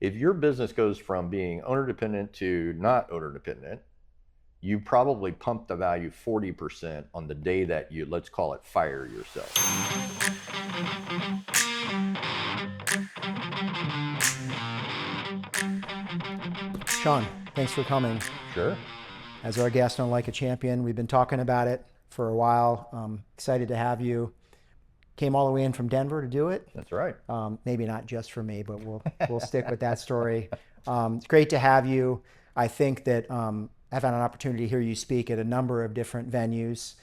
If your business goes from being owner dependent to not owner dependent, you probably pump the value 40% on the day that you, let's call it, fire yourself. Sean, thanks for coming. Sure. As our guest on Like a Champion, we've been talking about it for a while. Excited to have you. Came all the way in from Denver to do it. That's right. Maybe not just for me, but we'll stick with that story. It's great to have you. I think that I've had an opportunity to hear you speak at a number of different venues,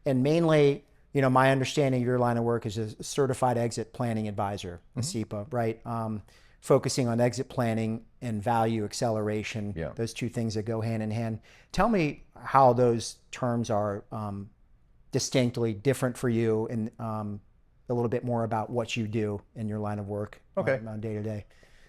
and mainly, my understanding of your line of work is a certified exit planning advisor, a CEPA, right? Focusing on exit planning and value acceleration, those two things that go hand in hand. Tell me how those terms are distinctly different for you, and a little bit more about what you do in your line of work on day to day.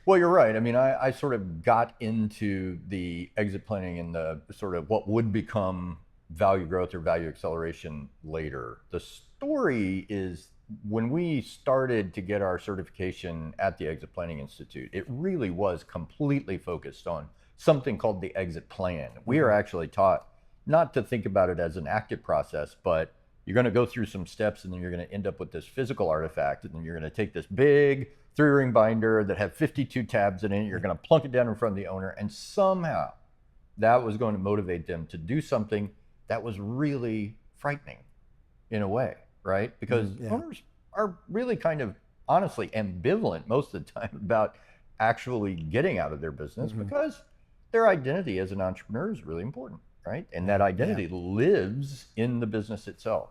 Well, you're right. I mean, I sort of got into the exit planning and the sort of what would become value growth or value acceleration later. The story is, when we started to get our certification at the Exit Planning Institute, it really was completely focused on something called the exit plan. We are actually taught not to think about it as an active process, but you're going to go through some steps and then you're going to end up with this physical artifact, and then you're going to take this big 3-ring binder that have 52 tabs in it, you're going to plunk it down in front of the owner, and somehow that was going to motivate them to do something that was really frightening in a way, right? Because owners are really kind of honestly ambivalent most of the time about actually getting out of their business, because their identity as an entrepreneur is really important, right? And that identity lives in the business itself.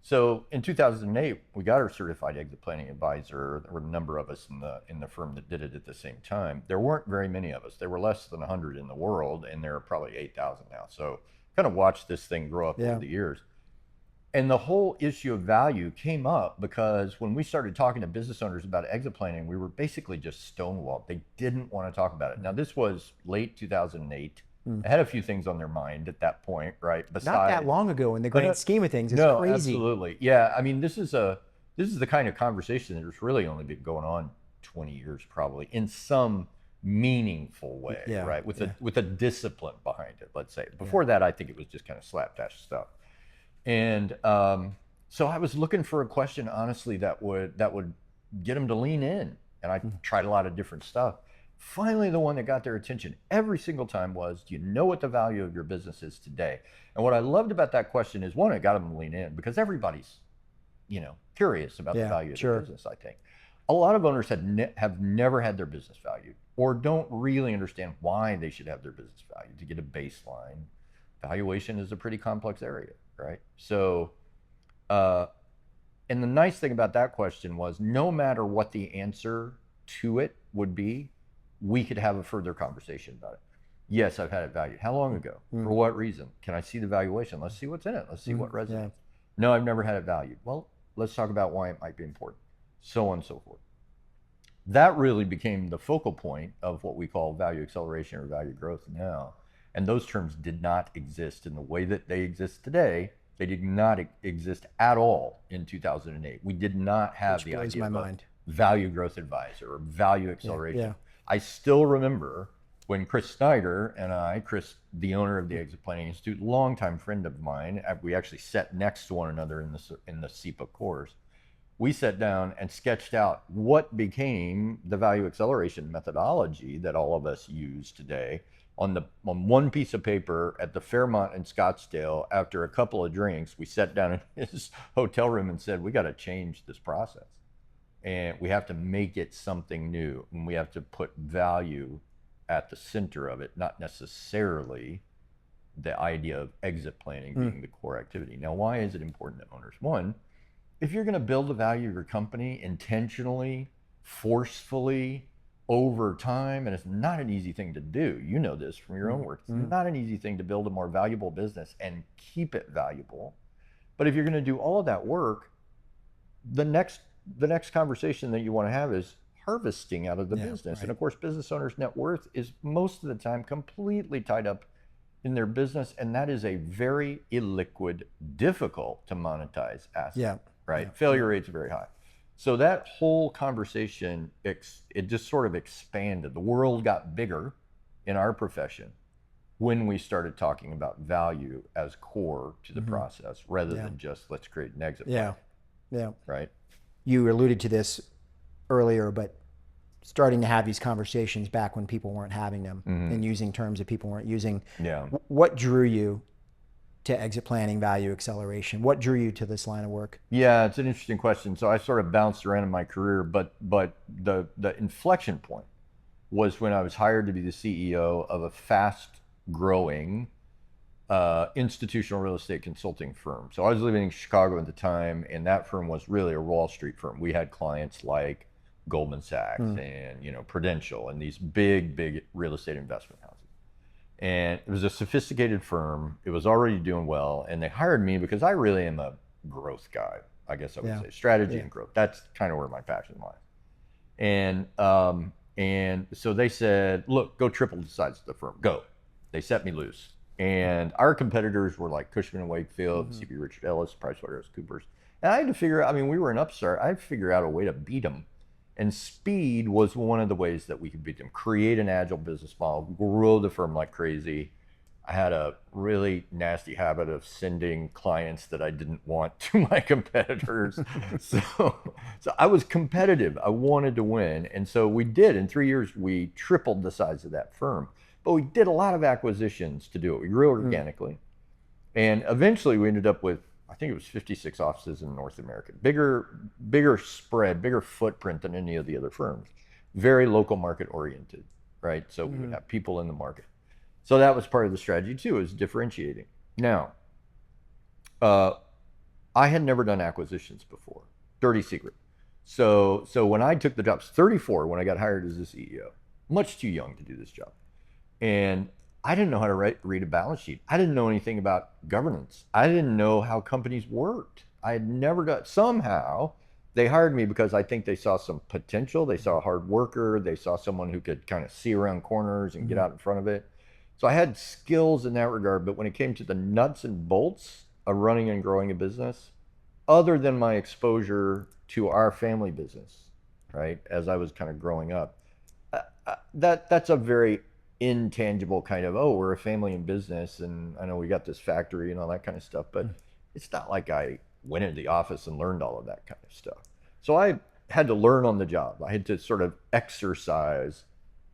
So in 2008, we got our certified exit planning advisor. There were a number of us in the firm that did it at the same time. There weren't very many of us. There were less than 100 in the world, and there are probably 8,000 now. So kind of watched this thing grow up over the years. And the whole issue of value came up because when we started talking to business owners about exit planning, we were basically just stonewalled. They didn't want to talk about it. Now, this was late 2008. I had a few things on their mind at that point, right? Besides, not that long ago in the grand scheme of things. It's crazy. Absolutely. Yeah. I mean, this is the kind of conversation that has really only been going on 20 years probably in some meaningful way, right? With a discipline behind it, let's say. Before that, I think it was just kind of slapdash stuff. And so I was looking for a question, honestly, that would get them to lean in. And I tried a lot of different stuff. Finally, the one that got their attention every single time was, do you know what the value of your business is today? And what I loved about that question is, one, it got them to lean in, because everybody's, curious about the value of their business, I think. A lot of owners have never had their business valued, or don't really understand why they should have their business valued. To get a baseline, valuation is a pretty complex area, right? So, and the nice thing about that question was, no matter what the answer to it would be, we could have a further conversation about it. Yes, I've had it valued. How long ago? For what reason? Can I see the valuation? Let's see what's in it. Let's see what resonates. No, I've never had it valued. Well, let's talk about why it might be important. So on and so forth. That really became the focal point of what we call value acceleration or value growth now. And those terms did not exist in the way that they exist today. They did not exist at all in 2008. We did not have the idea of a value growth advisor or value acceleration. I still remember when Chris Snyder and I, Chris, the owner of the Exit Planning Institute, longtime friend of mine, we actually sat next to one another in the CEPA course. We sat down and sketched out what became the value acceleration methodology that all of us use today on one piece of paper at the Fairmont in Scottsdale. After a couple of drinks, we sat down in his hotel room and said, we got to change this process. And we have to make it something new, and we have to put value at the center of it, not necessarily the idea of exit planning being the core activity. Now, why is it important to owners? One, if you're going to build the value of your company intentionally, forcefully, over time, and it's not an easy thing to do. You know this from your own work. It's not an easy thing to build a more valuable business and keep it valuable. But if you're going to do all of that work, the next conversation that you want to have is harvesting out of the business. And of course, business owners' net worth is most of the time completely tied up in their business, and that is a very illiquid, difficult to monetize asset, right? Failure rates are very high. So that whole conversation, it just sort of expanded. The world got bigger in our profession when we started talking about value as core to the process rather than just let's create an exit plan. Yeah. Right. You alluded to this earlier, but starting to have these conversations back when people weren't having them and using terms that people weren't using. Yeah. What drew you to exit planning, value acceleration? What drew you to this line of work? Yeah, it's an interesting question. So I sort of bounced around in my career, but the inflection point was when I was hired to be the CEO of a fast growing institutional real estate consulting firm. So I was living in Chicago at the time, and that firm was really a Wall Street firm. We had clients like Goldman Sachs and Prudential and these big real estate investment houses. And it was a sophisticated firm. It was already doing well, and they hired me because I really am a growth guy. I guess I would say strategy and growth. That's kind of where my passion lies. And so they said, look, go triple the size of the firm. Go. They set me loose. And our competitors were like Cushman and Wakefield, CB Richard Ellis, PricewaterhouseCoopers. And I had to figure out, I mean, we were an upstart. I had to figure out a way to beat them. And speed was one of the ways that we could beat them. Create an agile business model, grow the firm like crazy. I had a really nasty habit of sending clients that I didn't want to my competitors. So I was competitive. I wanted to win. And so we did. In 3 years, we tripled the size of that firm. But we did a lot of acquisitions to do it. We grew organically. And eventually we ended up with, I think it was 56 offices in North America. Bigger spread, bigger footprint than any of the other firms. Very local market oriented, right? So we would have people in the market. So that was part of the strategy too, is differentiating. Now, I had never done acquisitions before. Dirty secret. So when I took the job, I was 34 when I got hired as the CEO. Much too young to do this job. And I didn't know how to read a balance sheet. I didn't know anything about governance. I didn't know how companies worked. I had never done. Somehow, they hired me because I think they saw some potential. They saw a hard worker. They saw someone who could kind of see around corners and get out in front of it. So I had skills in that regard. But when it came to the nuts and bolts of running and growing a business, other than my exposure to our family business, right, as I was kind of growing up, that's a very intangible kind of, oh, we're a family in business and I know we got this factory and all that kind of stuff, but it's not like I went into the office and learned all of that kind of stuff. So I had to learn on the job. I had to sort of exercise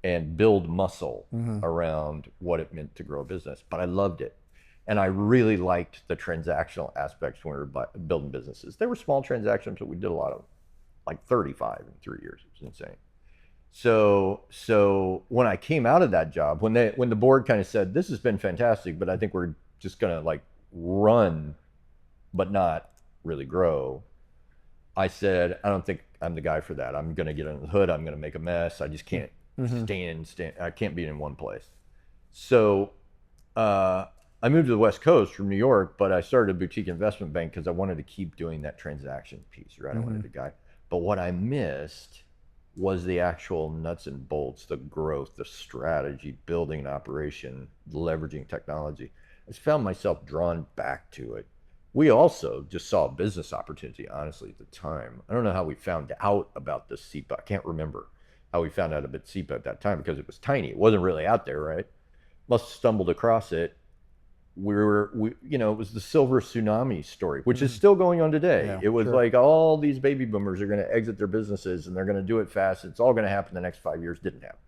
and build muscle around what it meant to grow a business, but I loved it. And I really liked the transactional aspects when we were building businesses. They were small transactions, but we did a lot of them, like 35 in 3 years. It was insane. So when I came out of that job, when the board kind of said, this has been fantastic, but I think we're just gonna like run, but not really grow. I said, I don't think I'm the guy for that. I'm gonna get under the hood. I'm gonna make a mess. I just can't stand. I can't be in one place. So I moved to the West Coast from New York, but I started a boutique investment bank because I wanted to keep doing that transaction piece, right? I wanted a guy. But what I missed was the actual nuts and bolts, the growth, the strategy, building an operation, leveraging technology. I just found myself drawn back to it. We also just saw a business opportunity, honestly, at the time. I don't know how we found out about this SEPA. I can't remember how we found out about SEPA at that time because it was tiny. It wasn't really out there, right? Must have stumbled across it. It was the silver tsunami story, which is still going on today. Yeah, it was like all these baby boomers are going to exit their businesses and they're going to do it fast. It's all going to happen in the next 5 years. Didn't happen.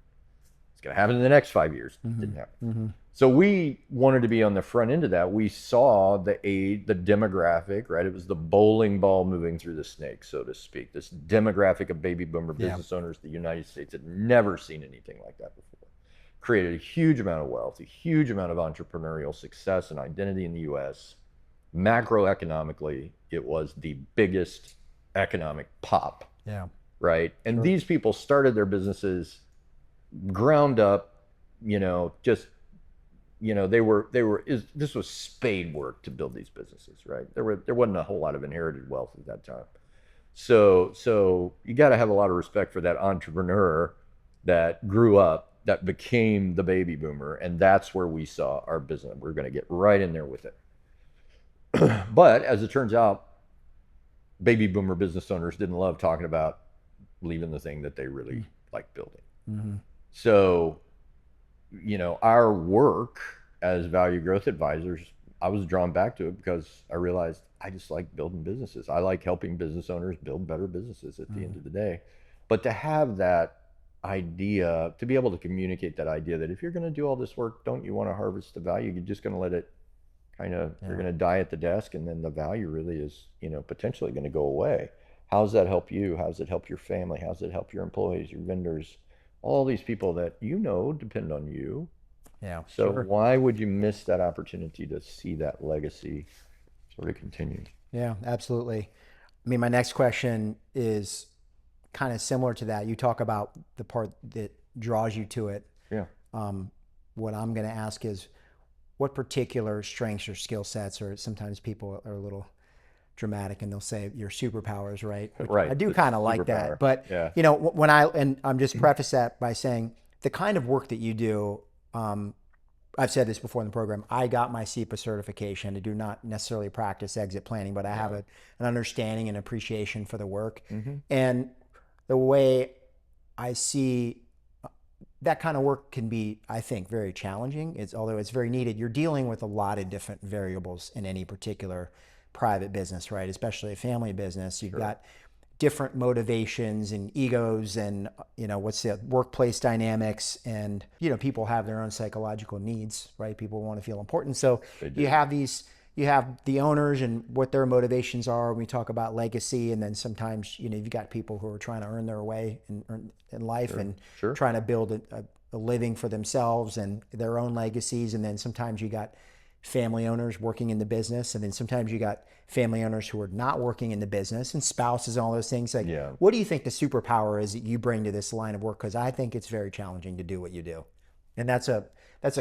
It's going to happen in the next 5 years. Didn't happen. So we wanted to be on the front end of that. We saw the demographic, right? It was the bowling ball moving through the snake, so to speak. This demographic of baby boomer business owners, the United States had never seen anything like that before. Created a huge amount of wealth, a huge amount of entrepreneurial success and identity in the US. Macroeconomically, it was the biggest economic pop. Yeah. Right. And these people started their businesses ground up, this was spade work to build these businesses, right? There wasn't a whole lot of inherited wealth at that time. So you got to have a lot of respect for that entrepreneur that grew up, that became the baby boomer, and that's where we saw our business. We're going to get right in there with it. But as it turns out, baby boomer business owners didn't love talking about leaving the thing that they really like building. Mm-hmm. So, our work as value growth advisors, I was drawn back to it because I realized I just like building businesses. I like helping business owners build better businesses at the end of the day. But to have that idea, to be able to communicate that idea that if you're going to do all this work, don't you want to harvest the value? You're just going to let it you're going to die at the desk, and then the value really is, potentially going to go away. How does that help you? How does it help your family? How does it help your employees, your vendors, all these people that depend on you? Yeah. So Sure. why would you miss that opportunity to see that legacy sort of continue? Yeah, absolutely. I mean, my next question is kind of similar to that. You talk about the part that draws you to it. Yeah. What I'm going to ask is, what particular strengths or skill sets, or sometimes people are a little dramatic and they'll say your superpowers, right? Which Right. I do It's kind of like superpower. that. But, Yeah. when and I'm just preface that by saying the kind of work that you do, I've said this before in the program, I got my CEPA certification. I do not necessarily practice exit planning, but I have an understanding and appreciation for the work. And the way I see that kind of work can be, I think, very challenging. Although it's very needed, you're dealing with a lot of different variables in any particular private business, right? Especially a family business. You've got different motivations and egos and, what's the workplace dynamics, and, people have their own psychological needs, right? People want to feel important. So you have the owners and what their motivations are. We talk about legacy, and then sometimes, you've got people who are trying to earn their way in life and trying to build a living for themselves and their own legacies. And then sometimes you got family owners working in the business, and then sometimes you got family owners who are not working in the business, and spouses and all those things. Like, what do you think the superpower is that you bring to this line of work? Because I think it's very challenging to do what you do, and that's a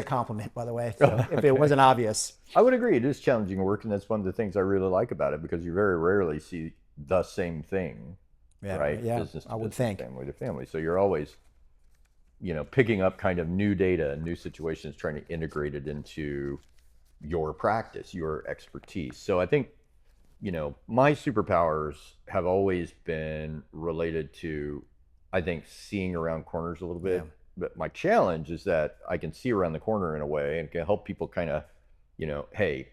compliment, by the way. So if it wasn't obvious, I would agree. It is challenging work, and that's one of the things I really like about it, because you very rarely see the same thing, right? Yeah, Business to I would business, think. family to family. So you're always, picking up kind of new data and new situations, trying to integrate it into your practice, your expertise. So I think, my superpowers have always been related to, I think, seeing around corners a little bit. But my challenge is that I can see around the corner in a way and can help people kind of, hey,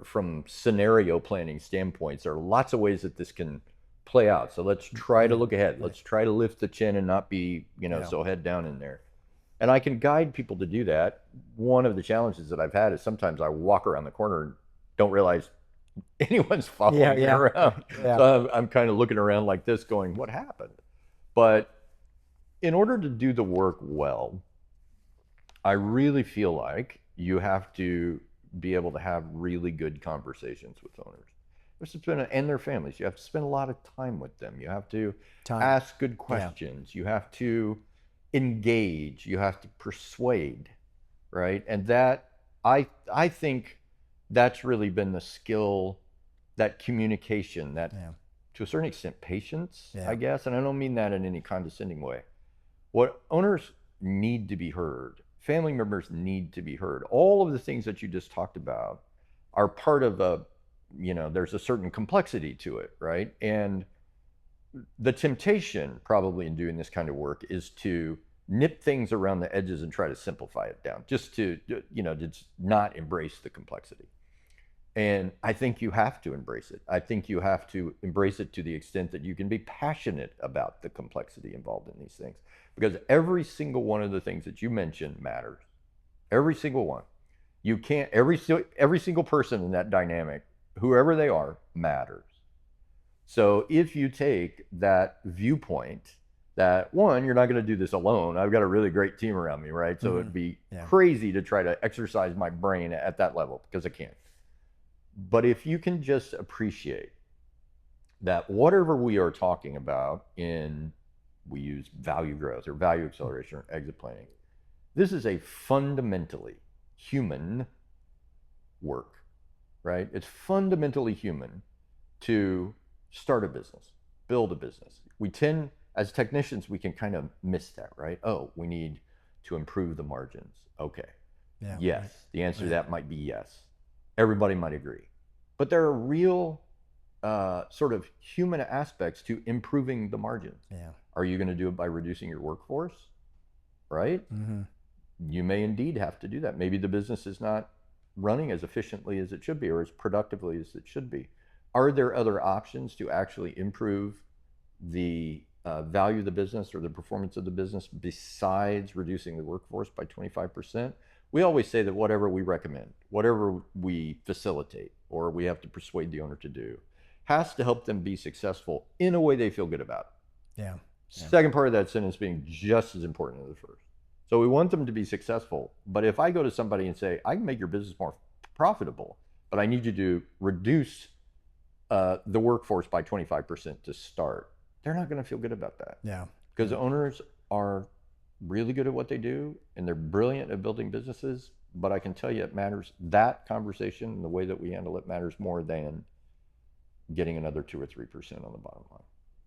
from scenario planning standpoints, there are lots of ways that this can play out. So let's try to look ahead. Let's try to lift the chin and not be, so head down in there. And I can guide people to do that. One of the challenges that I've had is sometimes I walk around the corner and don't realize anyone's following me around. So I'm kind of looking around like this going, what happened? But in order to do the work well, I really feel like you have to be able to have really good conversations with owners and their families. You have to spend a lot of time with them. You have to ask good questions. You have to engage. You have to persuade, right? And that, I think that's really been the skill, that communication, that to a certain extent patience, I guess. And I don't mean that in any condescending way. What owners need to be heard, family members need to be heard. All of the things that you just talked about are part of there's a certain complexity to it, right? And the temptation probably in doing this kind of work is to nip things around the edges and try to simplify it down, just to, just not embrace the complexity. And I think you have to embrace it. I think you have to embrace it to the extent that you can be passionate about the complexity involved in these things. Because every single one of the things that you mentioned matters. Every single one. You can't, every single person in that dynamic, whoever they are, matters. So if you take that viewpoint that, one, you're not going to do this alone. I've got a really great team around me, right? So it'd be crazy to try to exercise my brain at that level, because I can't. But if you can just appreciate that whatever we are talking about we use value growth or value acceleration or exit planning, this is a fundamentally human work, right? It's fundamentally human to start a business, build a business. We tend, as technicians, we can kind of miss that, right? Oh, we need to improve the margins. Okay. Yes. The answer to that might be yes. Everybody might agree. But there are real sort of human aspects to improving the margins. Yeah. Are you going to do it by reducing your workforce? Right? Mm-hmm. You may indeed have to do that. Maybe the business is not running as efficiently as it should be or as productively as it should be. Are there other options to actually improve the value of the business or the performance of the business besides reducing the workforce by 25%? We always say that whatever we recommend, whatever we facilitate, or we have to persuade the owner to do, has to help them be successful in a way they feel good about. Yeah. Second part of that sentence being just as important as the first. So we want them to be successful. But if I go to somebody and say, I can make your business more profitable, but I need you to reduce the workforce by 25% to start, they're not going to feel good about that. Yeah. Because owners are really good at what they do and they're brilliant at building businesses. But I can tell you it matters. That conversation and the way that we handle it matters more than getting another 2 or 3% on the bottom line,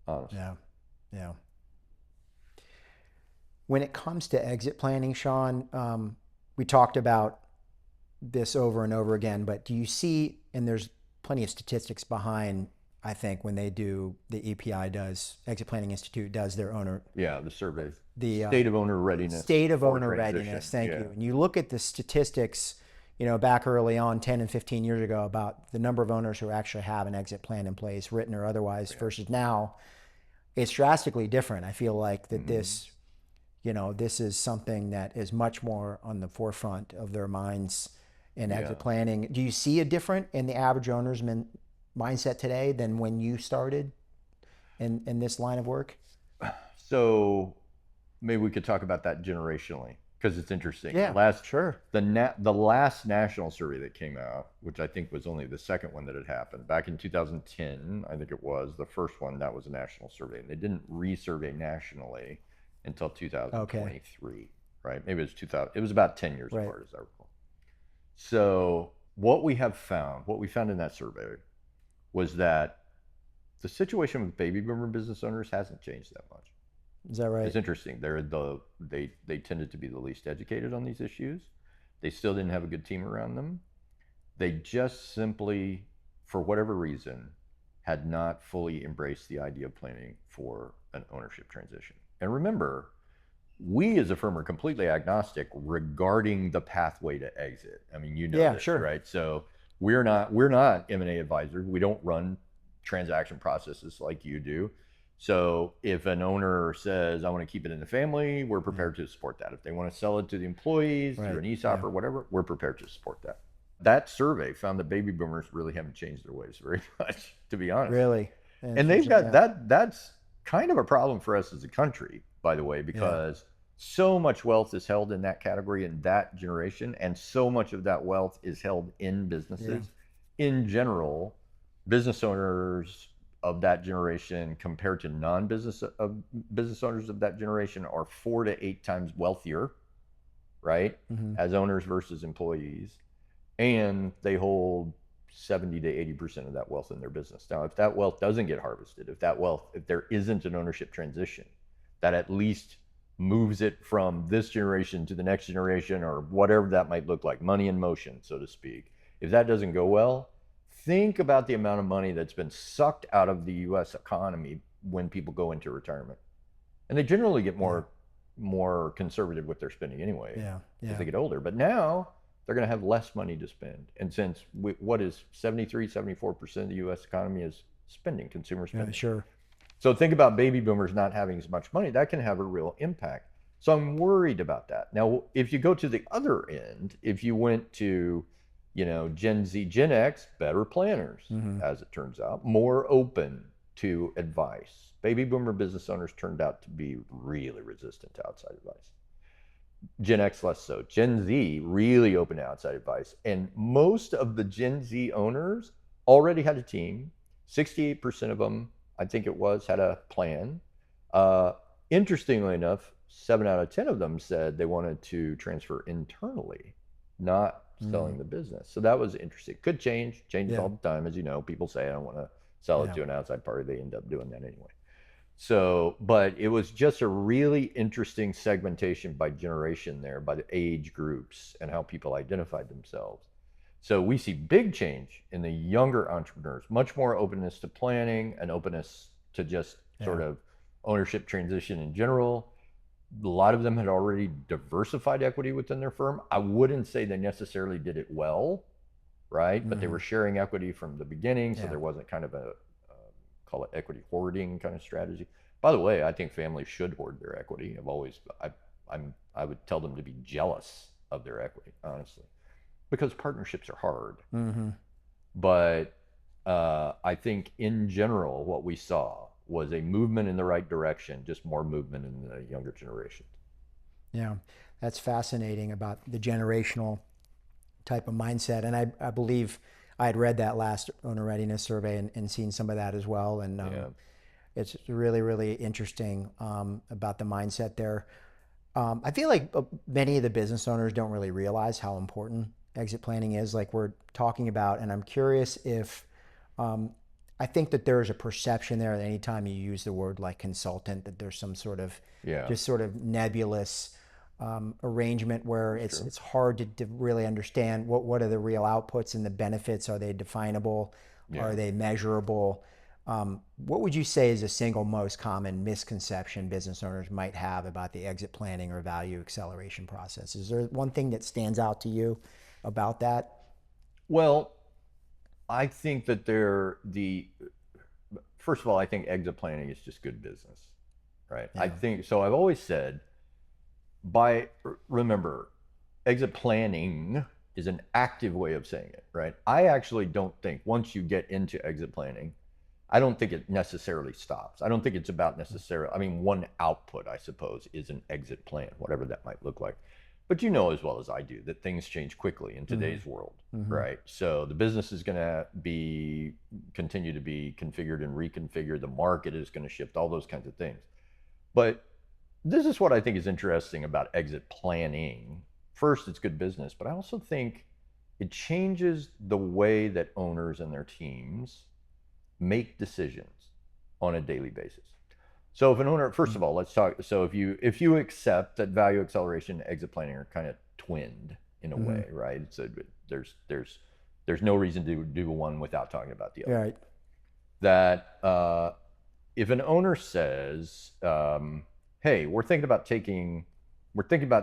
honestly. Yeah. Yeah. When it comes to exit planning, Sean, we talked about this over and over again, but do you see, and there's plenty of statistics behind, I think, when they do, the EPI does, Exit Planning Institute does their owner. Yeah, the survey. The state of owner readiness. State of owner readiness, thank you. And you look at the statistics, back early on, 10 and 15 years ago, about the number of owners who actually have an exit plan in place, written or otherwise, versus now, it's drastically different. I feel like that this is something that is much more on the forefront of their minds in exit planning. Do you see a difference in the average owner's mindset today than when you started in this line of work? So maybe we could talk about that generationally, because it's interesting. Yeah, sure. The last national survey that came out, which I think was only the second one that had happened, back in 2010, I think it was, the first one, that was a national survey. And they didn't resurvey nationally until 2023, right? Maybe it was 2000. It was about 10 years apart, as I recall. So what we found in that survey was that the situation with baby boomer business owners hasn't changed that much. Is that right? It's interesting. They tended to be the least educated on these issues. They still didn't have a good team around them. They just simply, for whatever reason, had not fully embraced the idea of planning for an ownership transition. And remember, we as a firm are completely agnostic regarding the pathway to exit. I mean, this, sure. Right? So we're not M&A advisors. We don't run transaction processes like you do. So if an owner says, I want to keep it in the family, we're prepared to support that. If they want to sell it to the employees through an ESOP or whatever, we're prepared to support that. That survey found that baby boomers really haven't changed their ways very much, to be honest. Really? And they've got that's kind of a problem for us as a country, by the way, because so much wealth is held in that category in that generation, and so much of that wealth is held in businesses. In general, business owners of that generation compared to non-business business owners of that generation are 4 to 8 times wealthier, right? As owners versus employees. And they hold 70 to 80% of that wealth in their business. Now, if that wealth doesn't get harvested, if there isn't an ownership transition, that at least moves it from this generation to the next generation, or whatever that might look like, money in motion, so to speak. If that doesn't go well, think about the amount of money that's been sucked out of the U.S. economy when people go into retirement. And they generally get more conservative with their spending anyway as they get older. But now they're going to have less money to spend. And since what is 73, 74% of the U.S. economy is spending, consumer spending. Yeah, sure. So think about baby boomers not having as much money. That can have a real impact. So I'm worried about that. Now, if you go to the other end, if you went to, Gen Z, Gen X, better planners, as it turns out, more open to advice. Baby boomer business owners turned out to be really resistant to outside advice. Gen X less so. Gen Z really open to outside advice. And most of the Gen Z owners already had a team. 68% of them, I think it was, had a plan. Interestingly enough, 7 out of 10 of them said they wanted to transfer internally, not selling the business. So that was interesting. Could changes all the time. As you know, people say, I don't want to sell it to an outside party. They end up doing that anyway. So, but it was just a really interesting segmentation by generation there, by the age groups and how people identified themselves. So we see big change in the younger entrepreneurs, much more openness to planning and openness to just sort of ownership transition in general. A lot of them had already diversified equity within their firm. I wouldn't say they necessarily did it well, right? But they were sharing equity from the beginning, so there wasn't kind of a call it equity hoarding kind of strategy. By the way, I think families should hoard their equity. I would tell them to be jealous of their equity, honestly, because partnerships are hard. But I think in general, what we saw was a movement in the right direction, just more movement in the younger generation. Yeah, that's fascinating about the generational type of mindset. And I believe I had read that last owner readiness survey and seen some of that as well. And it's really, really interesting about the mindset there. I feel like many of the business owners don't really realize how important exit planning is, like we're talking about. And I'm curious if, I think that there's a perception there that anytime you use the word like consultant, that there's some sort of just sort of nebulous arrangement where it's hard to really understand what are the real outputs and the benefits. Are they definable? Are they measurable? What would you say is the single most common misconception business owners might have about the exit planning or value acceleration process? Is there one thing that stands out to you about that? Well, I think that first of all, I think exit planning is just good business, right? I think, so I've always said, remember, exit planning is an active way of saying it, right? I actually don't think once you get into exit planning, I don't think it necessarily stops. I don't think it's about necessarily, I mean, one output, I suppose, is an exit plan, whatever that might look like. But you know as well as I do that things change quickly in today's world, right? So the business is going to continue to be configured and reconfigured. The market is going to shift, all those kinds of things. But this is what I think is interesting about exit planning. First, it's good business, but I also think it changes the way that owners and their teams make decisions on a daily basis. So if an owner, first of all, let's talk. So if you accept that value acceleration and exit planning are kind of twinned in a way, right? So there's no reason to do one without talking about the other. Right. That if an owner says, "Hey, we're thinking about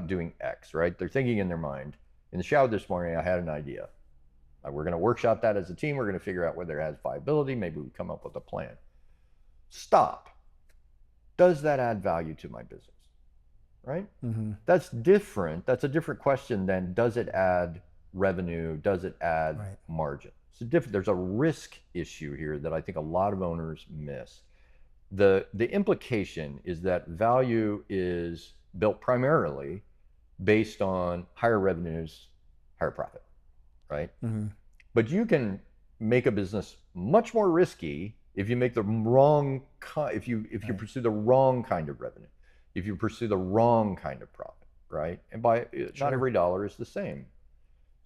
doing X," right? They're thinking in their mind. In the shower this morning, I had an idea. We're going to workshop that as a team. We're going to figure out whether it has viability. Maybe we come up with a plan. Stop. Does that add value to my business? Right? That's different. That's a different question than does it add revenue? Does it add margin? It's different. There's a risk issue here that I think a lot of owners miss. The implication is that value is built primarily based on higher revenues, higher profit, right? But you can make a business much more risky if you make the wrong, if you pursue the wrong kind of revenue, if you pursue the wrong kind of profit, right? And not every dollar is the same.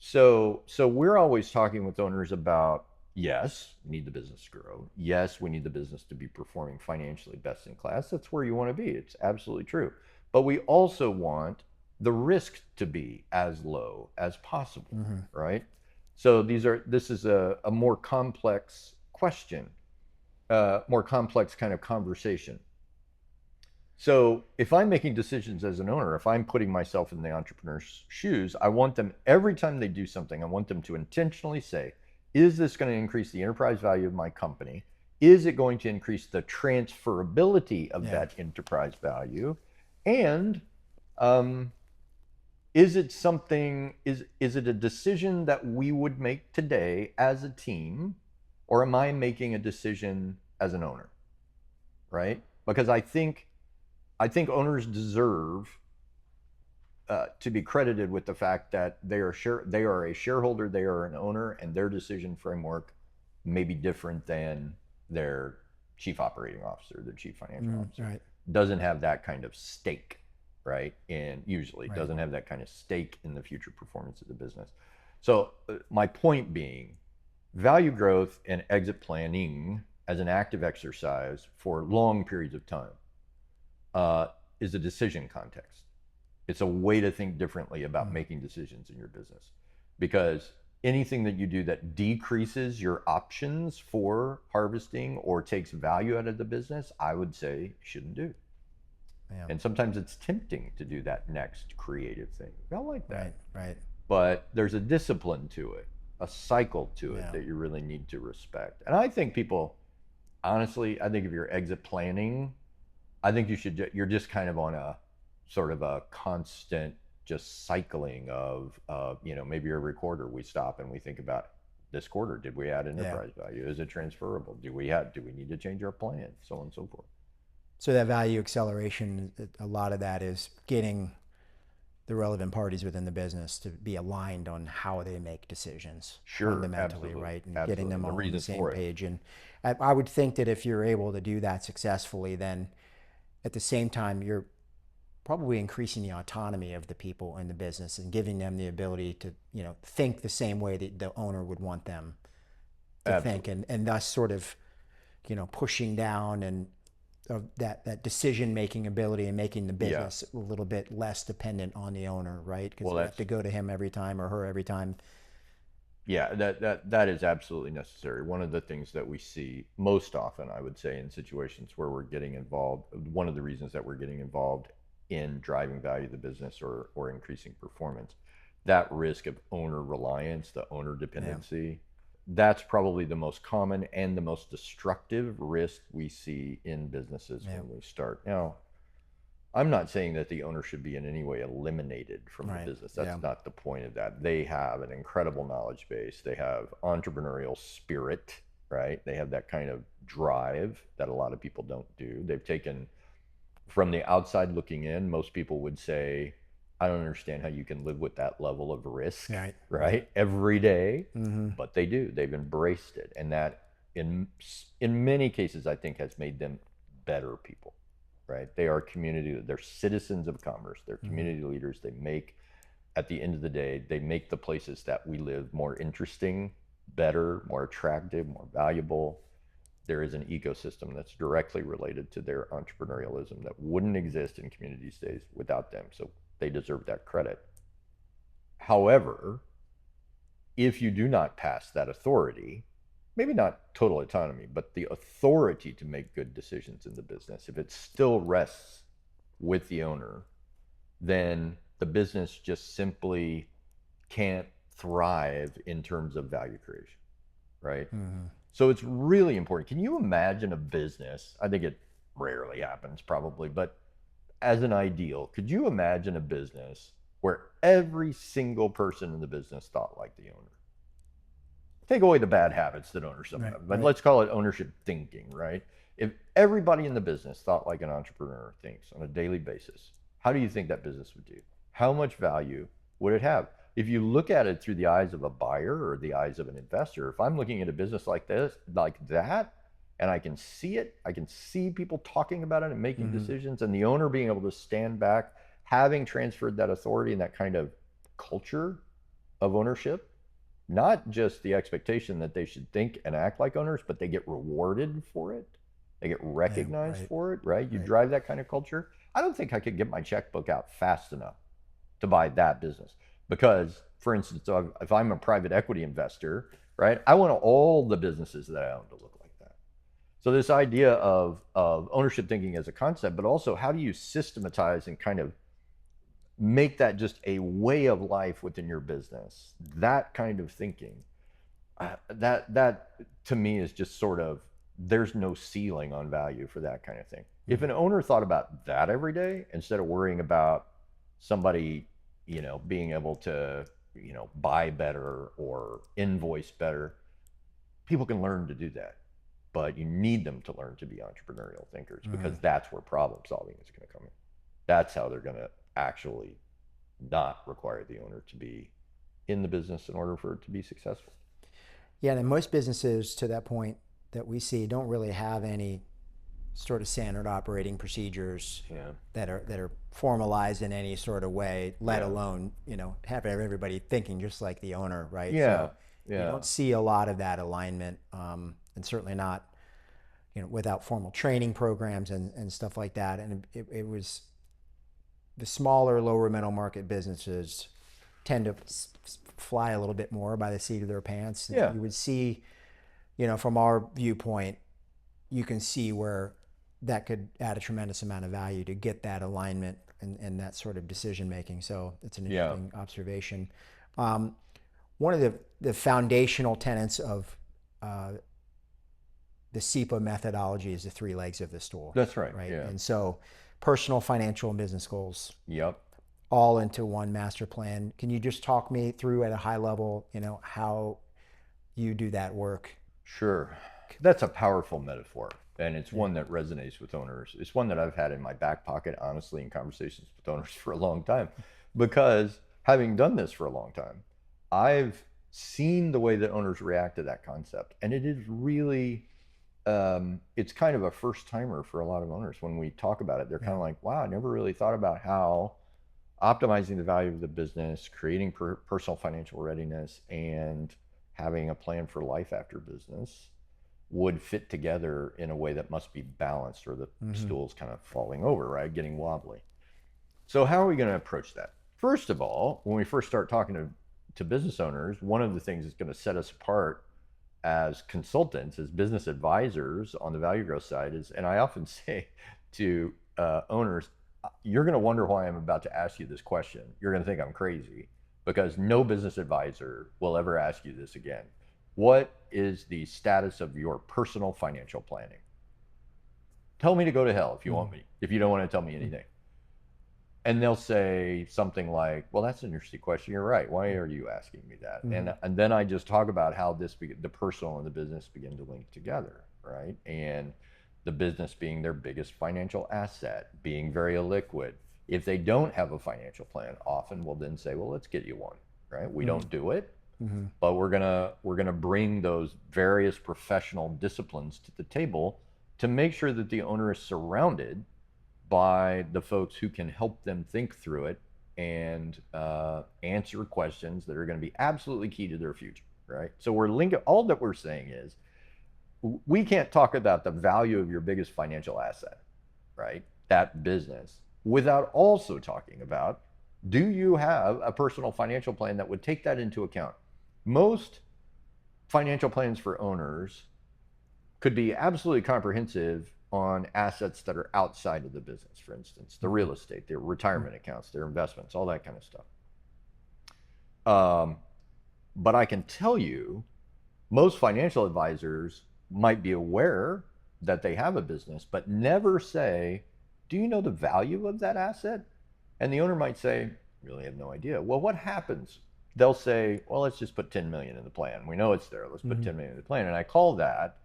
So we're always talking with owners about, yes, we need the business to grow. Yes, we need the business to be performing financially best in class. That's where you want to be. It's absolutely true. But we also want the risk to be as low as possible, right? So this is a more complex question. More complex kind of conversation. So if I'm making decisions as an owner, if I'm putting myself in the entrepreneur's shoes, I want them, every time they do something, I want them to intentionally say, is this going to increase the enterprise value of my company? Is it going to increase the transferability of that enterprise value? And is it a decision that we would make today as a team? Or am I making a decision as an owner, right? Because I think owners deserve to be credited with the fact that they are a shareholder, they are an owner, and their decision framework may be different than their chief operating officer, their chief financial officer. Right. Doesn't have that kind of stake, right? And usually doesn't have that kind of stake in the future performance of the business. So my point being, value growth and exit planning as an active exercise for long periods of time is a decision context. It's a way to think differently about making decisions in your business. Because anything that you do that decreases your options for harvesting or takes value out of the business, I would say you shouldn't do. Yeah. And sometimes it's tempting to do that next creative thing. I like that. Right. But there's a discipline to it, a cycle to it Yeah. that you really need to respect. And I think people, honestly, I think if you're exit planning, I think you're just kind of on a sort of a constant just cycling of, maybe every quarter we stop and we think about this quarter, did we add enterprise value? Is it transferable? Do we need to change our plan? So on and so forth. So that value acceleration, a lot of that is getting the relevant parties within the business to be aligned on how they make decisions. Sure, fundamentally, absolutely, right? And absolutely. getting them all on the same for it. page. And I would think that if you're able to do that successfully, then at the same time, you're probably increasing the autonomy of the people in the business and giving them the ability to, think the same way that the owner would want them to Absolutely. think, and thus sort of, pushing down and that decision-making ability and making the business a little bit less dependent on the owner, right? Because you have to go to him every time or her every time. Yeah, that is absolutely necessary. One of the things that we see most often, I would say, in situations where we're getting involved, one of the reasons that we're getting involved in driving value of the business or increasing performance, that risk of owner reliance, the owner dependency, that's probably the most common and the most destructive risk we see in businesses when we start. Now, I'm not saying that the owner should be in any way eliminated from the business. That's not the point of that. They have an incredible knowledge base. They have entrepreneurial spirit, right? They have that kind of drive that a lot of people don't do. They've taken, from the outside looking in, most people would say, I don't understand how you can live with that level of risk, right? Every day, but they do. They've embraced it, and that in many cases, I think, has made them better people, right? They are community. They're citizens of commerce. They're community leaders. They make, at the end of the day, they make the places that we live more interesting, better, more attractive, more valuable. There is an ecosystem that's directly related to their entrepreneurialism that wouldn't exist in communities days without them. So they deserve that credit. However, if you do not pass that authority, maybe not total autonomy, but the authority to make good decisions in the business, if it still rests with the owner, then the business just simply can't thrive in terms of value creation, right? So it's really important. Can you imagine a business? I think it rarely happens probably, but as an ideal, could you imagine a business where every single person in the business thought like the owner? Take away the bad habits that owners have, but let's call it ownership thinking, right? If everybody in the business thought like an entrepreneur thinks on a daily basis, how do you think that business would do? How much value would it have? If you look at it through the eyes of a buyer or the eyes of an investor, if I'm looking at a business like this, like that, and I can see it, I can see people talking about it and making decisions, and the owner being able to stand back, having transferred that authority and that kind of culture of ownership, not just the expectation that they should think and act like owners, but they get rewarded for it. They get recognized for it, right? You drive that kind of culture. I don't think I could get my checkbook out fast enough to buy that business. Because, for instance, if I'm a private equity investor, right, I want all the businesses that I own to look like that. So this idea of ownership thinking as a concept, but also how do you systematize and kind of make that just a way of life within your business? That kind of thinking, that to me is just sort of, there's no ceiling on value for that kind of thing. If an owner thought about that every day instead of worrying about somebody, being able to, buy better or invoice better, people can learn to do that. But you need them to learn to be entrepreneurial thinkers, because that's where problem solving is going to come in. That's how they're going to actually not require the owner to be in the business in order for it to be successful. Yeah, and most businesses, to that point that we see, don't really have any sort of standard operating procedures that are formalized in any sort of way, let alone, have everybody thinking just like the owner, right? So you don't see a lot of that alignment, and certainly not, without formal training programs and stuff like that. And it was the smaller, lower middle market businesses tend to fly a little bit more by the seat of their pants. Yeah. You would see, from our viewpoint, you can see where that could add a tremendous amount of value to get that alignment and that sort of decision making. So it's an interesting observation. One of the foundational tenets of the SEPA methodology is the three legs of the stool. That's right. Right. Yeah. And so personal, financial, and business goals. Yep. All into one master plan. Can you just talk me through at a high level, how you do that work? Sure. That's a powerful metaphor, and it's one that resonates with owners. It's one that I've had in my back pocket, honestly, in conversations with owners for a long time, because having done this for a long time, I've seen the way that owners react to that concept, and it is really, it's kind of a first timer for a lot of owners. When we talk about it, they're kind of like, wow, I never really thought about how optimizing the value of the business, creating personal financial readiness, and having a plan for life after business would fit together in a way that must be balanced, or the stool's kind of falling over, right? Getting wobbly. So how are we going to approach that? First of all, when we first start talking to business owners, one of the things that's going to set us apart as consultants, as business advisors on the value growth side is, and I often say to owners, you're going to wonder why I'm about to ask you this question. You're going to think I'm crazy, because no business advisor will ever ask you this again. What is the status of your personal financial planning? Tell me to go to hell if you want me, if you don't want to tell me anything. And they'll say something like, well, that's an interesting question. You're right. Why are you asking me that? And then I just talk about how the personal and the business begin to link together, right? And the business being their biggest financial asset, being very illiquid. If they don't have a financial plan, often we'll then say, well, let's get you one, right? We don't do it, but we're gonna bring those various professional disciplines to the table to make sure that the owner is surrounded by the folks who can help them think through it and answer questions that are going to be absolutely key to their future, right? So we're linking, all that we're saying is, we can't talk about the value of your biggest financial asset, right? That business, without also talking about, do you have a personal financial plan that would take that into account? Most financial plans for owners could be absolutely comprehensive on assets that are outside of the business, for instance, the real estate, their retirement accounts, their investments, all that kind of stuff. But I can tell you, most financial advisors might be aware that they have a business, but never say, do you know the value of that asset? And the owner might say, really have no idea. Well, what happens? They'll say, well, let's just put 10 million in the plan. We know it's there. Let's put 10 million in the plan. And I call that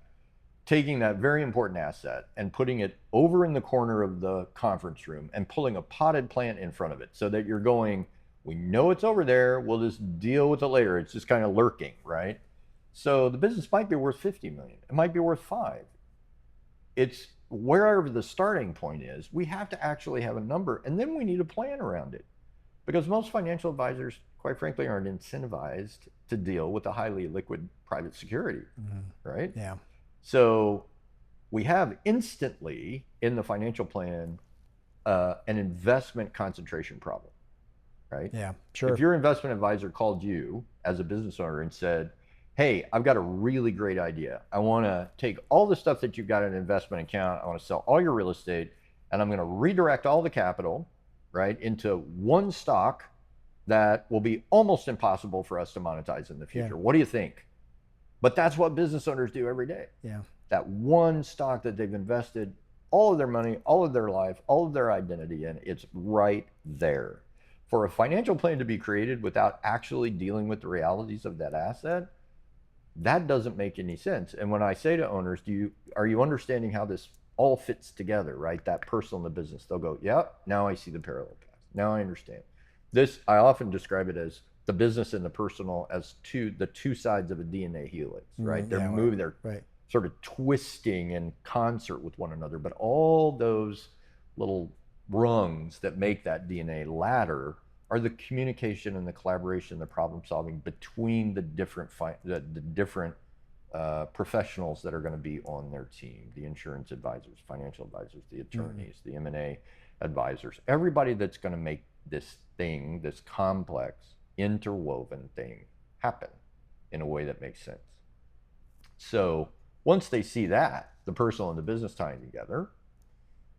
taking that very important asset and putting it over in the corner of the conference room and pulling a potted plant in front of it, so that you're going, we know it's over there. We'll just deal with it later. It's just kind of lurking, right? So the business might be worth 50 million. It might be worth 5. It's wherever the starting point is, we have to actually have a number, and then we need a plan around it. Because most financial advisors, quite frankly, aren't incentivized to deal with a highly liquid private security, right? Yeah. So we have instantly in the financial plan an investment concentration problem, right? Yeah, sure. If your investment advisor called you as a business owner and said, hey, I've got a really great idea. I want to take all the stuff that you've got in an investment account. I want to sell all your real estate, and I'm going to redirect all the capital, right, into one stock that will be almost impossible for us to monetize in the future. Yeah. What do you think? But that's what business owners do every day. Yeah. That one stock that they've invested all of their money, all of their life, all of their identity in, it's right there. For a financial plan to be created without actually dealing with the realities of that asset, that doesn't make any sense. And when I say to owners, are you understanding how this all fits together, right? That personal and the business, they'll go, yep, now I see the parallel path. Now I understand. This, I often describe it as the business and the personal as the two sides of a DNA helix, right? They're moving, they're sort of twisting in concert with one another, but all those little rungs that make that DNA ladder are the communication and the collaboration, the problem solving between the different professionals that are going to be on their team, the insurance advisors, financial advisors, the attorneys, the M&A advisors, everybody that's going to make this thing, this complex, interwoven thing happen in a way that makes sense. So once they see that, the personal and the business tying together,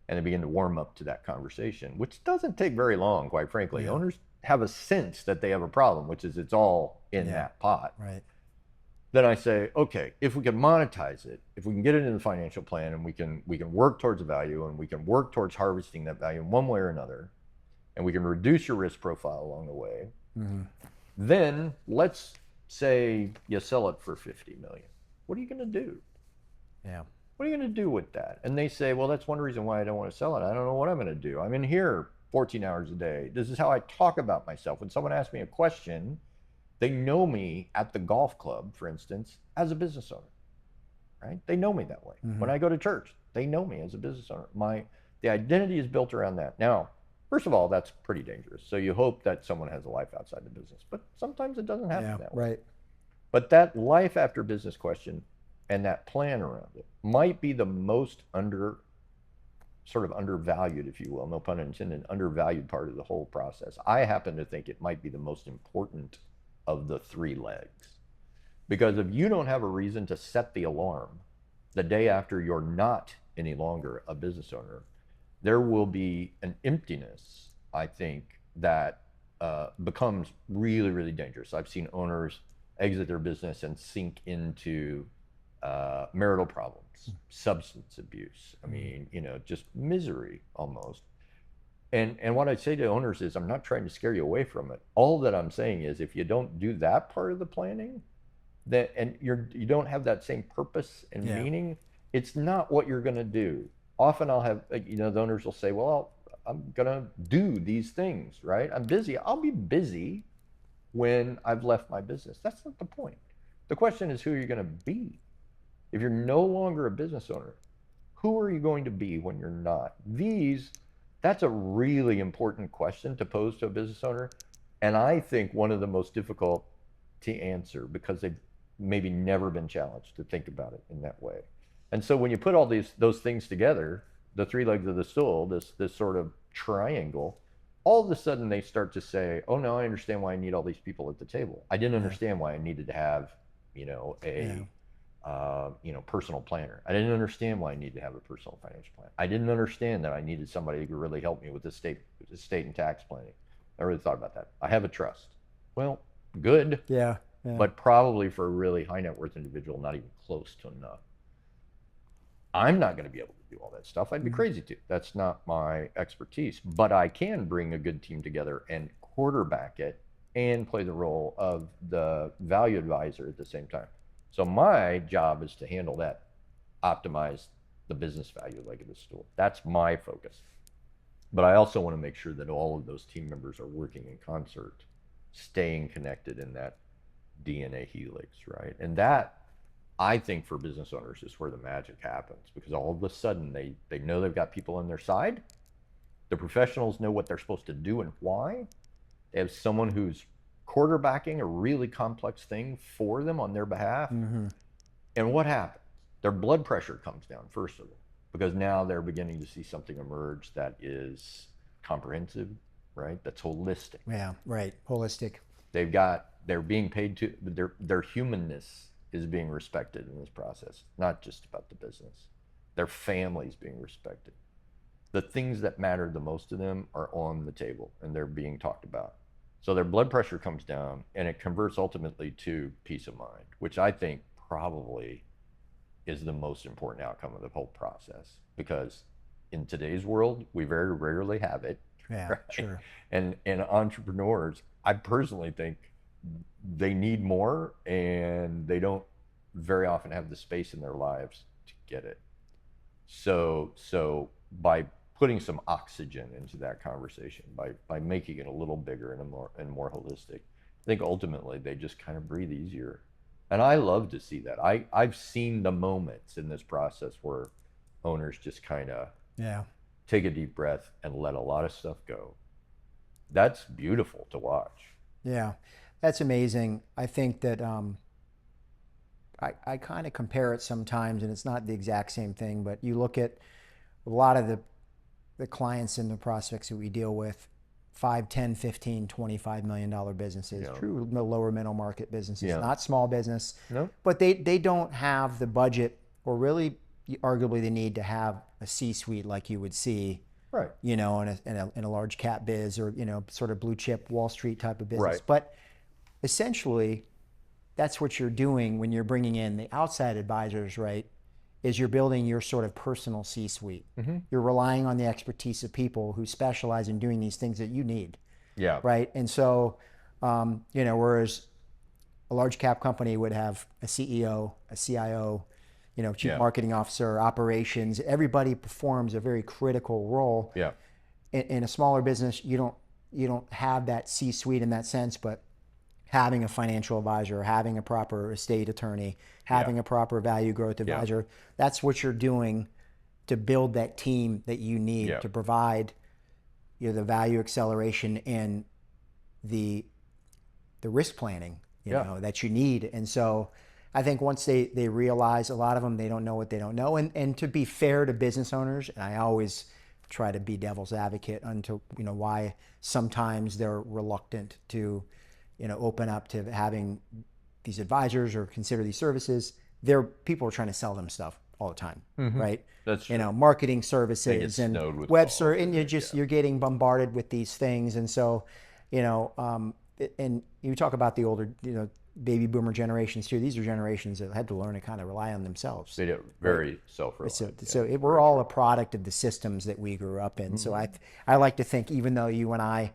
and they begin to warm up to that conversation, which doesn't take very long, quite frankly. Owners have a sense that they have a problem, which is it's all in that pot. Right. Then I say, okay, if we can monetize it, if we can get it in the financial plan, and we can work towards a value, and we can work towards harvesting that value in one way or another, and we can reduce your risk profile along the way, then let's say you sell it for $50 million. What are you going to do? Yeah. What are you going to do with that? And they say, well, that's one reason why I don't want to sell it. I don't know what I'm going to do. I'm in here 14 hours a day. This is how I talk about myself. When someone asks me a question, they know me at the golf club, for instance, as a business owner, right? They know me that way. When I go to church, they know me as a business owner. The identity is built around that. Now, first of all, that's pretty dangerous. So you hope that someone has a life outside the business, but sometimes it doesn't happen that way. Right. But that life after business question and that plan around it might be the most undervalued, if you will, no pun intended, undervalued part of the whole process. I happen to think it might be the most important of the three legs. Because if you don't have a reason to set the alarm the day after you're not any longer a business owner, there will be an emptiness, I think, that becomes really, really dangerous. I've seen owners exit their business and sink into marital problems, substance abuse. I mean, just misery almost. And what I say to owners is, I'm not trying to scare you away from it. All that I'm saying is, if you don't do that part of the planning, and you don't have that same purpose and meaning, it's not what you're going to do. Often I'll have, the owners will say, well, I'm going to do these things, right? I'm busy. I'll be busy when I've left my business. That's not the point. The question is, who are you going to be? If you're no longer a business owner, who are you going to be when you're not? That's a really important question to pose to a business owner. And I think one of the most difficult to answer, because they've maybe never been challenged to think about it in that way. And so when you put all those things together, the three legs of the stool, this sort of triangle, all of a sudden they start to say, oh, no, I understand why I need all these people at the table. I didn't understand why I needed to have, personal planner. I didn't understand why I needed to have a personal financial plan. I didn't understand that I needed somebody who could really help me with estate and tax planning. I really thought about that. I have a trust. Well, good. Yeah. But probably for a really high net worth individual, not even close to enough. I'm not going to be able to do all that stuff. I'd be crazy to. That's not my expertise. But I can bring a good team together and quarterback it and play the role of the value advisor at the same time. So my job is to handle that, optimize the business value leg of the stool. That's my focus. But I also want to make sure that all of those team members are working in concert, staying connected in that DNA helix, right? And that, I think, for business owners is where the magic happens, because all of a sudden they know they've got people on their side. The professionals know what they're supposed to do and why. They have someone who's quarterbacking a really complex thing for them on their behalf. And what happens? Their blood pressure comes down, first of all, because now they're beginning to see something emerge that is comprehensive, right? That's holistic. Yeah, right. Holistic. They're being paid to, their humanness is being respected in this process, not just about the business. Their family's being respected. The things that matter the most to them are on the table and they're being talked about. So their blood pressure comes down and it converts ultimately to peace of mind, which I think probably is the most important outcome of the whole process, because in today's world, we very rarely have it. Yeah, right? sure. And entrepreneurs, I personally think they need more, and they don't very often have the space in their lives to get it. So by putting some oxygen into that conversation, by making it a little bigger and more holistic, I think ultimately they just kind of breathe easier. And I love to see that. I've seen the moments in this process where owners just kind of take a deep breath and let a lot of stuff go. That's beautiful to watch. Yeah, that's amazing. I think that I kind of compare it sometimes, and it's not the exact same thing, but you look at a lot of the clients and the prospects that we deal with, 5, 10, 15, $25 million businesses, Yeah. true lower middle market businesses, Yeah. not small business. No. But they don't have the budget or really arguably the need to have a C-suite like you would see, Right. you know, in a large cap biz or, you know, sort of blue chip Wall Street type of business. Right. But essentially, that's what you're doing when you're bringing in the outside advisors, right? Is you're building your sort of personal C-suite. You're relying on the expertise of people who specialize in doing these things that you need. Yeah. Right. And so, you know, whereas a large cap company would have a CEO, a CIO, you know, chief marketing officer, operations, everybody performs a very critical role. Yeah. In a smaller business, you don't have that C-suite in that sense, but having a financial advisor, having a proper estate attorney, having a proper value growth advisor, that's what you're doing to build that team that you need to provide, you know, the value acceleration and the risk planning, you know, that you need. And so I think once they realize, a lot of them, they don't know what they don't know. And to be fair to business owners, and I always try to be devil's advocate until, you know, why sometimes they're reluctant to, you know, open up to having these advisors or consider these services. People are trying to sell them stuff all the time, right? That's true. You know, marketing services and web search, and you're getting bombarded with these things. And so, you know, and you talk about the older, you know, baby boomer generations too. These are generations that had to learn to kind of rely on themselves. They do very self-reliant. So we're all a product of the systems that we grew up in. So I like to think, even though you and I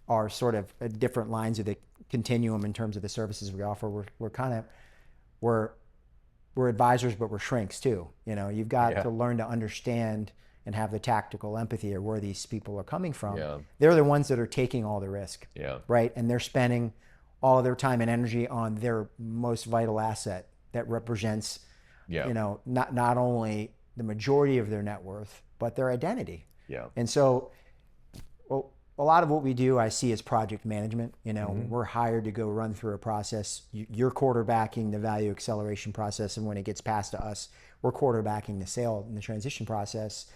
are sort of at different lines of the continuum in terms of the services we offer, we're advisors, but we're shrinks too. You know, you've got to learn to understand and have the tactical empathy of where these people are coming from. They're the ones that are taking all the risk, right? And they're spending all of their time and energy on their most vital asset that represents, you know, not only the majority of their net worth, but their identity. And so, well, a lot of what we do, I see as project management. You know, we're hired to go run through a process. You're quarterbacking the value acceleration process, and when it gets passed to us, we're quarterbacking the sale and the transition process.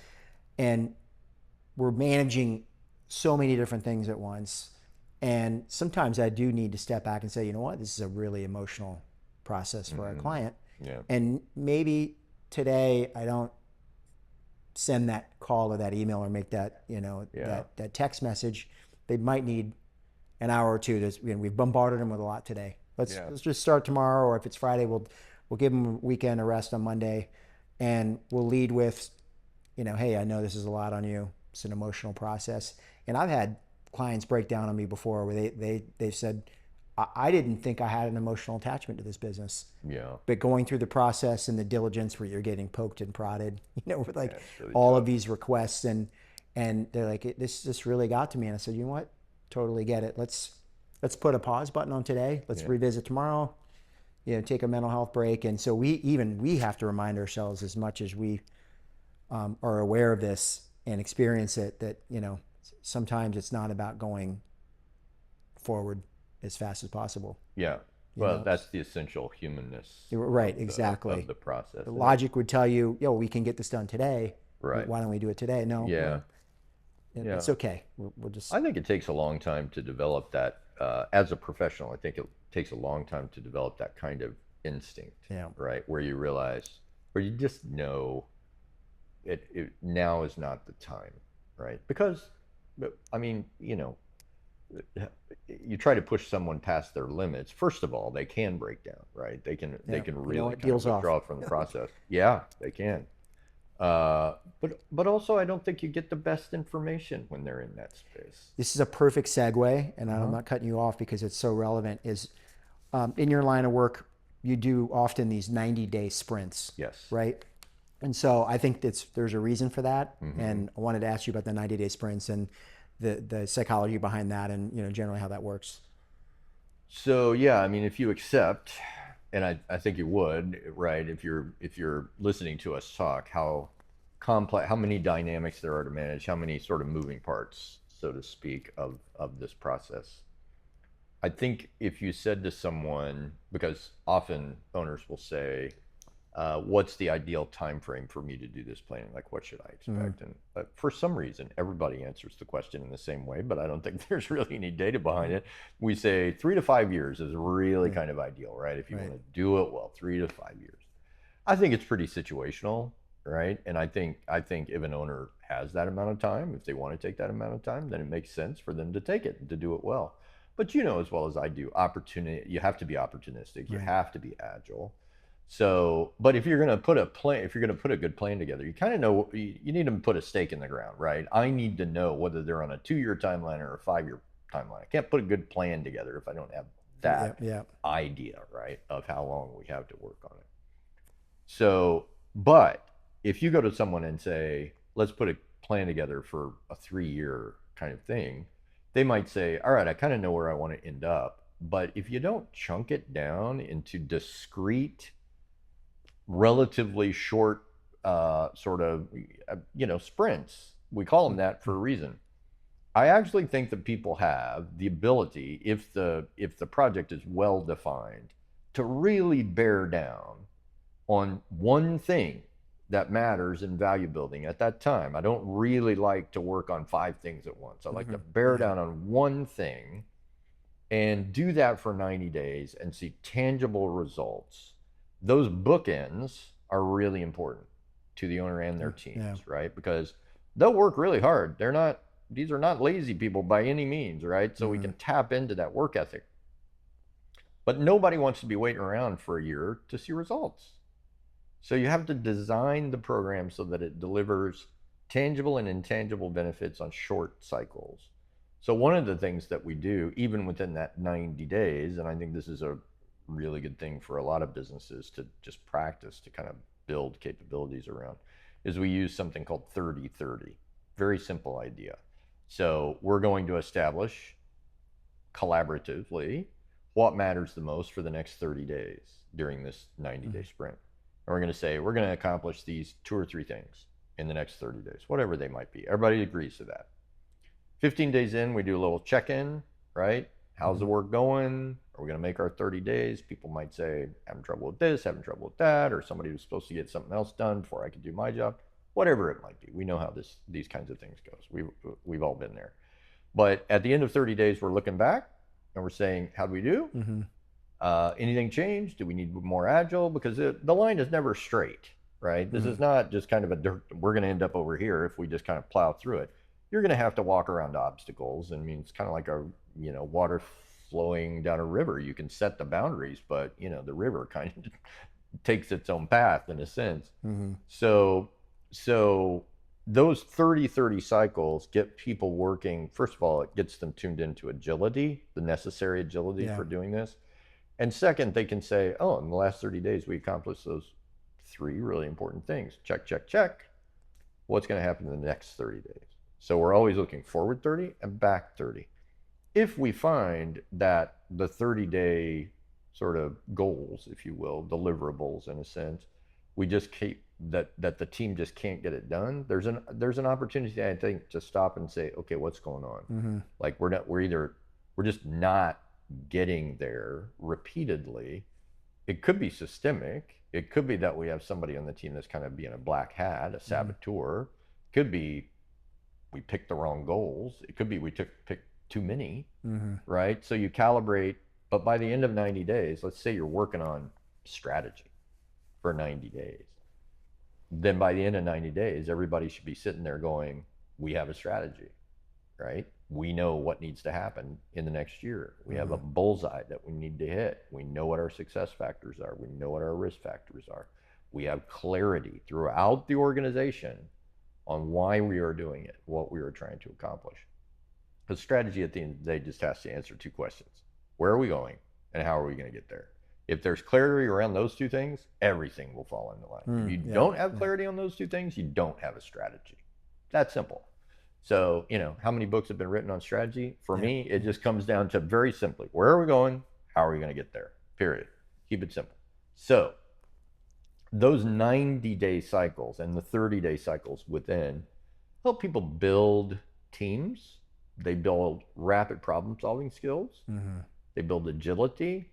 And we're managing so many different things at once. And sometimes I do need to step back and say, you know what, this is a really emotional process for our client. And maybe today I don't send that call or that email or make that, you know, that text message. They might need an hour or two. You know, we've bombarded them with a lot today. Let's just start tomorrow, or if it's Friday, we'll give them a weekend of rest on Monday, and we'll lead with, you know, hey, I know this is a lot on you. It's an emotional process. And I've had clients break down on me before where they've said, I didn't think I had an emotional attachment to this business. But going through the process and the diligence where you're getting poked and prodded, you know, with like really all of these requests, and they're like, this really got to me. And I said, you know what? Totally get it. Let's put a pause button on today. Let's revisit tomorrow. You know, take a mental health break. And so we have to remind ourselves, as much as we are aware of this and experience it, that, you know, sometimes it's not about going forward as fast as possible. Well, that's the essential humanness. Right, exactly. Of the process. The logic would tell you, yo, we can get this done today. Right. Why don't we do it today? No. It's okay. We'll just. I think it takes a long time to develop that. As a professional, I think it takes a long time to develop that kind of instinct. Right, where you realize, where you just know, it now is not the time. Right, because, I mean, you know, you try to push someone past their limits. First of all, they can break down, right? They can really kind of withdraw from the process. They can. But also, I don't think you get the best information when they're in that space. This is a perfect segue, and I'm not cutting you off because it's so relevant. Is in your line of work, you do often these 90-day sprints. Right. And so I think there's a reason for that. And I wanted to ask you about the 90-day sprints and the psychology behind that, and, you know, generally how that works. So I mean, if you accept, and I think you would, right, if you're listening to us talk, how complex, how many dynamics there are to manage, how many sort of moving parts, so to speak, of this process. I think if you said to someone, because often owners will say, what's the ideal time frame for me to do this planning? Like, what should I expect? And for some reason, everybody answers the question in the same way, but I don't think there's really any data behind it. We say 3 to 5 years is really kind of ideal, right? If you want to do it well, 3 to 5 years. I think it's pretty situational, right? And I think if an owner has that amount of time, if they want to take that amount of time, then it makes sense for them to take it and to do it well. But you know as well as I do, you have to be opportunistic. You have to be agile. So, but if you're going to put a plan, if you're going to put a good plan together, you kind of know, you need to put a stake in the ground, right? I need to know whether they're on a 2-year timeline or a 5-year timeline. I can't put a good plan together if I don't have that idea, right, of how long we have to work on it. So, but if you go to someone and say, let's put a plan together for a 3-year kind of thing, they might say, all right, I kind of know where I want to end up. But if you don't chunk it down into discrete, relatively short sort of, sprints, we call them that for a reason. I actually think that people have the ability, if the project is well defined, to really bear down on one thing that matters in value building at that time. I don't really like to work on 5 things at once. I like to bear down on one thing and do that for 90 days and see tangible results. Those bookends are really important to the owner and their teams, right? Because they'll work really hard. These are not lazy people by any means, right? So we can tap into that work ethic. But nobody wants to be waiting around for a year to see results. So you have to design the program so that it delivers tangible and intangible benefits on short cycles. So one of the things that we do, even within that 90 days, and I think this is a really good thing for a lot of businesses to just practice to kind of build capabilities around, is we use something called 30-30. Very simple idea. So we're going to establish collaboratively what matters the most for the next 30 days during this 90-day sprint. And we're going to say, we're going to accomplish these 2 or 3 things in the next 30 days, whatever they might be. Everybody agrees to that. 15 days in, we do a little check-in, right? How's the work going? Are we going to make our 30 days? People might say, having trouble with this, having trouble with that, or somebody was supposed to get something else done before I could do my job. Whatever it might be. We know how these kinds of things goes. We've all been there. But at the end of 30 days, we're looking back and we're saying, how do we do? Anything changed? Do we need more agile? Because the line is never straight, right? This is not just kind of we're going to end up over here if we just kind of plow through it. You're going to have to walk around obstacles. I mean, it's kind of like water flowing down a river. You can set the boundaries, but the river kind of takes its own path in a sense. So those 30-30 cycles get people working. First of all, it gets them tuned into agility, the necessary agility for doing this. And second, they can say, oh, in the last 30 days, we accomplished those 3 really important things. Check, check, check. What's going to happen in the next 30 days? So we're always looking forward 30 and back 30. If we find that the 30-day sort of goals, if you will, deliverables in a sense, we just keep that the team just can't get it done, there's an opportunity, I think, to stop and say, okay, what's going on? Like we're just not getting there repeatedly. It could be systemic. It could be that we have somebody on the team that's kind of being a black hat, a saboteur. It could be we picked the wrong goals. It could be we picked too many, right? So you calibrate, but by the end of 90 days, let's say you're working on strategy for 90 days. Then by the end of 90 days, everybody should be sitting there going, we have a strategy, right? We know what needs to happen in the next year. We have a bullseye that we need to hit. We know what our success factors are. We know what our risk factors are. We have clarity throughout the organization on why we are doing it, what we are trying to accomplish. The strategy at the end of the day just has to answer 2 questions. Where are we going and how are we going to get there? If there's clarity around those 2 things, everything will fall into line. If you don't have clarity on those 2 things, you don't have a strategy. That's simple. So, how many books have been written on strategy? For me, it just comes down to very simply, where are we going? How are we going to get there? Period. Keep it simple. So those 90-day cycles and the 30-day cycles within help people build teams. They build rapid problem solving skills. They build agility.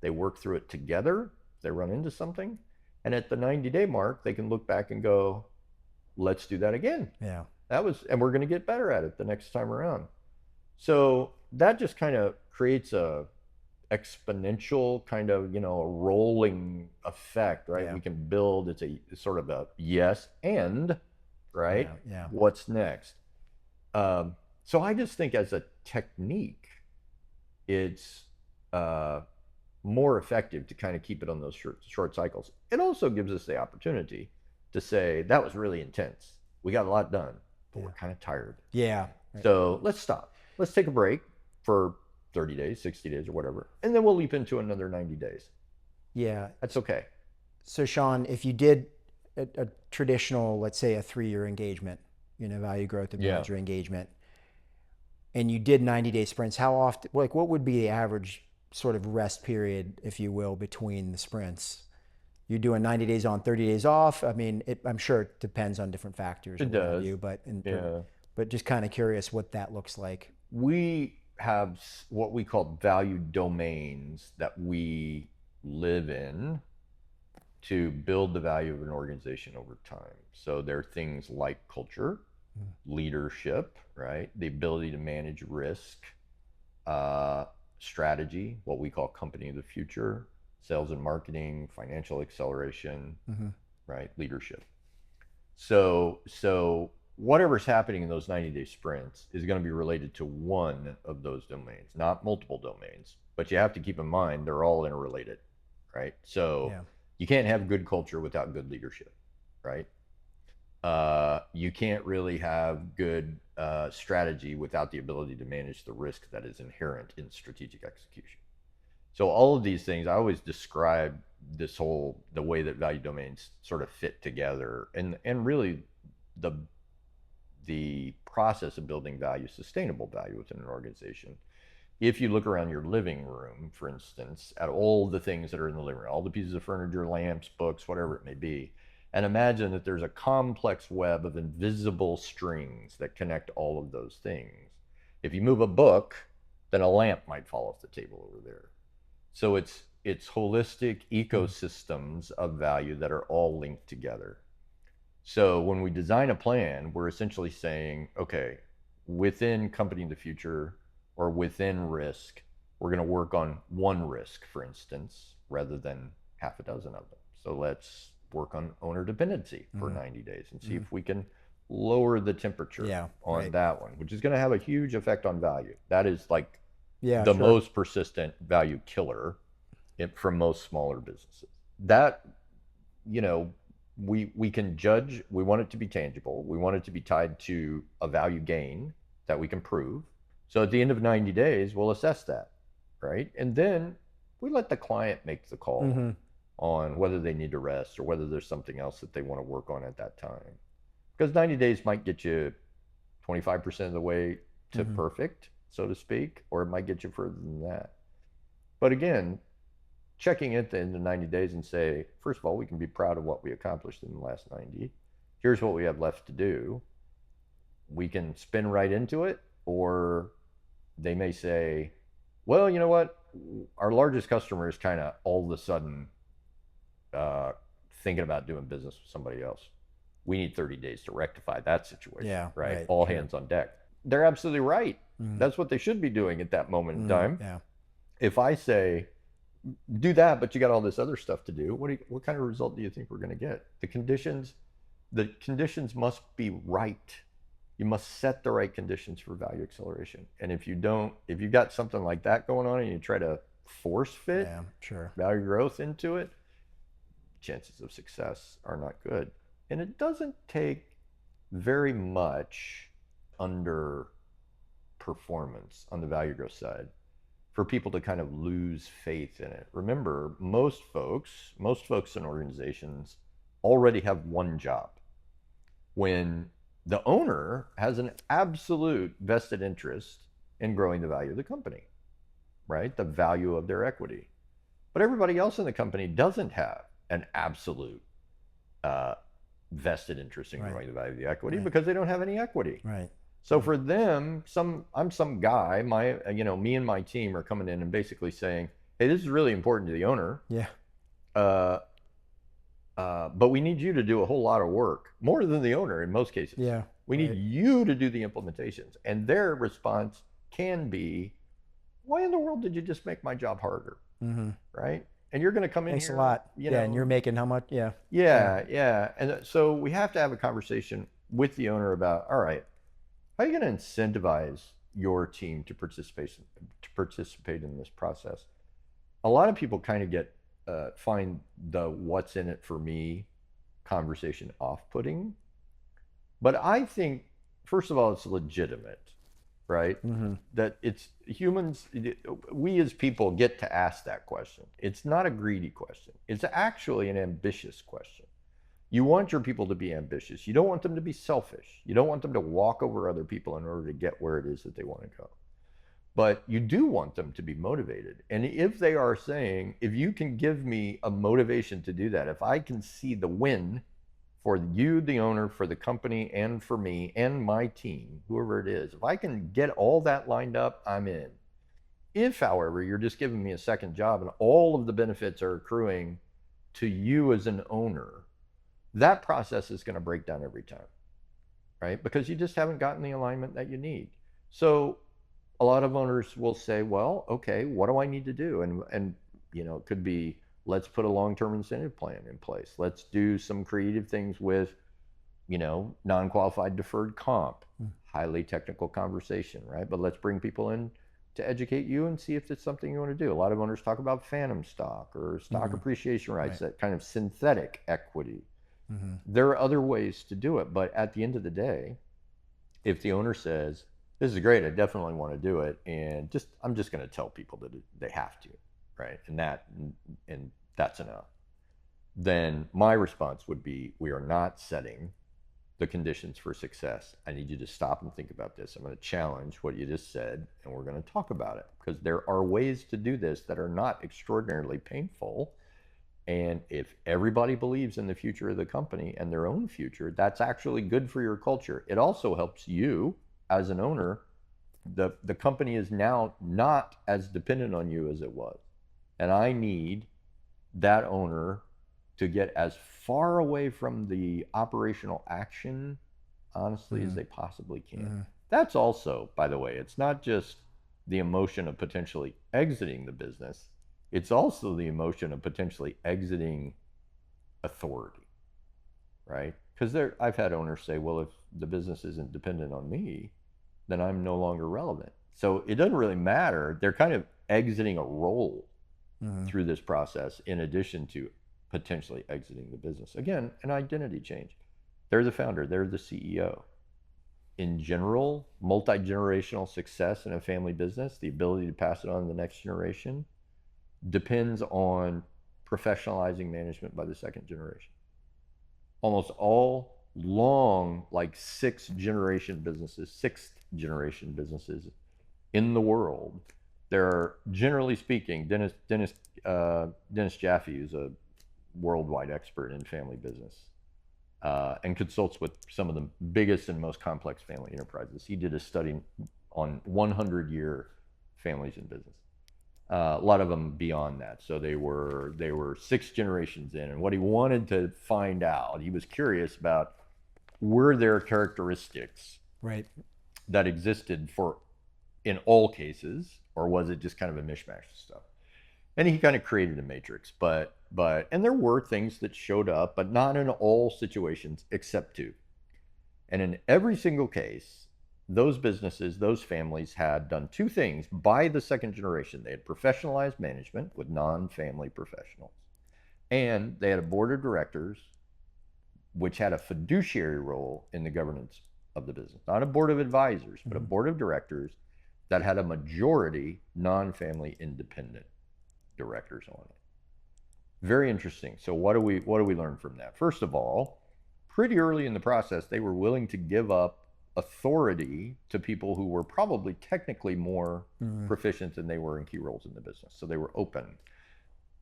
They work through it together if they run into something. And at the 90-day mark, they can look back and go, let's do that again. Yeah. And we're going to get better at it the next time around. So that just kind of creates a exponential kind of, a rolling effect, right? Yeah. We can build, it's sort of a yes and, right? Yeah. What's next? So I just think as a technique, it's more effective to kind of keep it on those short cycles. It also gives us the opportunity to say, that was really intense. We got a lot done, but we're kind of tired. Yeah. So let's stop. Let's take a break for 30 days, 60 days, or whatever. And then we'll leap into another 90 days. Yeah. That's okay. So Sean, if you did a traditional, let's say a 3-year engagement, value growth and manager engagement, and you did 90-day sprints, how often, what would be the average sort of rest period, if you will, between the sprints? You're doing 90 days on, 30 days off. I mean, I'm sure it depends on different factors. It does. But just kind of curious what that looks like. We have what we call value domains that we live in to build the value of an organization over time. So there are things like culture, leadership, right? The ability to manage risk, strategy, what we call company of the future, sales and marketing, financial acceleration, right? Leadership. So whatever's happening in those 90-day sprints is going to be related to one of those domains, not multiple domains. But you have to keep in mind they're all interrelated, right? So you can't have good culture without good leadership, right? You can't really have good strategy without the ability to manage the risk that is inherent in strategic execution. So all of these things, I always describe the way that value domains sort of fit together, and really the process of building value, sustainable value within an organization. If you look around your living room, for instance, at all the things that are in the living room, all the pieces of furniture, lamps, books, whatever it may be, and imagine that there's a complex web of invisible strings that connect all of those things. If you move a book, then a lamp might fall off the table over there. So it's holistic ecosystems of value that are all linked together. So when we design a plan, we're essentially saying, okay, within company of the future or within risk, we're going to work on one risk, for instance, rather than half a dozen of them. So let's work on owner dependency for 90 days and see if we can lower the temperature on that one, which is going to have a huge effect on value. That is like the most persistent value killer for most smaller businesses. That, we can judge. We want it to be tangible. We want it to be tied to a value gain that we can prove. So at the end of 90 days, we'll assess that, right? And then we let the client make the call on whether they need to rest or whether there's something else that they want to work on at that time. Because 90 days might get you 25% of the way to perfect, so to speak, or it might get you further than that. But again, checking it in the 90 days and say, first of all, we can be proud of what we accomplished in the last 90. Here's what we have left to do. We can spin right into it, or they may say, well, you know what? Our largest customer is kind of all of a sudden thinking about doing business with somebody else. We need 30 days to rectify that situation, right? All hands on deck. They're absolutely right. That's what they should be doing at that moment in time. If I say, do that, but you got all this other stuff to do, what kind of result do you think we're going to get? The conditions must be right. You must set the right conditions for value acceleration. And if you've got something like that going on and you try to force fit value growth into it, chances of success are not good. And it doesn't take very much under performance on the value growth side for people to kind of lose faith in it. Remember, most folks in organizations already have one job. When the owner has an absolute vested interest in growing the value of the company, right? The value of their equity. But everybody else in the company doesn't have an absolute vested interest in growing the value of the equity because they don't have any equity. Right. So for them, I'm some guy, me and my team are coming in and basically saying, hey, this is really important to the owner. Yeah. but we need you to do a whole lot of work, more than the owner in most cases. Yeah. We need you to do the implementations. And their response can be, why in the world did you just make my job harder? Mm-hmm. Right? And you're going to come in Thanks here, a lot. you Yeah, know, and you're making how much? Yeah. yeah. And so we have to have a conversation with the owner about, all right, how are you going to incentivize your team to participate in this process? A lot of people kind of get find the "what's in it for me" conversation off-putting, but I think first of all it's legitimate, right? Mm-hmm. That it's humans, we as people get to ask that question. It's not a greedy question. It's actually an ambitious question. You want your people to be ambitious. You don't want them to be selfish. You don't want them to walk over other people in order to get where it is that they want to go. But you do want them to be motivated. And if they are saying, if you can give me a motivation to do that, if I can see the win for you, the owner, for the company, and for me, and my team, whoever it is, if I can get all that lined up, I'm in. If, however, you're just giving me a second job and all of the benefits are accruing to you as an owner, that process is going to break down every time, right? Because you just haven't gotten the alignment that you need. So a lot of owners will say, well, okay, what do I need to do? And you know, it could be, let's put a long-term incentive plan in place. Let's do some creative things with, you know, non-qualified deferred comp, highly technical conversation, right? But let's bring people in to educate you and see if it's something you want to do. A lot of owners talk about phantom stock or stock appreciation rights, that kind of synthetic equity. There are other ways to do it, but at the end of the day, if the owner says, this is great, I definitely want to do it, and I'm just going to tell people that they have to, right? And that's enough. Then my response would be, we are not setting the conditions for success. I need you to stop and think about this. I'm going to challenge what you just said, and we're going to talk about it, because there are ways to do this that are not extraordinarily painful. And if everybody believes in the future of the company and their own future, that's actually good for your culture. It also helps you as an owner. The company is now not as dependent on you as it was. And I need that owner to get as far away from the operational action, honestly, as they possibly can. That's also, by the way, it's not just the emotion of potentially exiting the business. It's also the emotion of potentially exiting authority, right? Because I've had owners say, well, if the business isn't dependent on me, then I'm no longer relevant. So it doesn't really matter. They're kind of exiting a role through this process, in addition to potentially exiting the business. Again, an identity change. They're the founder, they're the CEO. In general, multi-generational success in a family business, the ability to pass it on to the next generation, depends on professionalizing management by the second generation. Almost all long, like sixth generation businesses in the world, they're, generally speaking, Dennis Jaffe, who's a worldwide expert in family business, and consults with some of the biggest and most complex family enterprises. He did a study on 100-year families in business. A lot of them beyond that. So they were 6 generations in, and what he wanted to find out, he was curious about, were there characteristics that existed for in all cases, or was it just kind of a mishmash of stuff? And he kind of created a matrix, and there were things that showed up, but not in all situations except 2. And in every single case, those businesses, those families had done 2 things by the second generation. They had professionalized management with non-family professionals, and they had a board of directors which had a fiduciary role in the governance of the business. Not a board of advisors, but a board of directors that had a majority non-family independent directors on it. Very interesting. So what do we learn from that? First of all, pretty early in the process, they were willing to give up authority to people who were probably technically more proficient than they were in key roles in the business. So they were open.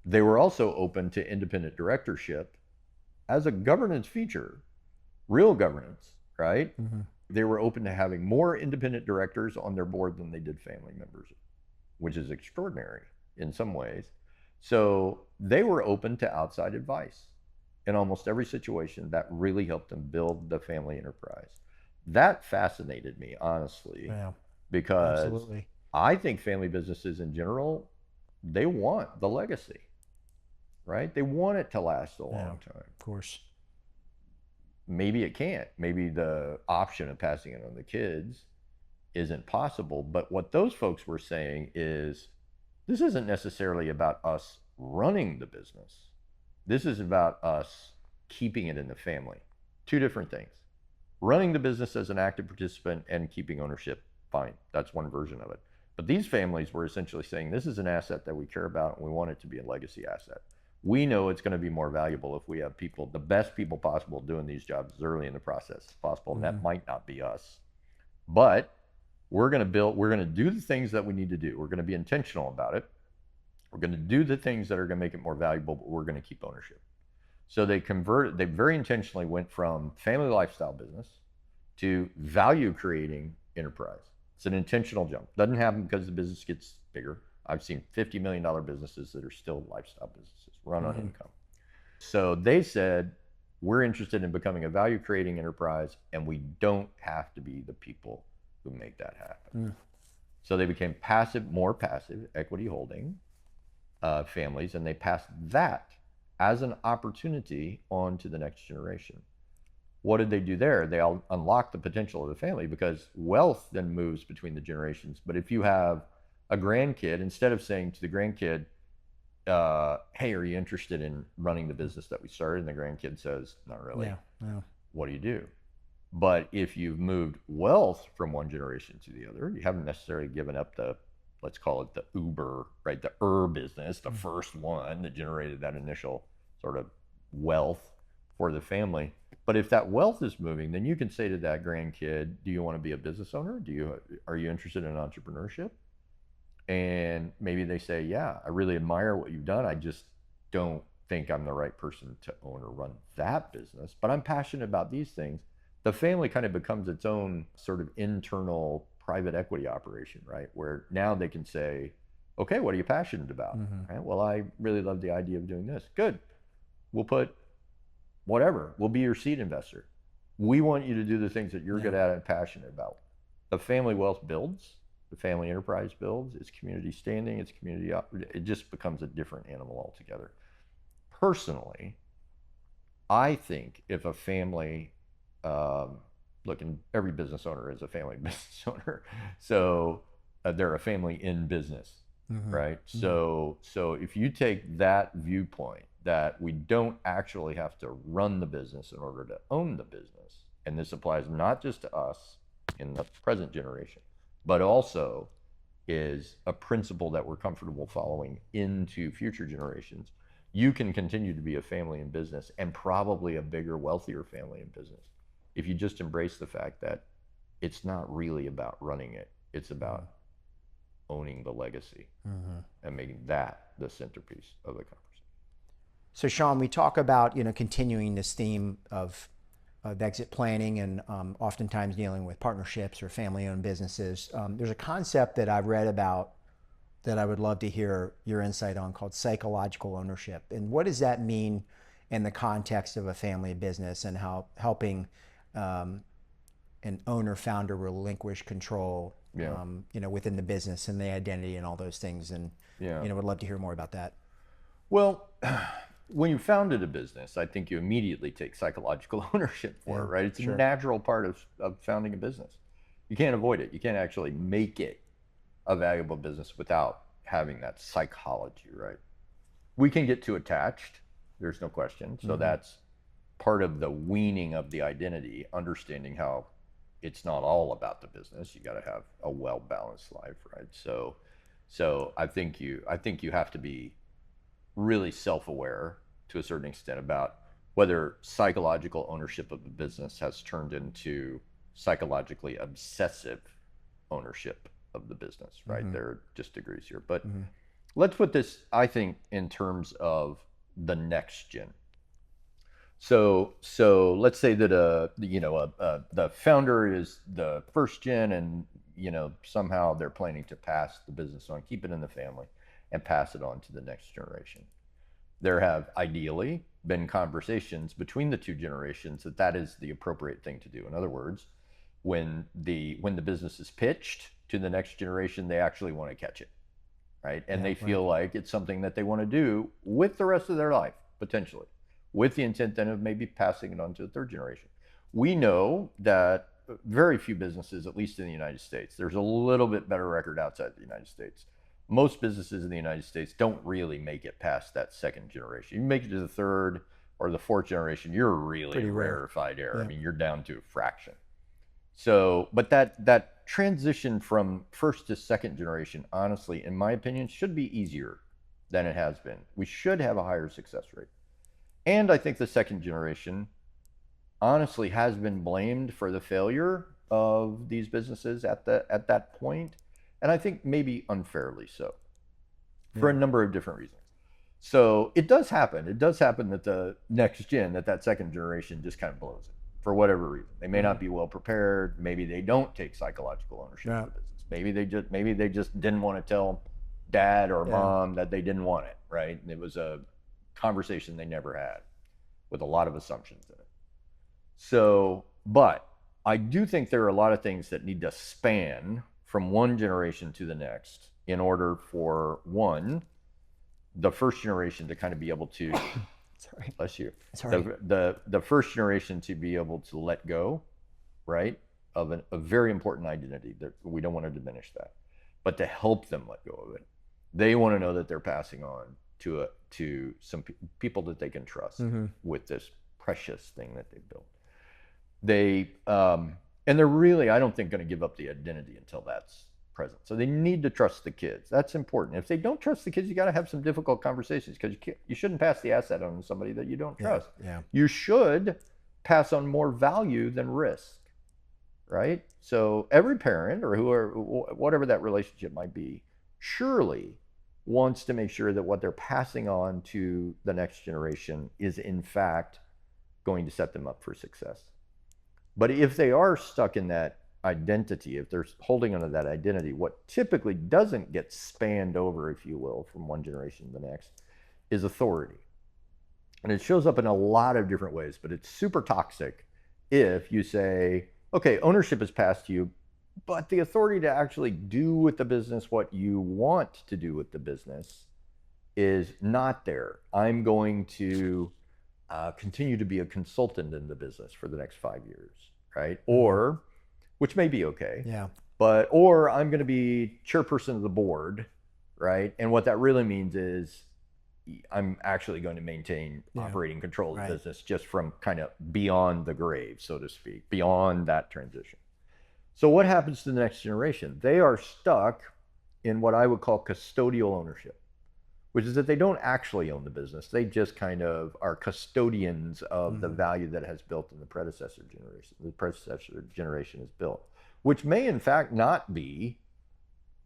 They were also open to independent directorship as a governance feature, real governance, right? They were open to having more independent directors on their board than they did family members, which is extraordinary in some ways. So they were open to outside advice. in almost every situation that really helped them build the family enterprise. That fascinated me, honestly, Yeah, because absolutely. I think family businesses in general, they want the legacy, right? They want it to last a Yeah, long time. of course. Maybe it can't. Maybe the option of passing it on to kids isn't possible. But what those folks were saying is this isn't necessarily about us running the business. This is about us keeping it in the family. Two different things. Running the business as an active participant and keeping ownership, fine. That's one version of it. But these families were essentially saying this is an asset that we care about and we want it to be a legacy asset. We know it's going to be more valuable if we have people, the best people possible, doing these jobs as early in the process as possible. And that might not be us. But we're going to do the things that we need to do. We're going to be intentional about it. We're going to do the things that are going to make it more valuable, but we're going to keep ownership. So they very intentionally went from family lifestyle business to value creating enterprise. It's an intentional jump. Doesn't happen because the business gets bigger. I've seen $50 million businesses that are still lifestyle businesses, run on income. So they said, we're interested in becoming a value creating enterprise, and we don't have to be the people who make that happen. So they became more passive equity holding families, and they passed that as an opportunity on to the next generation. What did they do there? They unlocked the potential of the family, because wealth then moves between the generations. But if you have a grandkid, instead of saying to the grandkid, hey, are you interested in running the business that we started? And the grandkid says, not really. Yeah. What do you do? But if you've moved wealth from one generation to the other, you haven't necessarily given up the, let's call it the Uber, right? The business, the first one that generated that initial sort of wealth for the family. But if that wealth is moving, then you can say to that grandkid, do you want to be a business owner? Are you interested in entrepreneurship? And maybe they say, yeah, I really admire what you've done. I just don't think I'm the right person to own or run that business, but I'm passionate about these things. The family kind of becomes its own sort of internal private equity operation, right? Where now they can say, okay, what are you passionate about? Right? Well, I really love the idea of doing this. Good. We'll put whatever. We'll be your seed investor. We want you to do the things that you're good at and passionate about. The family wealth builds. The family enterprise builds. It's community standing. It's community. It just becomes a different animal altogether. Personally, I think if a family, look, and every business owner is a family business owner, so they're a family in business, right? So if you take that viewpoint that we don't actually have to run the business in order to own the business, and this applies not just to us in the present generation, but also is a principle that we're comfortable following into future generations, you can continue to be a family in business, and probably a bigger, wealthier family in business, if you just embrace the fact that it's not really about running it. It's about owning the legacy and making that the centerpiece of the conversation. So Sean, we talk about, continuing this theme of exit planning and oftentimes dealing with partnerships or family-owned businesses. There's a concept that I've read about that I would love to hear your insight on, called psychological ownership. And what does that mean in the context of a family business, and how helping an owner founder relinquish control, within the business and the identity and all those things? And would love to hear more about that. Well, when you founded a business, I think you immediately take psychological ownership for it, right? It's a natural part of founding a business. You can't avoid it. You can't actually make it a valuable business without having that psychology, right? We can get too attached, there's no question. So that's part of the weaning of the identity, understanding how it's not all about the business. You got to have a well-balanced life, right? So I think you have to be really self-aware to a certain extent about whether psychological ownership of the business has turned into psychologically obsessive ownership of the business, right? There are just degrees here. But let's put this, I think, in terms of the next gen. So let's say that the founder is the first gen, and somehow they're planning to pass the business on, keep it in the family, and pass it on to the next generation. There have ideally been conversations between the two generations that is the appropriate thing to do. In other words, when the business is pitched to the next generation, they actually want to catch it, right? And they feel like it's something that they want to do with the rest of their life, potentially, with the intent then of maybe passing it on to the third generation. We know that very few businesses, at least in the United States, there's a little bit better record outside the United States. Most businesses in the United States don't really make it past that second generation. You make it to the third or the fourth generation, you're really pretty rarefied air. I mean, you're down to a fraction. So, but that transition from first to second generation, honestly, in my opinion, should be easier than it has been. We should have a higher success rate. And I think the second generation, honestly, has been blamed for the failure of these businesses at that point. And I think maybe unfairly so, for a number of different reasons. So it does happen. It does happen that the next gen, that second generation just kind of blows it for whatever reason. They may not be well prepared. Maybe they don't take psychological ownership of the business. Maybe they just didn't want to tell dad or mom that they didn't want it, right? And it was a conversation they never had with a lot of assumptions in it. So, but I do think there are a lot of things that need to span from one generation to the next in order for the first generation to kind of be able to bless you. The first generation to be able to let go, right, of a very important identity. That we don't want to diminish that, but to help them let go of it. They want to know that they're passing on to some people that they can trust with this precious thing that they've built. And they're really, I don't think, going to give up the identity until that's present. So they need to trust the kids. That's important. If they don't trust the kids, you got to have some difficult conversations, because you shouldn't pass the asset on to somebody that you don't trust. You should pass on more value than risk, right? So every parent or whatever that relationship might be, surely wants to make sure that what they're passing on to the next generation is in fact going to set them up for success. But if they are stuck in that identity, if they're holding onto that identity, what typically doesn't get spanned over, if you will, from one generation to the next, is authority. And it shows up in a lot of different ways, but it's super toxic if you say, okay, ownership is passed to you, but the authority to actually do with the business what you want to do with the business is not there. I'm going to continue to be a consultant in the business for the next 5 years, right? Or, which may be okay, or I'm going to be chairperson of the board, right? And what that really means is I'm actually going to maintain operating control of the business just from kind of beyond the grave, so to speak, beyond that transition. So what happens to the next generation? They are stuck in what I would call custodial ownership, which is that they don't actually own the business. They just kind of are custodians of the value that has built in the predecessor generation. The predecessor generation has built, which may in fact not be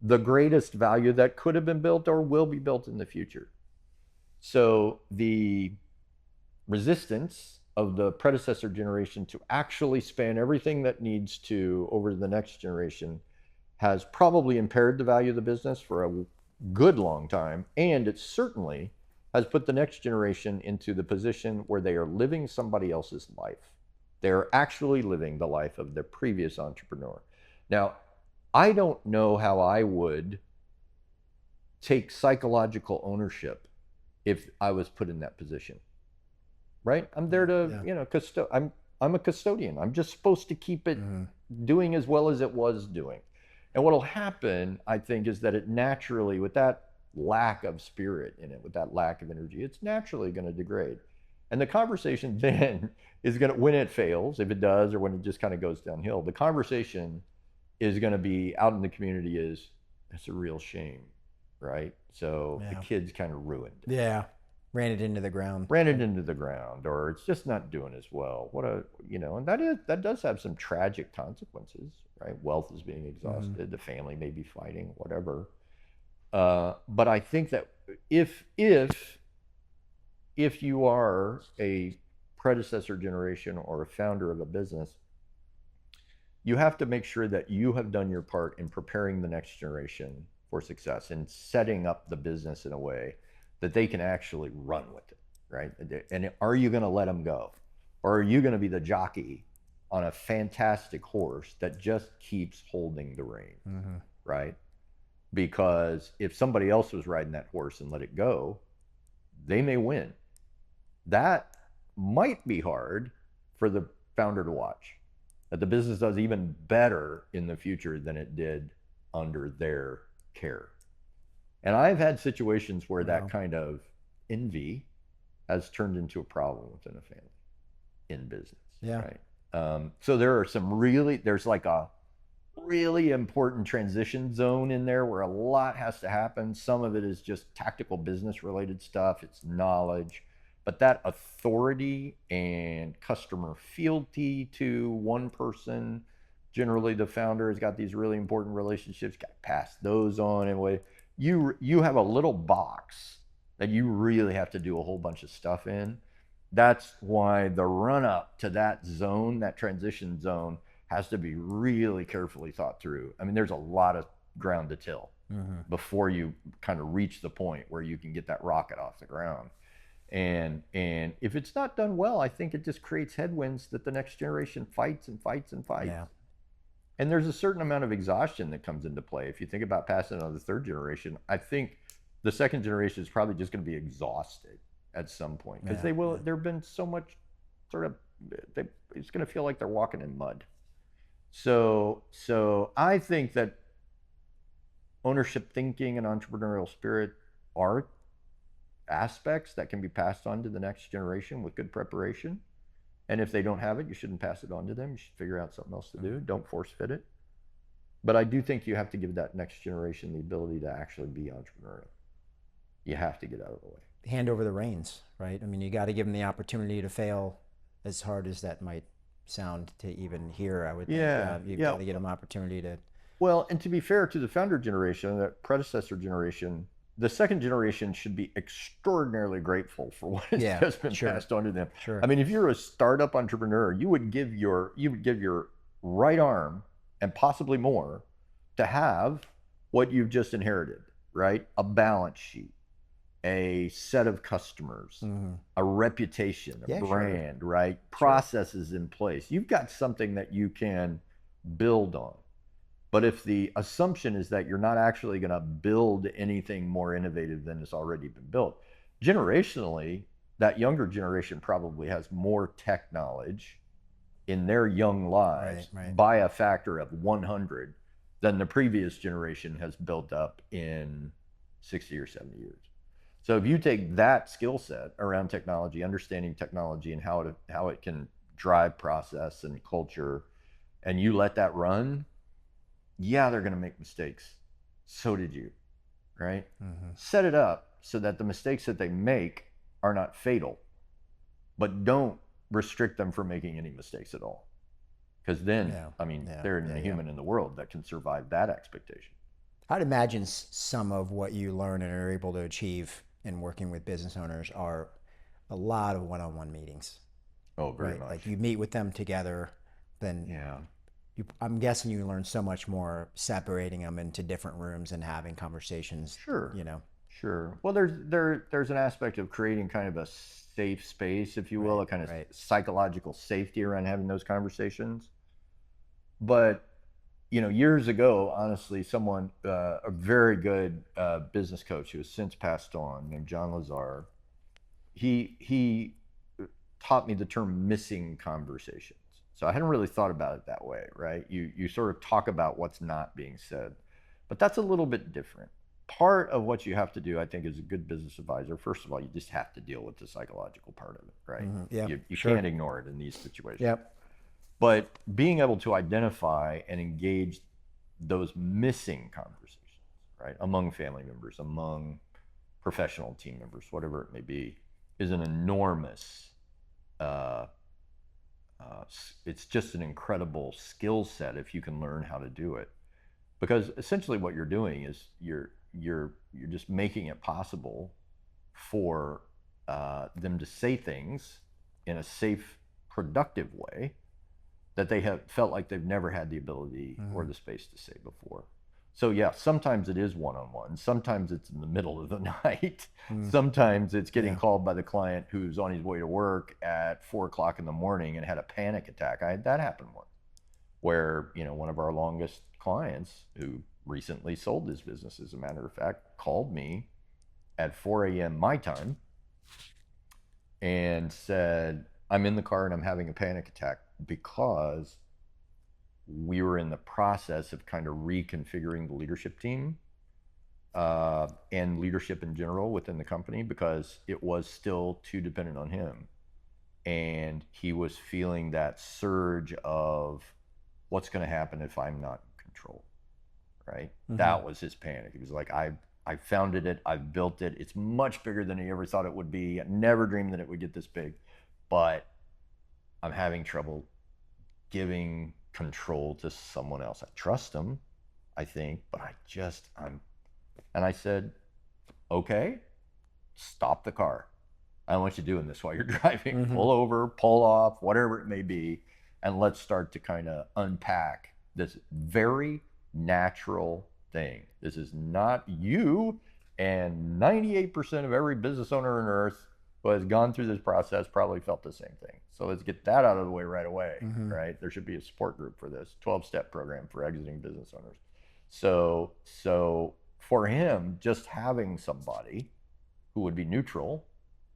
the greatest value that could have been built or will be built in the future. So the resistance of the predecessor generation to actually span everything that needs to over the next generation has probably impaired the value of the business for a good long time, and it certainly has put the next generation into the position where they are living somebody else's life. They're actually living the life of their previous entrepreneur. Now, I don't know how I would take psychological ownership if I was put in that position, right? I'm there to, I'm a custodian. I'm just supposed to keep it doing as well as it was doing. And what'll happen, I think, is that it naturally, with that lack of spirit in it, with that lack of energy, it's naturally going to degrade. And the conversation then is going to, when it fails, if it does, or when it just kind of goes downhill, the conversation is going to be out in the community is, it's a real shame, right? So the kid's kind of ruined it. Yeah. Ran it into the ground. Or it's just not doing as well. And that does have some tragic consequences, right? Wealth is being exhausted, the family may be fighting, whatever. But I think that if you are a predecessor generation or a founder of a business, you have to make sure that you have done your part in preparing the next generation for success and setting up the business in a way that they can actually run with it, right? And are you going to let them go? Or are you going to be the jockey on a fantastic horse that just keeps holding the reins, right? Because if somebody else was riding that horse and let it go, they may win. That might be hard for the founder to watch, that the business does even better in the future than it did under their care. And I've had situations where that kind of envy has turned into a problem within a family in business, right? So there's like a really important transition zone in there where a lot has to happen. Some of it is just tactical business related stuff. It's knowledge, but that authority and customer fealty to one person, generally the founder has got these really important relationships, got to pass those on. And you have a little box that you really have to do a whole bunch of stuff in. That's why the run up to that zone, that transition zone, has to be really carefully thought through. I mean, there's a lot of ground to till before you kind of reach the point where you can get that rocket off the ground. And if it's not done well, I think it just creates headwinds that the next generation fights and fights and fights. Yeah. And there's a certain amount of exhaustion that comes into play. If you think about passing it on the third generation, I think the second generation is probably just going to be exhausted at some point, because there've been so much sort of, it's going to feel like they're walking in mud. So I think that ownership thinking and entrepreneurial spirit are aspects that can be passed on to the next generation with good preparation. And if they don't have it, you shouldn't pass it on to them. You should figure out something else to do. Don't force fit it. But I do think you have to give that next generation the ability to actually be entrepreneurial. You have to get out of the way. Hand over the reins, right? I mean, you got to give them the opportunity to fail, as hard as that might sound to even hear. I would think you've got to give them opportunity to. Well, and to be fair to the founder generation, the predecessor generation, the second generation should be extraordinarily grateful for what has just been passed on to them. Sure. I mean, if you're a startup entrepreneur, you would give your right arm and possibly more to have what you've just inherited, right? A balance sheet, a set of customers, a reputation, a brand, right? Processes in place. You've got something that you can build on. But if the assumption is that you're not actually going to build anything more innovative than has already been built, generationally, that younger generation probably has more tech knowledge in their young lives by a factor of 100 than the previous generation has built up in 60 or 70 years. So if you take that skill set around technology, understanding technology and how it can drive process and culture, and you let that run, they're going to make mistakes. So did you, right? Set it up so that the mistakes that they make are not fatal, but don't restrict them from making any mistakes at all. Because then, there isn't a human in the world that can survive that expectation. I'd imagine some of what you learn and are able to achieve in working with business owners are a lot of one-on-one meetings. Oh, very much. Like you meet with them together, then I'm guessing you learn so much more separating them into different rooms and having conversations. Sure. Sure. Well, there's an aspect of creating kind of a safe space, if you will, a kind of psychological safety around having those conversations. But years ago, honestly, someone, a very good business coach who has since passed on, named John Lazar, he taught me the term missing conversations. So I hadn't really thought about it that way, right? You sort of talk about what's not being said, but that's a little bit different. Part of what you have to do, I think, as a good business advisor, first of all, you just have to deal with the psychological part of it, right? You can't ignore it in these situations. But being able to identify and engage those missing conversations, right, among family members, among professional team members, whatever it may be, is an enormous, it's just an incredible skill set if you can learn how to do it. Because essentially what you're doing is you're just making it possible for them to say things in a safe, productive way that they have felt like they've never had the ability or the space to say before. So yeah, sometimes it is one-on-one. Sometimes it's in the middle of the night. Sometimes it's getting called by the client who's on his way to work at 4 o'clock in the morning and had a panic attack. I had that happen once, where, you know, one of our longest clients who recently sold his business, as a matter of fact, called me at 4 a.m. my time and said, I'm in the car and I'm having a panic attack because we were in the process of kind of reconfiguring the leadership team and leadership in general within the company, because it was still too dependent on him. And he was feeling that surge of what's going to happen if I'm not in control, right? That was his panic. He was like, I founded it, I've built it, it's much bigger than he ever thought it would be. I never dreamed that it would get this big, but I'm having trouble giving control to someone else. I trust him, I think, but and I said, okay, stop the car. I don't want you doing this while you're driving. Pull over, pull off, whatever it may be, and let's start to kind of unpack this very natural thing. This is not you, and 98% of every business owner on earth who has gone through this process probably felt the same thing. So let's get that out of the way right away, right? There should be a support group for this 12-step program for exiting business owners. So for him, just having somebody who would be neutral,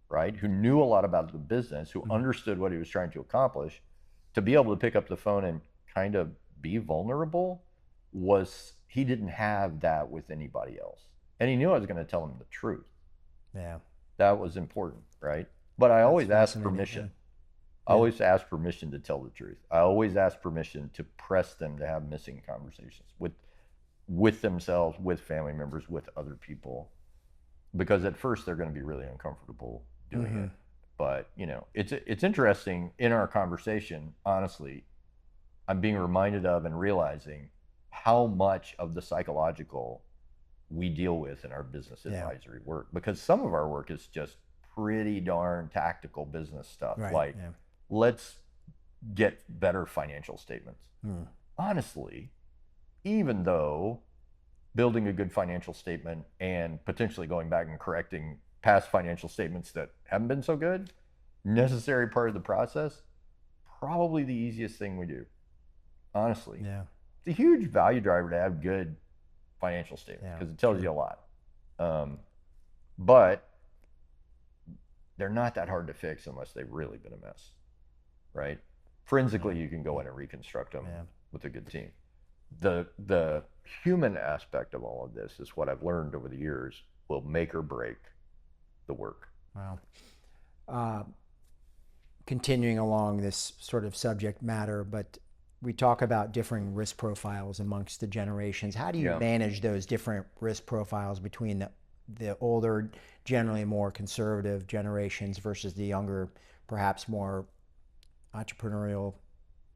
right, who knew a lot about the business, who understood what he was trying to accomplish, to be able to pick up the phone and kind of be vulnerable, he didn't have that with anybody else. And he knew I was going to tell him the truth. Yeah. That was important, right? But I always ask permission. I always ask permission to tell the truth. I always ask permission to press them to have missing conversations with themselves, with family members, with other people. Because at first they're going to be really uncomfortable doing it. But, you know, it's interesting in our conversation, honestly, I'm being reminded of and realizing how much of the psychological we deal with in our business advisory work, because some of our work is just pretty darn tactical business stuff, like let's get better financial statements. Honestly, even though building a good financial statement and potentially going back and correcting past financial statements that haven't been so good, necessary part of the process, probably the easiest thing we do, honestly. It's a huge value driver to have good financial statements because it tells you a lot. But they're not that hard to fix unless they've really been a mess, right? Forensically, you can go in and reconstruct them with a good team. The human aspect of all of this is what I've learned over the years will make or break the work. Wow. Continuing along this sort of subject matter, but we talk about differing risk profiles amongst the generations. How do you manage those different risk profiles between the older, generally more conservative generations versus the younger, perhaps more entrepreneurial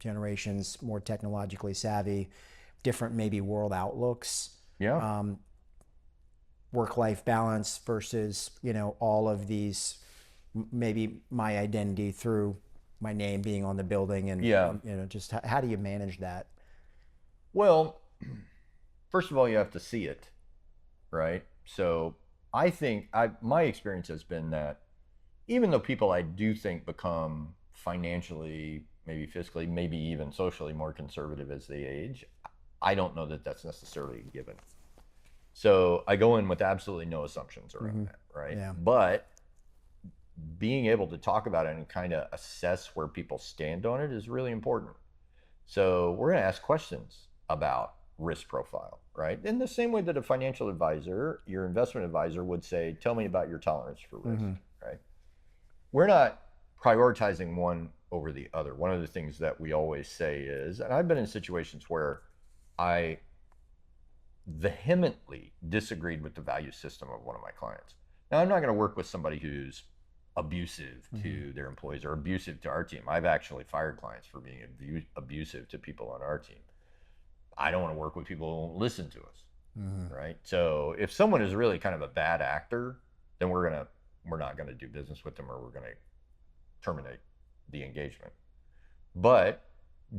generations, more technologically savvy, different maybe world outlooks? Work-life balance versus, you know, all of these, maybe my identity through my name being on the building, and you know, just how do you manage that? Well, first of all, you have to see it, right? So I think my experience has been that even though people I do think become financially, maybe fiscally, maybe even socially more conservative as they age, I don't know that that's necessarily a given. So I go in with absolutely no assumptions around that, right? But being able to talk about it and kind of assess where people stand on it is really important. So we're going to ask questions about risk profile, right? In the same way that a financial advisor, your investment advisor, would say, tell me about your tolerance for risk, right? We're not prioritizing one over the other. One of the things that we always say is, and I've been in situations where I vehemently disagreed with the value system of one of my clients. Now, I'm not going to work with somebody who's abusive to their employees or abusive to our team. I've actually fired clients for being abusive to people on our team. I don't want to work with people who won't listen to us, right? So if someone is really kind of a bad actor, then we're not going to do business with them, or we're going to terminate the engagement. But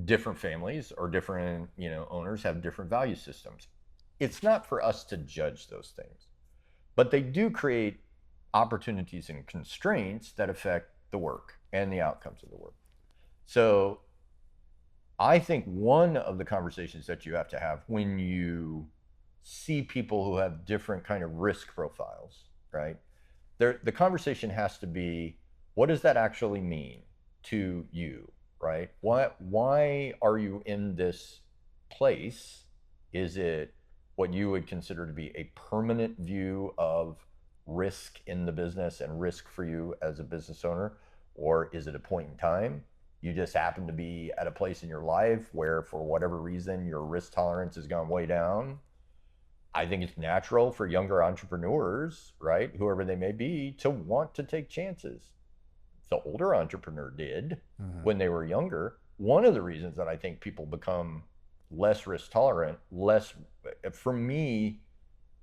different families or different, you know, owners have different value systems. it's not for us to judge those things, but they do create opportunities and constraints that affect the work and the outcomes of the work. So I think one of the conversations that you have to have when you see people who have different kind of risk profiles, right? The conversation has to be, what does that actually mean to you, right? Why are you in this place? Is it what you would consider to be a permanent view of risk in the business and risk for you as a business owner? Or is it a point in time? You just happen to be at a place in your life where, for whatever reason, your risk tolerance has gone way down. I think it's natural for younger entrepreneurs, right, whoever they may be, to want to take chances. The older entrepreneur did when they were younger. One of the reasons that I think people become less risk tolerant, for me,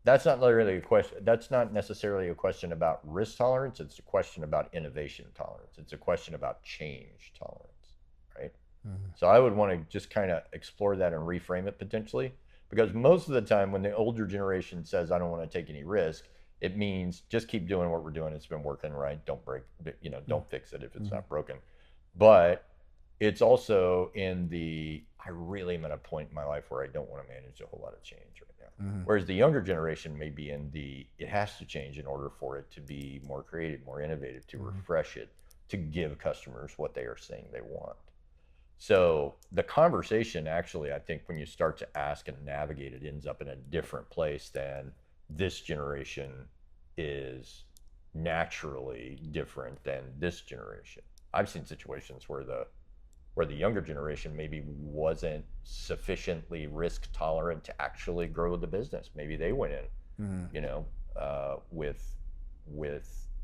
that's not really a question. That's not necessarily a question about risk tolerance. It's a question about innovation tolerance. It's a question about change tolerance, right? So I would want to just kind of explore that and reframe it potentially, because most of the time when the older generation says, I don't want to take any risk, it means just keep doing what we're doing. It's been working, right? Don't break, don't fix it if it's not broken. But it's also in I really am at a point in my life where I don't want to manage a whole lot of change right now. Whereas the younger generation may be in it has to change in order for it to be more creative, more innovative, to refresh it, to give customers what they are saying they want. So the conversation actually, I think when you start to ask and navigate, it ends up in a different place than this generation is naturally different than this generation. I've seen situations where the younger generation maybe wasn't sufficiently risk tolerant to actually grow the business. Maybe they went in, with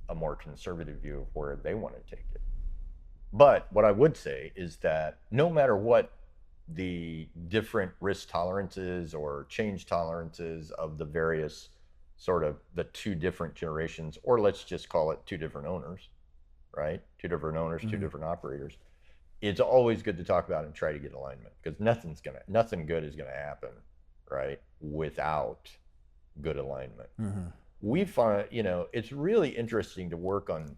a more conservative view of where they want to take it. But what I would say is that no matter what the different risk tolerances or change tolerances of the various sort of the two different generations, or let's just call it two different owners, right? Two different owners, two different operators. It's always good to talk about and try to get alignment, because nothing good is gonna happen, right, without good alignment. We find, it's really interesting to work on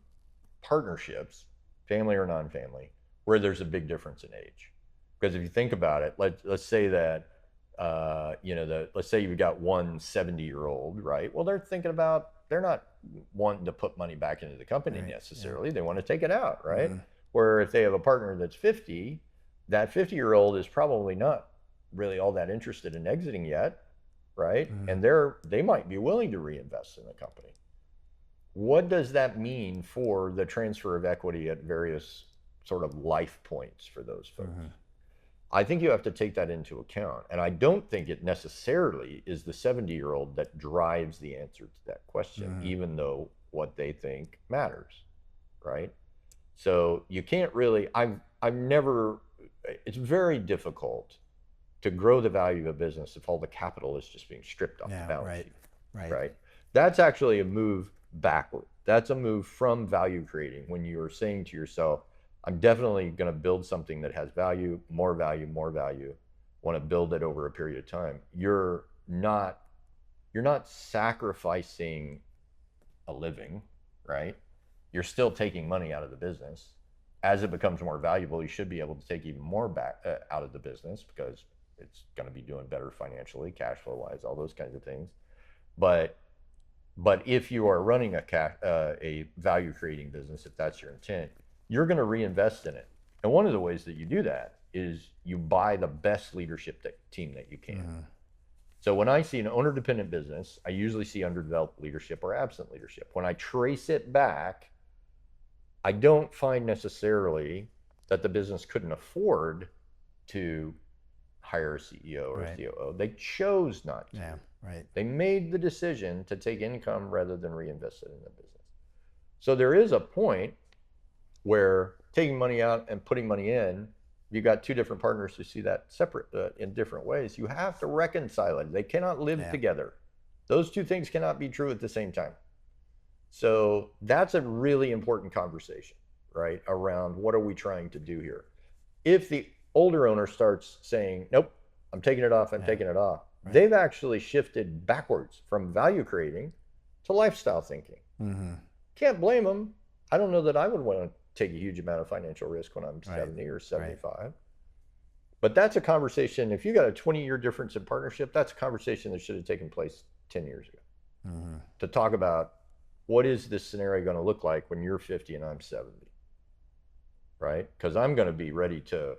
partnerships, family or non-family, where there's a big difference in age. Because if you think about it, let's say that, let's say you've got one 70-year-old, right? Well, they're not wanting to put money back into the company necessarily. They want to take it out, right? Where if they have a partner that's 50, that 50-year-old is probably not really all that interested in exiting yet, right? And they might be willing to reinvest in the company. What does that mean for the transfer of equity at various sort of life points for those folks? I think you have to take that into account. And I don't think it necessarily is the 70-year-old that drives the answer to that question, even though what they think matters, right? So you can't really, it's very difficult to grow the value of a business if all the capital is just being stripped off the balance sheet, right? That's actually a move backward. That's a move from value creating, when you're saying to yourself, I'm definitely going to build something that has value, more value, want to build it over a period of time. You're not sacrificing a living, right? You're still taking money out of the business. As it becomes more valuable, you should be able to take even more back out of the business, because it's going to be doing better financially, cash flow wise, all those kinds of things. But if you are running a value creating business, if that's your intent, you're going to reinvest in it. And one of the ways that you do that is you buy the best leadership team that you can. So when I see an owner dependent business, I usually see underdeveloped leadership or absent leadership. When I trace it back, I don't find necessarily that the business couldn't afford to hire a CEO or a COO. They chose not to. They made the decision to take income rather than reinvest it in the business. So there is a point where taking money out and putting money in, you've got two different partners who see that separate in different ways. You have to reconcile it. They cannot live together. Those two things cannot be true at the same time. So that's a really important conversation, right? Around what are we trying to do here? If the older owner starts saying, nope, I'm taking it off, taking it off, They've actually shifted backwards from value creating to lifestyle thinking. Can't blame them. I don't know that I would want to take a huge amount of financial risk when I'm 70 or 75. But that's a conversation. If you got a 20-year difference in partnership, that's a conversation that should have taken place 10 years ago. To talk about what is this scenario going to look like when you're 50 and I'm 70, right? Because I'm going to be ready to.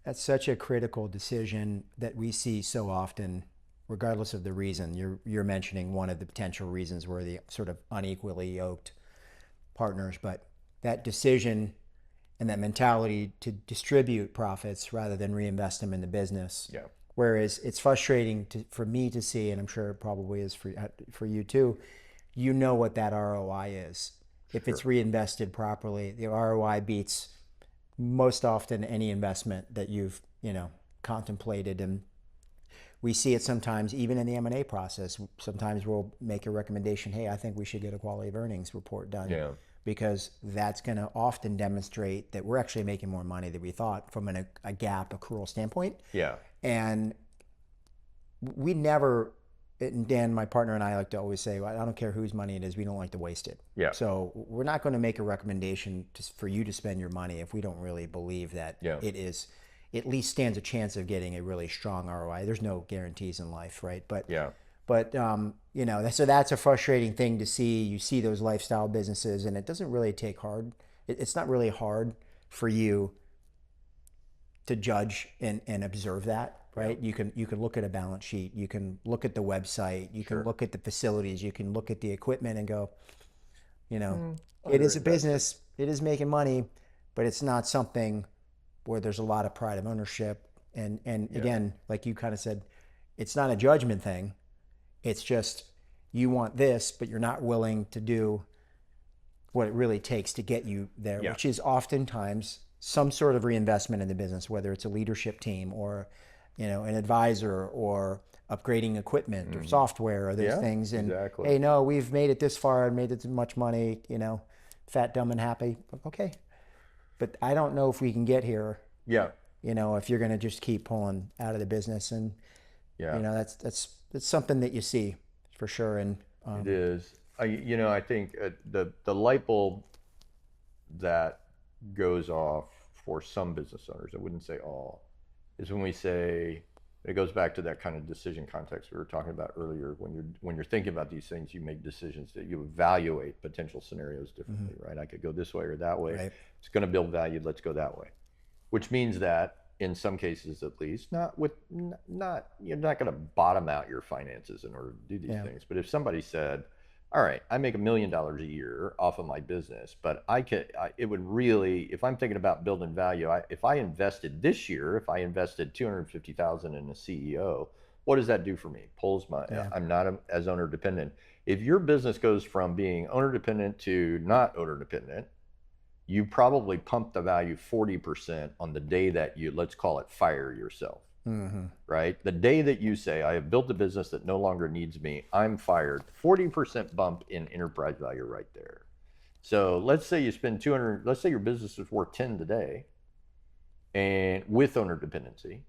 That's such a critical decision that we see so often, regardless of the reason. You're mentioning one of the potential reasons were the sort of unequally yoked partners, but that decision and that mentality to distribute profits rather than reinvest them in the business. Yeah. Whereas it's frustrating for me to see, and I'm sure it probably is for you too, you know what that ROI is. If it's reinvested properly, the ROI beats most often any investment that you've, contemplated. And we see it sometimes even in the M&A process. Sometimes we'll make a recommendation, hey, I think we should get a quality of earnings report done. Yeah. Because that's going to often demonstrate that we're actually making more money than we thought from a GAAP accrual standpoint. Yeah. And we never, and Dan, my partner, and I like to always say, well, I don't care whose money it is, we don't like to waste it. Yeah. So we're not going to make a recommendation for you to spend your money if we don't really believe that it is, at least stands a chance of getting a really strong ROI. There's no guarantees in life, right? But so that's a frustrating thing to see. You see those lifestyle businesses, and it doesn't really take hard. It's not really hard for you to judge and observe that, right? Yeah. You can look at a balance sheet, you can look at the website, you can look at the facilities, you can look at the equipment and go, it is a business, it is making money, but it's not something where there's a lot of pride of ownership. And again, like you kind of said, it's not a judgment thing. It's just you want this, but you're not willing to do what it really takes to get you there, which is oftentimes some sort of reinvestment in the business, whether it's a leadership team or, an advisor or upgrading equipment or software or those things. And hey, no, we've made it this far and made it too much money, fat, dumb, and happy. Okay. But I don't know if we can get here. Yeah. If you're going to just keep pulling out of the business. And, that's something that you see for sure. And it is. I think the light bulb that goes off for some business owners, I wouldn't say all, is when we say, it goes back to that kind of decision context we were talking about earlier. When you're thinking about these things, you make decisions that you evaluate potential scenarios differently, right? I could go this way or that way. Right. It's going to build value. Let's go that way. Which means that in some cases, at least, you're not going to bottom out your finances in order to do these things. But if somebody said, all right, I make $1 million a year off of my business, but it would really, if I'm thinking about building value, if I invested this year, if I invested $250,000 in a CEO, what does that do for me? I'm not as owner dependent. If your business goes from being owner dependent to not owner dependent, you probably pump the value 40% on the day that you, let's call it, fire yourself. Right? The day that you say, I have built a business that no longer needs me, I'm fired, 40% bump in enterprise value right there. So let's say you spend let's say your business is worth 10 today, and with owner dependency,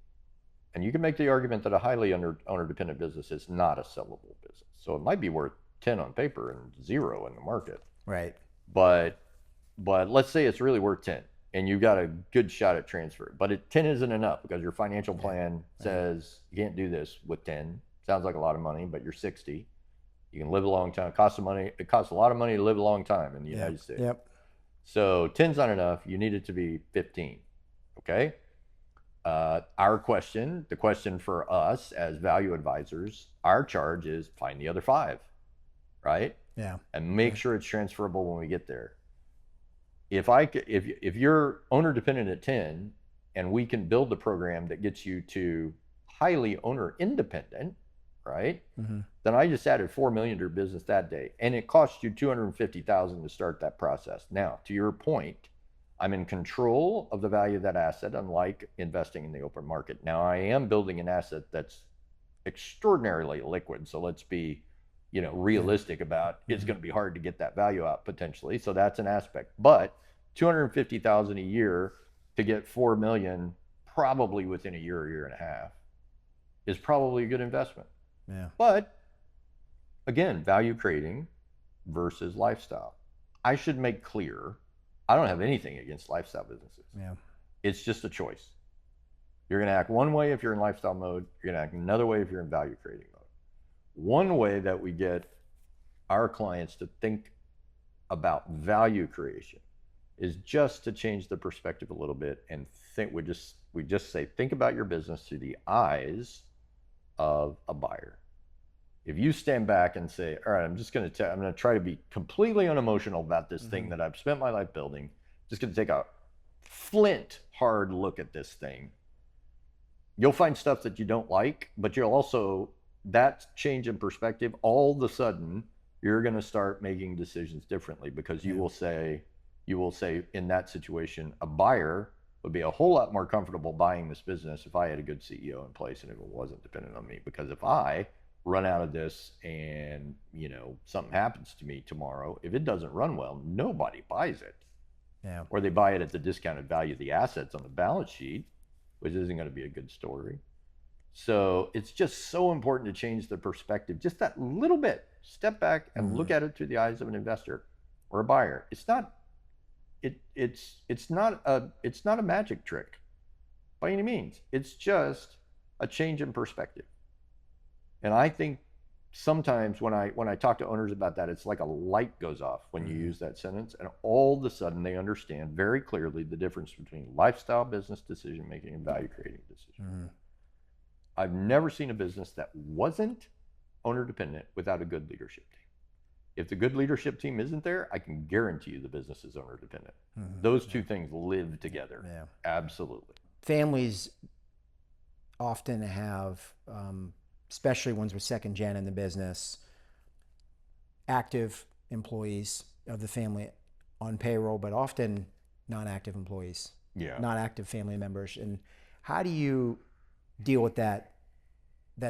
and you can make the argument that a highly owner dependent business is not a sellable business. So it might be worth 10 on paper and 0 in the market. Right. But let's say it's really worth 10. And you've got a good shot at transfer. But 10 isn't enough because your financial plan says you can't do this with 10. Sounds like a lot of money, but you're 60. You can live a long time. It costs a lot of money to live a long time in the United States. Yep. So 10's not enough. You need it to be 15. Okay? The question for us as value advisors, our charge is find the other 5, right? Yeah. And make sure it's transferable when we get there. If you're owner dependent at 10 and we can build the program that gets you to highly owner independent, right? Then I just added $4 million to your business that day, and it cost you $250,000 to start that process. Now, to your point, I'm in control of the value of that asset, unlike investing in the open market. Now, I am building an asset that's extraordinarily liquid, so let's be realistic about it's going to be hard to get that value out potentially. So that's an aspect. But $250,000 a year to get $4 million probably within a year and a half is probably a good investment. Yeah. But again, value creating versus lifestyle. I should make clear, I don't have anything against lifestyle businesses. Yeah. It's just a choice. You're going to act one way if you're in lifestyle mode. You're going to act another way if you're in value creating mode. One way that we get our clients to think about value creation is just to change the perspective a little bit and think. We just say, think about your business through the eyes of a buyer. If you stand back and say, all right, I'm going to try to be completely unemotional about this thing that I've spent my life building. Just going to take a flint hard look at this thing. You'll find stuff that you don't like, but you'll also, that change in perspective, all of a sudden, you're going to start making decisions differently, because you will say in that situation, a buyer would be a whole lot more comfortable buying this business if I had a good CEO in place and if it wasn't dependent on me. Because if I run out of this and, something happens to me tomorrow, if it doesn't run well, nobody buys it. Yeah. Or they buy it at the discounted value of the assets on the balance sheet, which isn't going to be a good story. So it's just so important to change the perspective, just that little bit. Step back and look at it through the eyes of an investor or a buyer. It's not a magic trick by any means. It's just a change in perspective. And I think sometimes when I talk to owners about that, it's like a light goes off when you use that sentence, and all of a sudden they understand very clearly the difference between lifestyle business decision making and value creating decision. I've never seen a business that wasn't owner dependent without a good leadership team. If the good leadership team isn't there, I can guarantee you the business is owner dependent. Those two things live together. Yeah. Absolutely. Families often have, especially ones with second gen in the business, active employees of the family on payroll, but often non-active employees, not active family members. And how do you deal with that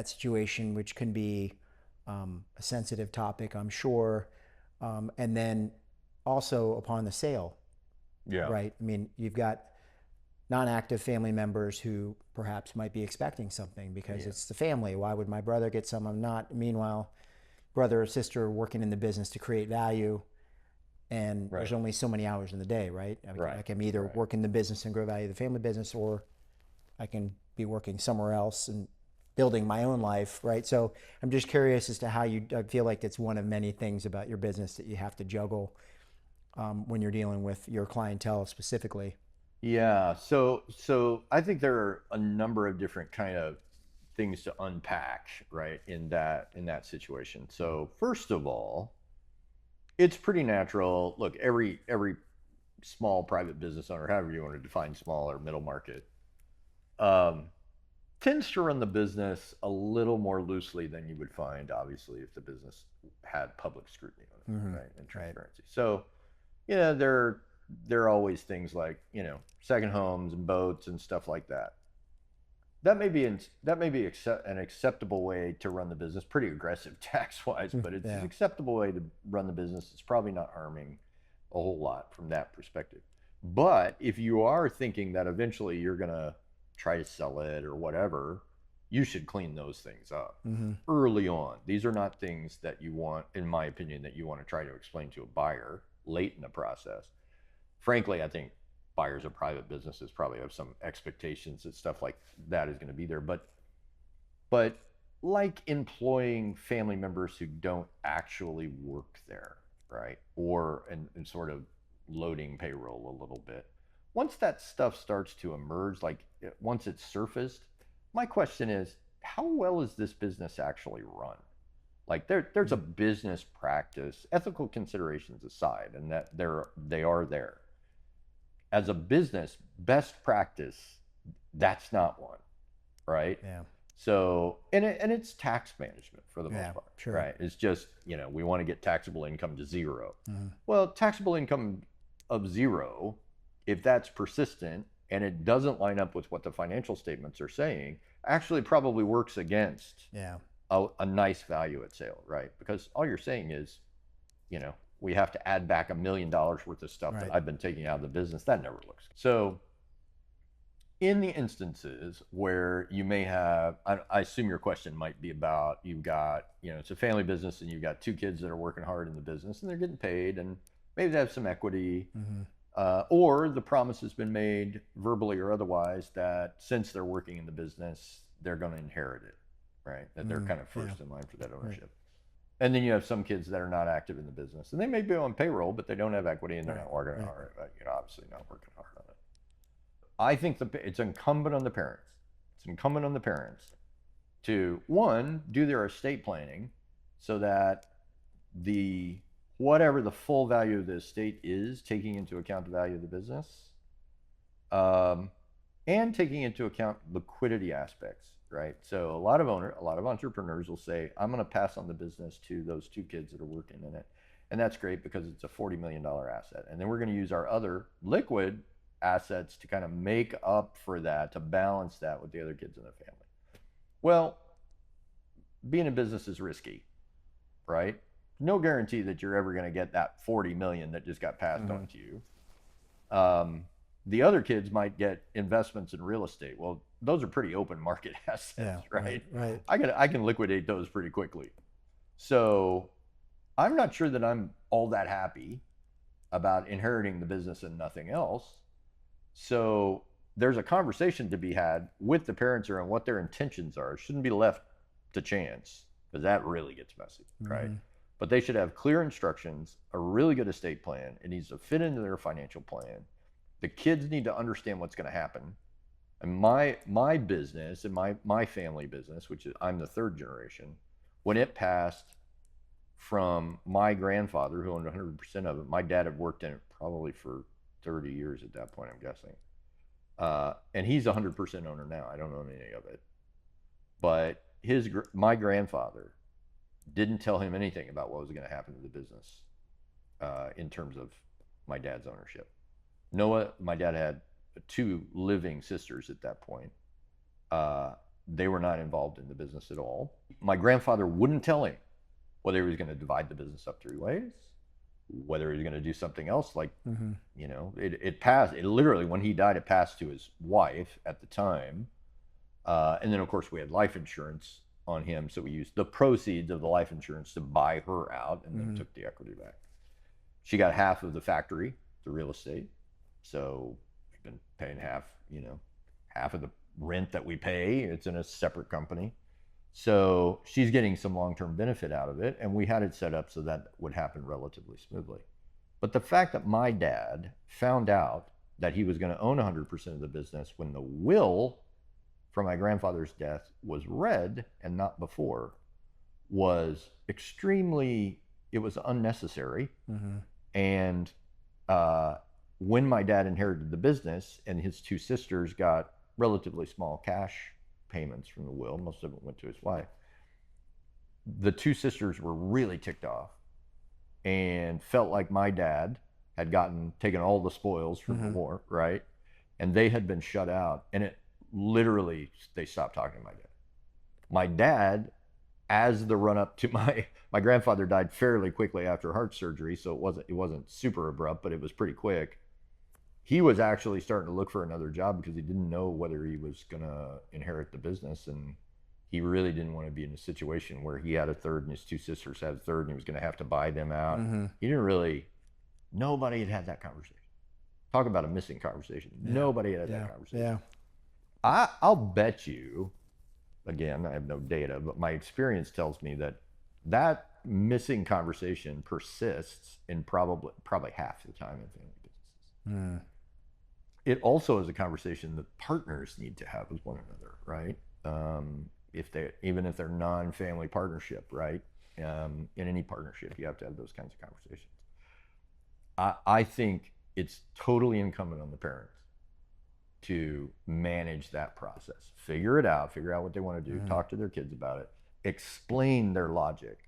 situation, which can be a sensitive topic, I'm sure, and then also upon the sale, right? I mean, you've got non-active family members who perhaps might be expecting something because it's the family. Why would my brother get some? I'm not. Meanwhile, brother or sister working in the business to create value, and there's only so many hours in the day, right? I can either work in the business and grow value of the family business, or I can be working somewhere else and building my own life, right? So I'm just curious as to how I feel like it's one of many things about your business that you have to juggle when you're dealing with your clientele specifically. Yeah, so I think there are a number of different kind of things to unpack, right, in that situation. So first of all, it's pretty natural. Look, every small private business owner, however you want to define small or middle market, tends to run the business a little more loosely than you would find, obviously, if the business had public scrutiny on it, right, and transparency. So, there are always things like, second homes and boats and stuff like that. That may be an acceptable way to run the business, pretty aggressive tax-wise, but it's an acceptable way to run the business. It's probably not harming a whole lot from that perspective. But if you are thinking that eventually you're going to try to sell it or whatever, you should clean those things up early on. These are not things that you want, in my opinion, that you want to try to explain to a buyer late in the process. Frankly, I think buyers of private businesses probably have some expectations that stuff like that is going to be there. But like employing family members who don't actually work there, right? Or and sort of loading payroll a little bit. Once that stuff starts to emerge, like once it's surfaced, my question is, how well is this business actually run? Like there's a business practice, ethical considerations aside, and that they are there. As a business, best practice, that's not one, right? Yeah. So, and it's tax management for the most part, sure. right? It's just, we want to get taxable income to zero. Well, taxable income of zero, if that's persistent and it doesn't line up with what the financial statements are saying, actually probably works against a nice value at sale, right? Because all you're saying is, we have to add back $1 million worth of stuff that I've been taking out of the business. That never looks. So In the instances where you may have, I assume your question might be about, you've got, it's a family business and you've got two kids that are working hard in the business and they're getting paid and maybe they have some equity, or the promise has been made verbally or otherwise that since they're working in the business, they're going to inherit it, right? That they're kind of first in line for that ownership. Right. And then you have some kids that are not active in the business and they may be on payroll, but they don't have equity and they're not working hard, obviously not working hard on it. I think it's incumbent on the parents. It's incumbent on the parents to, one, do their estate planning so that whatever the full value of the estate is, taking into account the value of the business, and taking into account liquidity aspects, right? So a lot of entrepreneurs will say, I'm going to pass on the business to those two kids that are working in it. And that's great because it's a $40 million asset. And then we're going to use our other liquid assets to kind of make up for that, to balance that with the other kids in the family. Well, being in business is risky, right? No guarantee that you're ever going to get that 40 million that just got passed on to you. The other kids might get investments in real estate. Well, those are pretty open market assets, right? Right. I can liquidate those pretty quickly. So I'm not sure that I'm all that happy about inheriting the business and nothing else. So there's a conversation to be had with the parents around what their intentions are. It shouldn't be left to chance because that really gets messy, right? But they should have clear instructions, a really good estate plan. It needs to fit into their financial plan. The kids need to understand what's going to happen. And my business and my family business, which is I'm the third generation, when it passed from my grandfather who owned 100% of it, my dad had worked in it probably for 30 years at that point, I'm guessing. And he's 100% owner now. I don't own any of it. But my grandfather didn't tell him anything about what was going to happen to the business in terms of my dad's ownership. My dad had two living sisters at that point. They were not involved in the business at all. My grandfather wouldn't tell him whether he was going to divide the business up three ways, whether he was going to do something else, like, it passed. It literally, when he died, it passed to his wife at the time. And then, of course, we had life insurance on him. So we used the proceeds of the life insurance to buy her out and then took the equity back. She got half of the factory, the real estate. So we've been paying half of the rent that we pay. It's in a separate company. So she's getting some long-term benefit out of it, and we had it set up so that would happen relatively smoothly. But the fact that my dad found out that he was going to own 100% of the business when the will from my grandfather's death was read and not before was it was unnecessary. And when my dad inherited the business and his two sisters got relatively small cash payments from the will, most of it went to his wife, the two sisters were really ticked off and felt like my dad had taken all the spoils from the war, right? And they had been shut out, and it literally, they stopped talking to my dad. My dad, as the run up to my grandfather died fairly quickly after heart surgery, so it wasn't super abrupt, but it was pretty quick. He was actually starting to look for another job because he didn't know whether he was going to inherit the business, and he really didn't want to be in a situation where he had a third and his two sisters had a third and he was going to have to buy them out. Nobody had that conversation. Talk about a missing conversation. Nobody had that conversation. I'll bet you, again, I have no data, but my experience tells me that missing conversation persists in probably half the time in family businesses. It also is a conversation that partners need to have with one another, right? Even if they're non-family partnership, right? In any partnership, you have to have those kinds of conversations. I think it's totally incumbent on the parents to manage that process. Figure it out, figure out what they want to do, talk to their kids about it, explain their logic.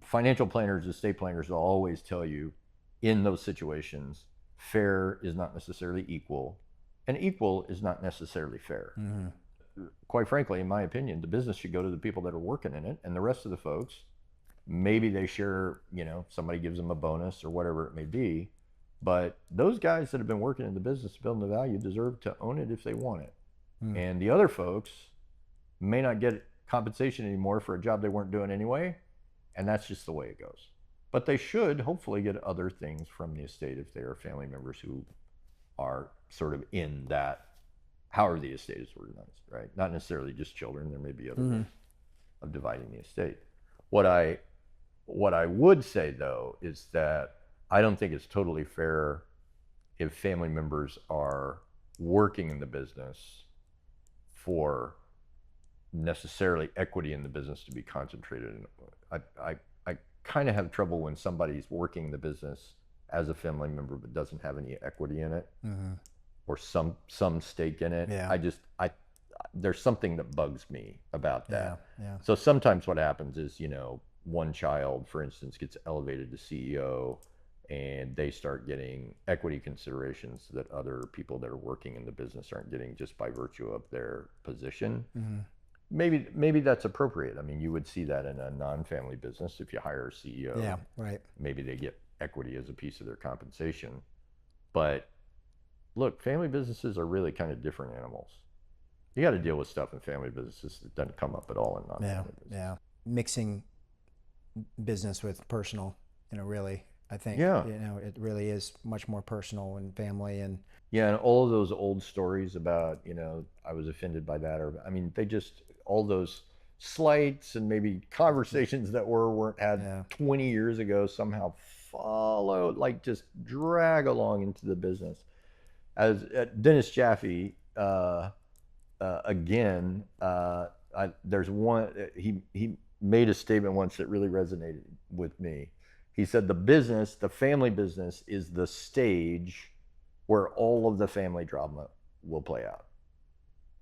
Financial planners, estate planners will always tell you in those situations, fair is not necessarily equal, and equal is not necessarily fair. Quite frankly, in my opinion, the business should go to the people that are working in it, and the rest of the folks, maybe they share, somebody gives them a bonus or whatever it may be, But those guys that have been working in the business building the value deserve to own it if they want it. And the other folks may not get compensation anymore for a job they weren't doing anyway, and that's just the way it goes. But they should hopefully get other things from the estate if they are family members who are sort of in that, however the estate is organized, right? Not necessarily just children. There may be other ways of dividing the estate. What I would say though is that I don't think it's totally fair if family members are working in the business for necessarily equity in the business to be concentrated in. I kind of have trouble when somebody's working the business as a family member but doesn't have any equity in it or some stake in it. I there's something that bugs me about that. So sometimes what happens is, one child, for instance, gets elevated to CEO and they start getting equity considerations that other people that are working in the business aren't getting just by virtue of their position. Maybe that's appropriate. I mean, you would see that in a non-family business if you hire a CEO. Yeah, right. Maybe they get equity as a piece of their compensation. But look, family businesses are really kind of different animals. You got to deal with stuff in family businesses that doesn't come up at all in non-family business. Yeah, mixing business with personal, really, I think, it really is much more personal and family and. Yeah, and all of those old stories about, I was offended by that, or, all those slights and maybe conversations that weren't had 20 years ago somehow follow, just drag along into the business. As Dennis Jaffe, again, there's one, he made a statement once that really resonated with me. He said, the family business is the stage where all of the family drama will play out,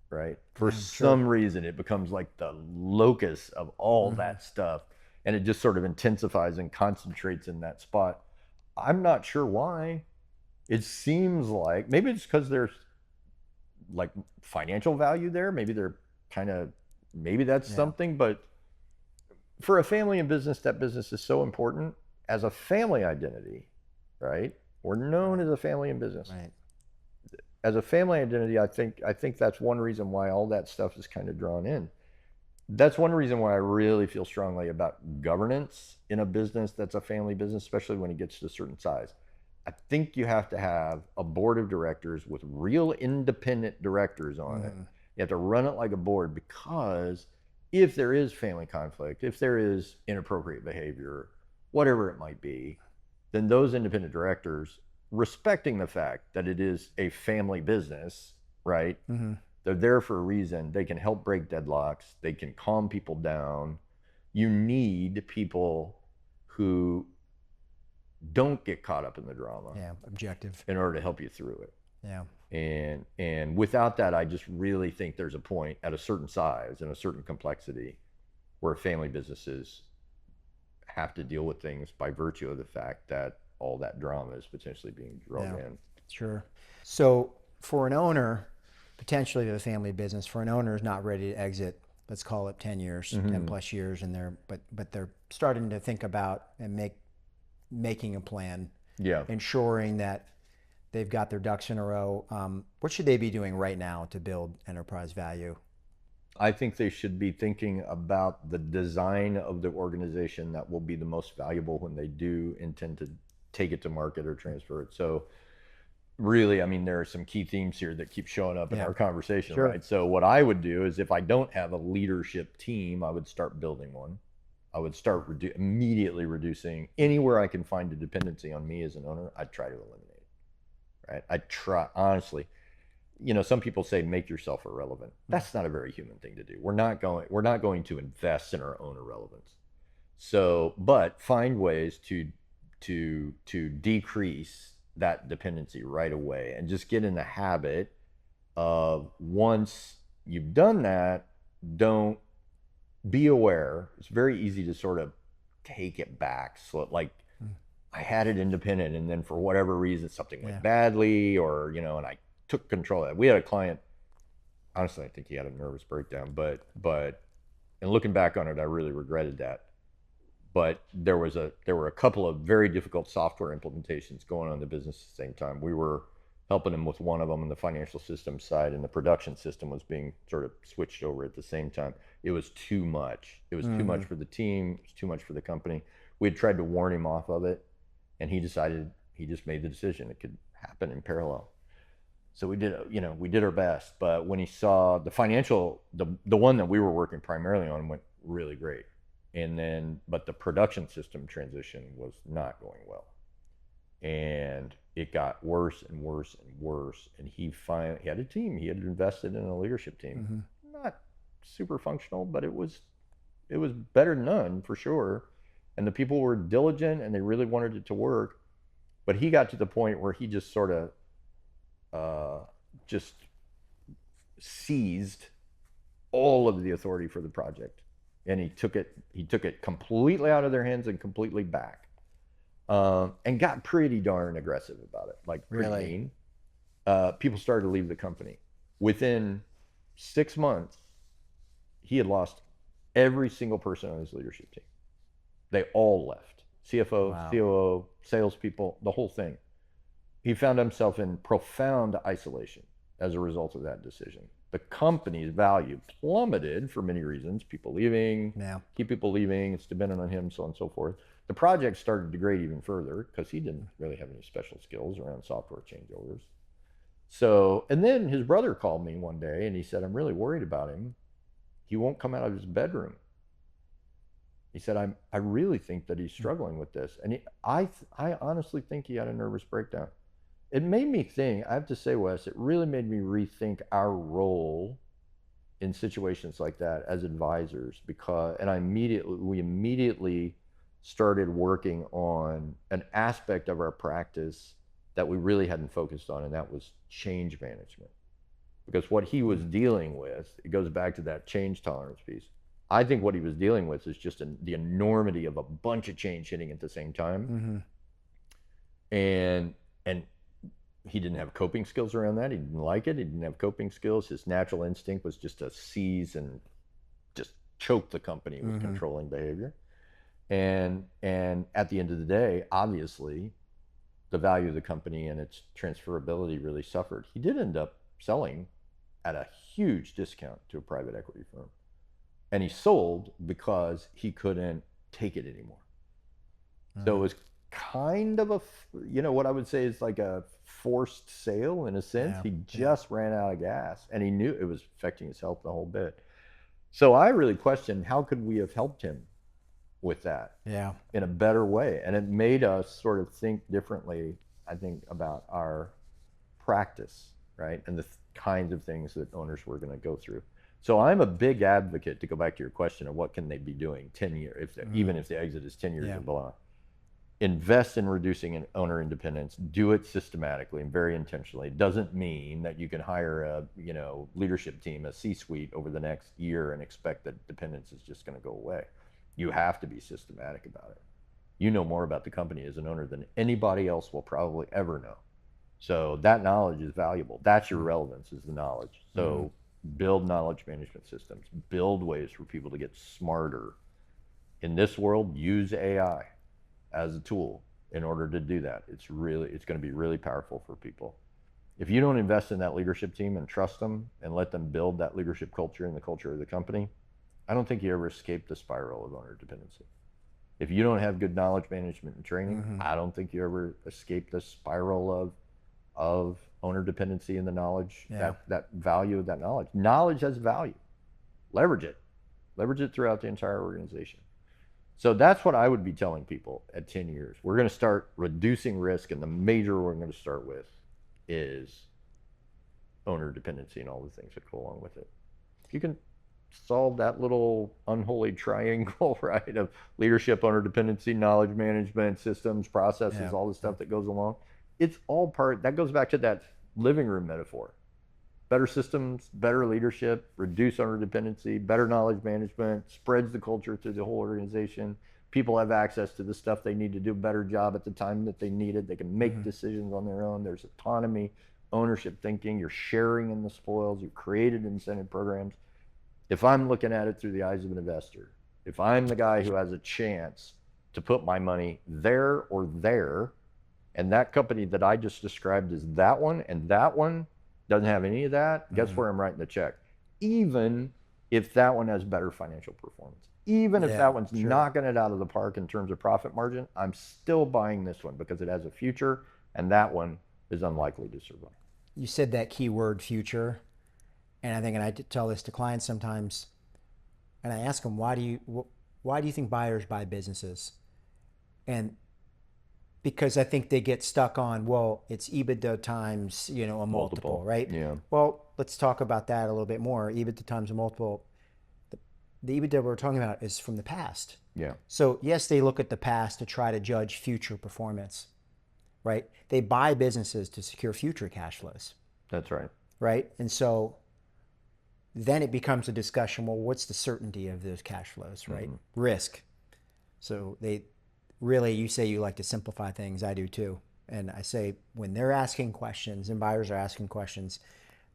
right? For some reason, it becomes like the locus of all that stuff, and it just sort of intensifies and concentrates in that spot. I'm not sure why. It seems like maybe it's because there's like financial value there. Maybe maybe that's something, but for a family and business, that business is so important as a family identity, right? We're known as a family and business. Right. As a family identity, I think that's one reason why all that stuff is kind of drawn in. That's one reason why I really feel strongly about governance in a business that's a family business, especially when it gets to a certain size. I think you have to have a board of directors with real independent directors on it. You have to run it like a board, because if there is family conflict, if there is inappropriate behavior, whatever it might be, then those independent directors, respecting the fact that it is a family business, right? They're there for a reason. They can help break deadlocks. They can calm people down. You need people who don't get caught up in the drama. Yeah, objective. In order to help you through it. Yeah. And without that, I just really think there's a point at a certain size and a certain complexity where family businesses have to deal with things by virtue of the fact that all that drama is potentially being drawn in. Sure. So for an owner, potentially of a family business, for an owner is not ready to exit, let's call it 10 years, 10 plus years, and but they're starting to think about and making a plan, ensuring that they've got their ducks in a row. What should they be doing right now to build enterprise value? I think they should be thinking about the design of the organization that will be the most valuable when they do intend to take it to market or transfer it. So really, there are some key themes here that keep showing up in our conversation, right? So what I would do is, if I don't have a leadership team, I would start building one. I would start immediately reducing anywhere I can find a dependency on me as an owner. I'd try to eliminate it, right? I try, honestly. Some people say make yourself irrelevant. That's not a very human thing to do. We're not going to invest in our own irrelevance. So, but find ways to decrease that dependency right away, and just get in the habit of, once you've done that, don't be aware. It's very easy to sort of take it back. So I had it independent, and then for whatever reason something went badly, or and I took control of that. We had a client, honestly, I think he had a nervous breakdown, but and looking back on it, I really regretted that. but there were a couple of very difficult software implementations going on in the business at the same time. We were helping him with one of them on the financial systems side, and the production system was being sort of switched over at the same time. It was too much. It was too much for the team. It was too much for the company. We had tried to warn him off of it, and he just made the decision it could happen in parallel. So we did our best. But when he saw the financial, the one that we were working primarily on went really great. But the production system transition was not going well. And it got worse and worse and worse. And he had a team. He had invested in a leadership team. Not super functional, but it was better than none for sure. And the people were diligent and they really wanted it to work. But he got to the point where he just sort of just seized all of the authority for the project, and he took it completely out of their hands and completely back, and got pretty darn aggressive about it, like pretty mean. People started to leave the company. Within 6 months, he had lost every single person on his leadership team. They all left. CFO, COO, salespeople, the whole thing. He found himself in profound isolation as a result of that decision. The company's value plummeted for many reasons. People leaving, keep people leaving, it's dependent on him, so on and so forth. The project started to degrade even further because he didn't really have any special skills around software changeovers. So, and then his brother called me one day and he said, I'm really worried about him. He won't come out of his bedroom. He said, I really think that he's struggling with this. And I honestly think he had a nervous breakdown. It made me think, I have to say, Wes, it really made me rethink our role in situations like that as advisors, we immediately started working on an aspect of our practice that we really hadn't focused on, and that was change management. Because what he was dealing with, it goes back to that change tolerance piece. I think what he was dealing with is just the enormity of a bunch of change hitting at the same time. And he didn't have coping skills around that. He didn't like it. He didn't have coping skills. His natural instinct was just to seize and just choke the company with controlling behavior. And at the end of the day, obviously, the value of the company and its transferability really suffered. He did end up selling at a huge discount to a private equity firm. And he sold because he couldn't take it anymore. So it was kind of what I would say is like a forced sale in a sense. He just ran out of gas, and he knew it was affecting his health the whole bit. So I really questioned, how could we have helped him with that in a better way? And it made us sort of think differently, I think, about our practice, right? And the kinds of things that owners were going to go through. So I'm a big advocate, to go back to your question of what can they be doing 10 years, even if the exit is 10 years and beyond. Invest in reducing owner independence. Do it systematically and very intentionally. It doesn't mean that you can hire a leadership team, a C-suite over the next year and expect that dependence is just going to go away. You have to be systematic about it. You know more about the company as an owner than anybody else will probably ever know. So that knowledge is valuable. That's your relevance, is the knowledge. So build knowledge management systems. Build ways for people to get smarter. In this world, use AI as a tool in order to do that. It's going to be really powerful for people. If you don't invest in that leadership team and trust them and let them build that leadership culture and the culture of the company, I don't think you ever escape the spiral of owner dependency. If you don't have good knowledge management and training, I don't think you ever escape the spiral of owner dependency and the knowledge, that value of that knowledge. Knowledge has value. Leverage it. Leverage it throughout the entire organization. So that's what I would be telling people at 10 years. We're going to start reducing risk, and the major we're going to start with is owner dependency and all the things that go along with it. If you can solve that little unholy triangle, right, of leadership, owner dependency, knowledge management, systems, processes, all the stuff that goes along, it's all that goes back to that living room metaphor. Better systems, better leadership, reduce owner dependency, better knowledge management, spreads the culture through the whole organization. People have access to the stuff they need to do a better job at the time that they need it. They can make decisions on their own. There's autonomy, ownership thinking. You're sharing in the spoils. You've created incentive programs. If I'm looking at it through the eyes of an investor, if I'm the guy who has a chance to put my money there or there, and that company that I just described is that one, and that one doesn't have any of that, guess where I'm writing the check? Even if that one has better financial performance. Even if that one's knocking it out of the park in terms of profit margin, I'm still buying this one because it has a future, and that one is unlikely to survive. You said that key word, future, and I think, and I tell this to clients sometimes, and I ask them, why do you think buyers buy businesses? And because I think they get stuck on, well, it's EBITDA times, a multiple, right? Yeah. Well, let's talk about that a little bit more. EBITDA times a multiple. The EBITDA we're talking about is from the past. Yeah. So yes, they look at the past to try to judge future performance, right? They buy businesses to secure future cash flows. That's right. Right? And so then it becomes a discussion, well, what's the certainty of those cash flows, right? Risk. So you say you like to simplify things, I do too. And I say when they're asking questions and buyers are asking questions,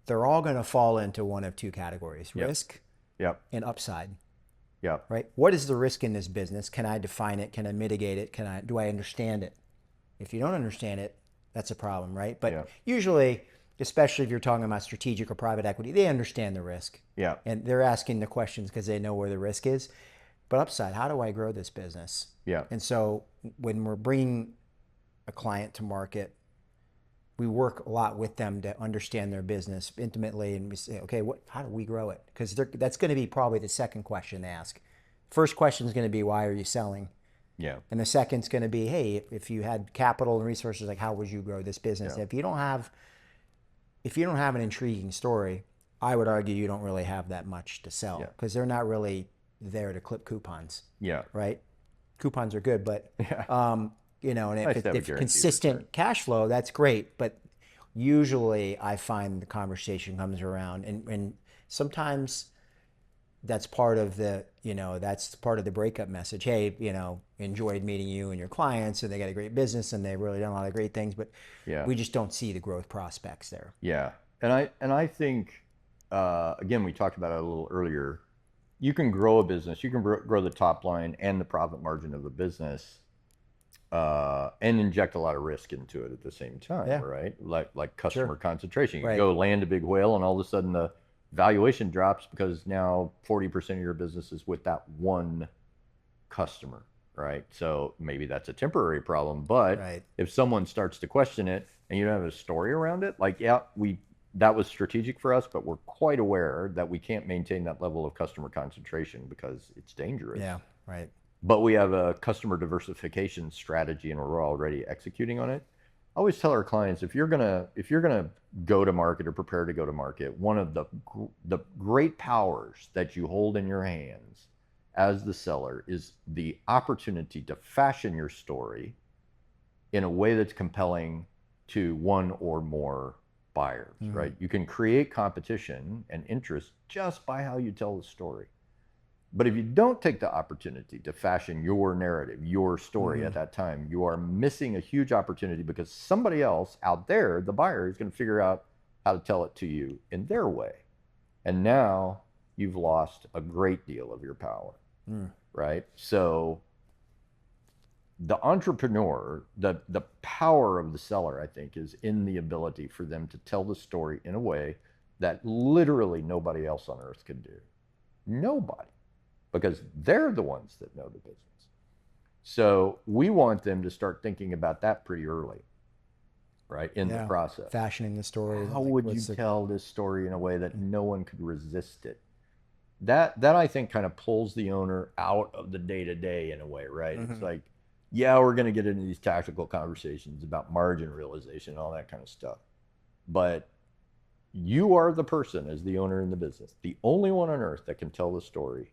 they're all going to fall into one of two categories, risk and upside. Yeah. Right? What is the risk in this business? Can I define it? Can I mitigate it? Do I understand it? If you don't understand it, that's a problem, right? But usually, especially if you're talking about strategic or private equity, they understand the risk. Yeah. And they're asking the questions because they know where the risk is. But upside, how do I grow this business? Yeah. And so when we're bringing a client to market, we work a lot with them to understand their business intimately, and we say, okay, how do we grow it? Because that's going to be probably the second question they ask. First question is going to be, why are you selling? Yeah. And the second's going to be, hey, if you had capital and resources, like how would you grow this business? Yeah. If you don't have an intriguing story, I would argue you don't really have that much to sell because they're not really there to clip coupons. Yeah. Right? Coupons are good, but and if consistent cash flow, that's great. But usually I find the conversation comes around and sometimes that's part of the breakup message. Hey, enjoyed meeting you and your clients, and they got a great business and they've really done a lot of great things, but we just don't see the growth prospects there. Yeah. And I think, again, we talked about it a little earlier. You can grow a business, you can grow the top line and the profit margin of the business, and inject a lot of risk into it at the same time, right? Like customer concentration. You can go land a big whale and all of a sudden the valuation drops because now 40% of your business is with that one customer, right? So maybe that's a temporary problem, but if someone starts to question it and you don't have a story around it, that was strategic for us, but we're quite aware that we can't maintain that level of customer concentration because it's dangerous. Yeah, right. But we have a customer diversification strategy and we're already executing on it. I always tell our clients, if you're gonna go to market or prepare to go to market, one of the great powers that you hold in your hands as the seller is the opportunity to fashion your story in a way that's compelling to one or more buyers, right? You can create competition and interest just by how you tell the story. But if you don't take the opportunity to fashion your narrative, your story at that time, you are missing a huge opportunity because somebody else out there, the buyer, is going to figure out how to tell it to you in their way. And now you've lost a great deal of your power, right? So the entrepreneur, the power of the seller, I think, is in the ability for them to tell the story in a way that literally nobody else on earth can do. Nobody. Because they're the ones that know the business. So we want them to start thinking about that pretty early, right, in the process. Fashioning the story. How would you tell this story in a way that no one could resist it? That I think kind of pulls the owner out of the day-to-day in a way, right? It's like, we're going to get into these tactical conversations about margin realization and all that kind of stuff. But you are the person as the owner in the business, the only one on earth that can tell the story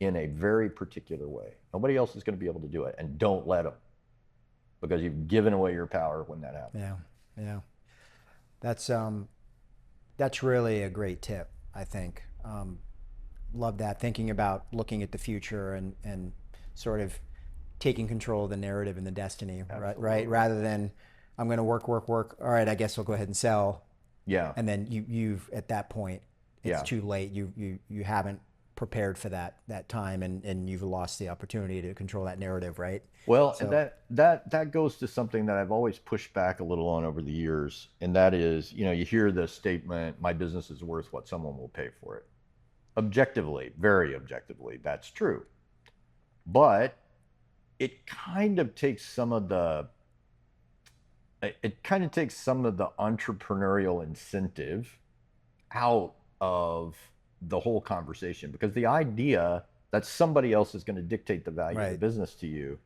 in a very particular way. Nobody else is going to be able to do it, and don't let them, because you've given away your power when that happens. Yeah. That's really a great tip, I think. Love that, thinking about looking at the future and sort of taking control of the narrative and the destiny, right? Rather than I'm going to work. All right, I guess I'll go ahead and sell. Yeah. And then you've at that point, it's too late. You haven't prepared for that time, and you've lost the opportunity to control that narrative, right? Well, So, and that goes to something that I've always pushed back a little on over the years, and that is, you hear the statement, "My business is worth what someone will pay for it." Objectively, very objectively, that's true. But it kind of takes some of the entrepreneurial incentive out of the whole conversation, because the idea that somebody else is going to dictate the value of the right. business to you,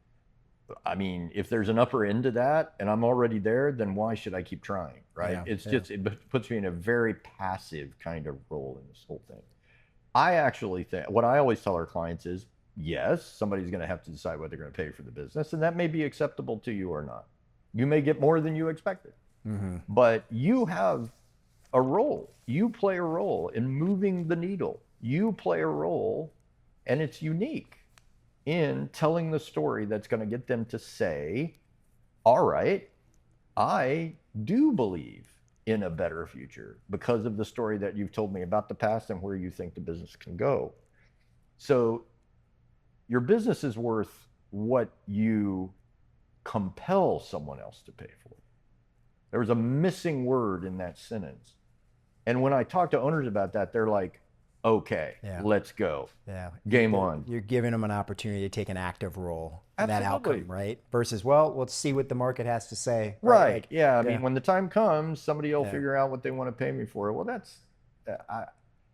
I mean, if there's an upper end to that and I'm already there, then why should I keep trying, right? Yeah, It's yeah. just, it puts me in a very passive kind of role in this whole thing. I actually think what I always tell our clients is, yes, somebody's going to have to decide what they're going to pay for the business, and that may be acceptable to you or not. You may get more than you expected, but you have a role. You play a role in moving the needle. You play a role, and it's unique in telling the story that's going to get them to say, all right, I do believe in a better future because of the story that you've told me about the past and where you think the business can go. So your business is worth what you compel someone else to pay for. There was a missing word in that sentence. And when I talk to owners about that, they're like, okay, Yeah. let's go. Yeah. Game on. You're giving them an opportunity to take an active role in that Absolutely. outcome, right? Versus, well, let's see what the market has to say. Right. Like, Yeah. I mean, when the time comes, somebody will Yeah. figure out what they want to pay me for it. Well,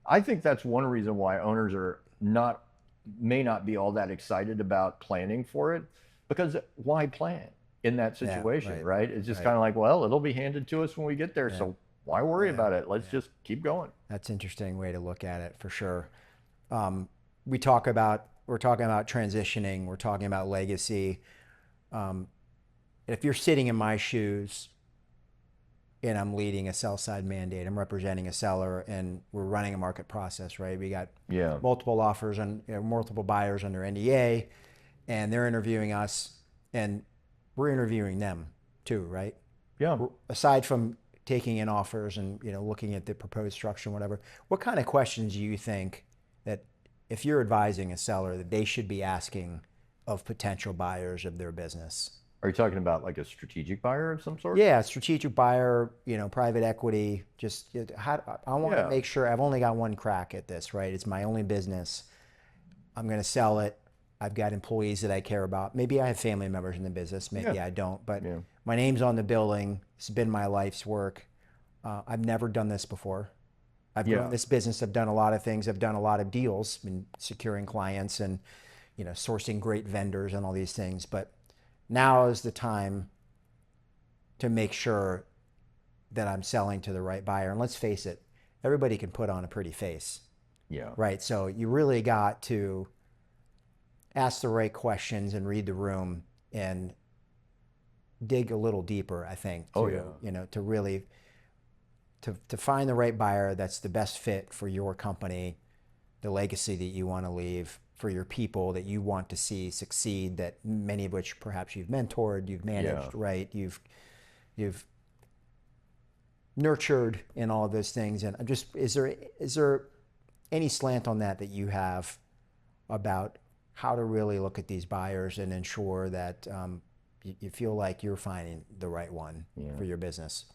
I think that's one reason why owners may not be all that excited about planning for it, because why plan in that situation, right. right? It's just Right. kind of like, well, it'll be handed to us when we get there. So why worry about it? Let's just keep going. That's an interesting way to look at it, for sure. We're talking about transitioning. We're talking about legacy. If you're sitting in my shoes and I'm leading a sell side mandate, I'm representing a seller, and we're running a market process, right? We got multiple offers and multiple buyers under NDA, and they're interviewing us, and we're interviewing them too, right? Yeah. Aside from taking in offers and looking at the proposed structure and whatever, what kind of questions do you think that if you're advising a seller that they should be asking of potential buyers of their business? Are you talking about like a strategic buyer of some sort? Yeah, strategic buyer, private equity. Just I want to make sure I've only got one crack at this, right? It's my only business. I'm going to sell it. I've got employees that I care about. Maybe I have family members in the business. Maybe I don't. But my name's on the building. It's been my life's work. I've never done this before. I've grown this business. I've done a lot of things. I've done a lot of deals, been securing clients and sourcing great vendors and all these things. But now is the time to make sure that I'm selling to the right buyer. And let's face it, everybody can put on a pretty face. Yeah. Right. So you really got to ask the right questions and read the room and dig a little deeper, I think, to really to find the right buyer that's the best fit for your company, the legacy that you want to leave, for your people that you want to see succeed, that many of which perhaps you've mentored, you've managed, right? You've nurtured and all of those things. And I'm just, is there any slant on that you have about how to really look at these buyers and ensure that you feel like you're finding the right one for your business?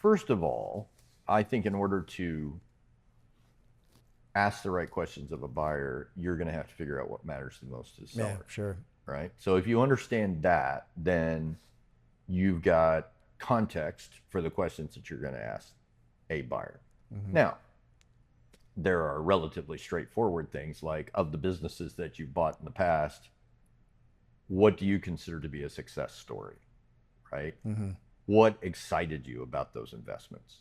First of all, I think in order to ask the right questions of a buyer, you're going to have to figure out what matters the most to the seller. Yeah, sure. Right? So if you understand that, then you've got context for the questions that you're going to ask a buyer. Now, there are relatively straightforward things like, of the businesses that you've bought in the past, what do you consider to be a success story, right? What excited you about those investments?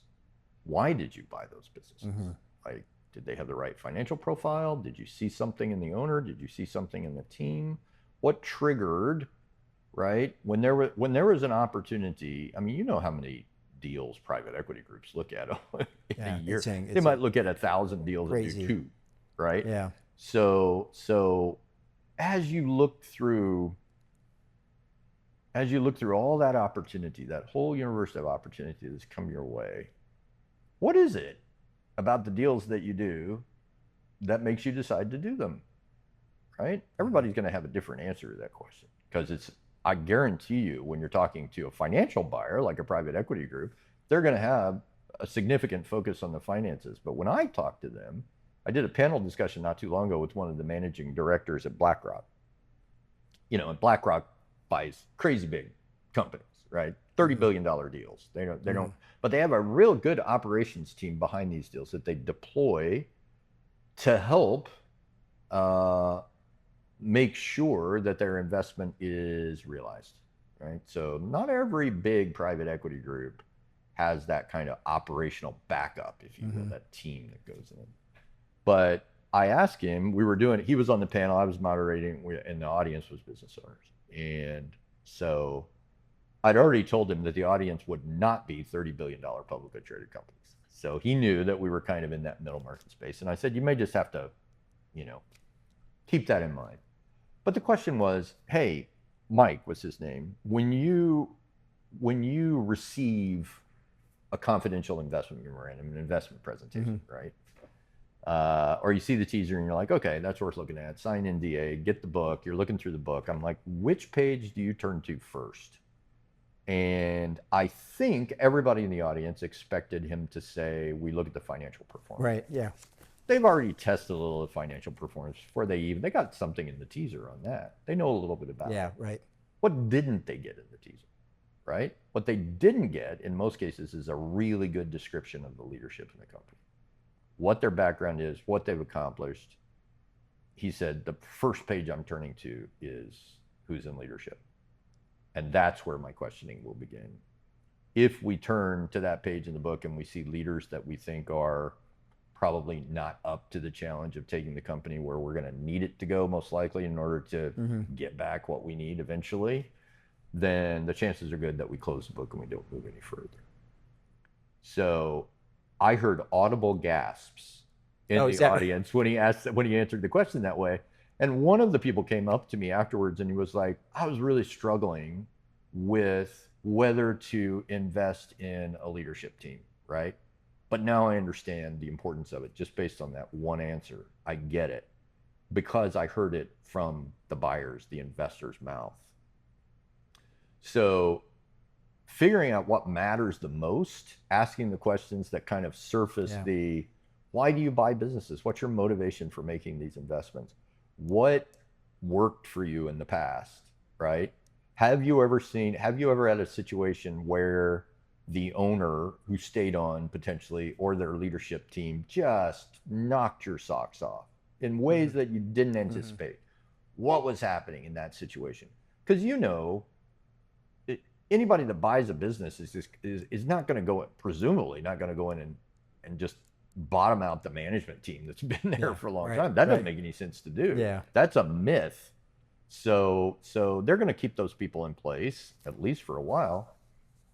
Why did you buy those businesses? Like, did they have the right financial profile? Did you see something in the owner? Did you see something in the team? What triggered, right? When there was an opportunity, I mean, you know how many deals private equity groups look at in a year. They might look at 1,000 deals and do 2, right? Yeah. So as you look through all that opportunity, that whole universe of opportunity that's come your way, what is it about the deals that you do that makes you decide to do them, right? Everybody's going to have a different answer to that question, because I guarantee you, when you're talking to a financial buyer like a private equity group, they're going to have a significant focus on the finances. But when I talk to them, I did a panel discussion not too long ago with one of the managing directors at BlackRock. And BlackRock buys crazy big companies, right? $30 billion deals. They don't, but they have a real good operations team behind these deals that they deploy to help make sure that their investment is realized, right? So not every big private equity group has that kind of operational backup, if you will, that team that goes in. But I asked him, he was on the panel, I was moderating, and the audience was business owners. And so I'd already told him that the audience would not be $30 billion publicly traded companies. So he knew that we were kind of in that middle market space. And I said, you may just have to, keep that in mind. But the question was, hey, Mike was his name, when you receive a confidential investment memorandum, an investment presentation, right? Or you see the teaser and you're like, okay, that's worth looking at. Sign NDA, get the book. You're looking through the book. I'm like, which page do you turn to first? And I think everybody in the audience expected him to say, we look at the financial performance. Right, yeah. They've already tested a little of financial performance before they got something in the teaser on that. They know a little bit about it. Yeah, right. What didn't they get in the teaser, right? What they didn't get in most cases is a really good description of the leadership in the company, what their background is, what they've accomplished. He said, the first page I'm turning to is who's in leadership. And that's where my questioning will begin. If we turn to that page in the book and we see leaders that we think are probably not up to the challenge of taking the company where we're going to need it to go, most likely, in order to get back what we need eventually, then the chances are good that we close the book and we don't move any further. So I heard audible gasps in the audience when he answered the question that way. And one of the people came up to me afterwards and he was like, I was really struggling with whether to invest in a leadership team, right? But now I understand the importance of it just based on that one answer. I get it because I heard it from the buyers, the investors' mouth. So figuring out what matters the most, asking the questions that kind of surface the, why do you buy businesses? What's your motivation for making these investments? What worked for you in the past, right? Have you ever had a situation where the owner who stayed on potentially, or their leadership team, just knocked your socks off in ways that you didn't anticipate? What was happening in that situation? Because anybody that buys a business is not going to go, presumably not going to go in and just bottom out the management team that's been there for a long time. That doesn't make any sense to do. Yeah. That's a myth. So they're going to keep those people in place, at least for a while.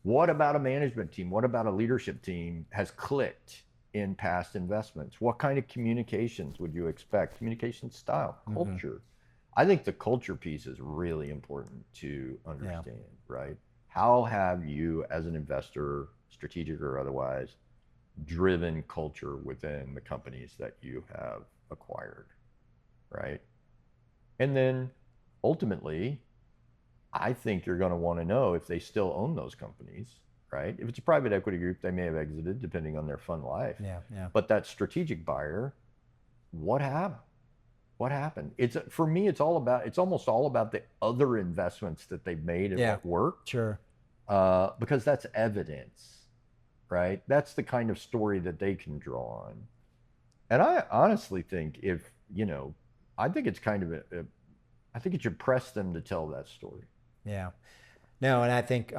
What about a management team? What about a leadership team has clicked in past investments? What kind of communications would you expect? Communication style, culture. I think the culture piece is really important to understand, right? How have you, as an investor, strategic or otherwise, driven culture within the companies that you have acquired, right? And then ultimately, I think you're going to want to know if they still own those companies, right? If it's a private equity group, they may have exited depending on their fund life. Yeah. But that strategic buyer, what happened? What happened? For me, it's almost all about the other investments that they've made and what worked. Sure. Because that's evidence, right? That's the kind of story that they can draw on. And I honestly think I think it's kind of I think it should press them to tell that story. Yeah. No, and I think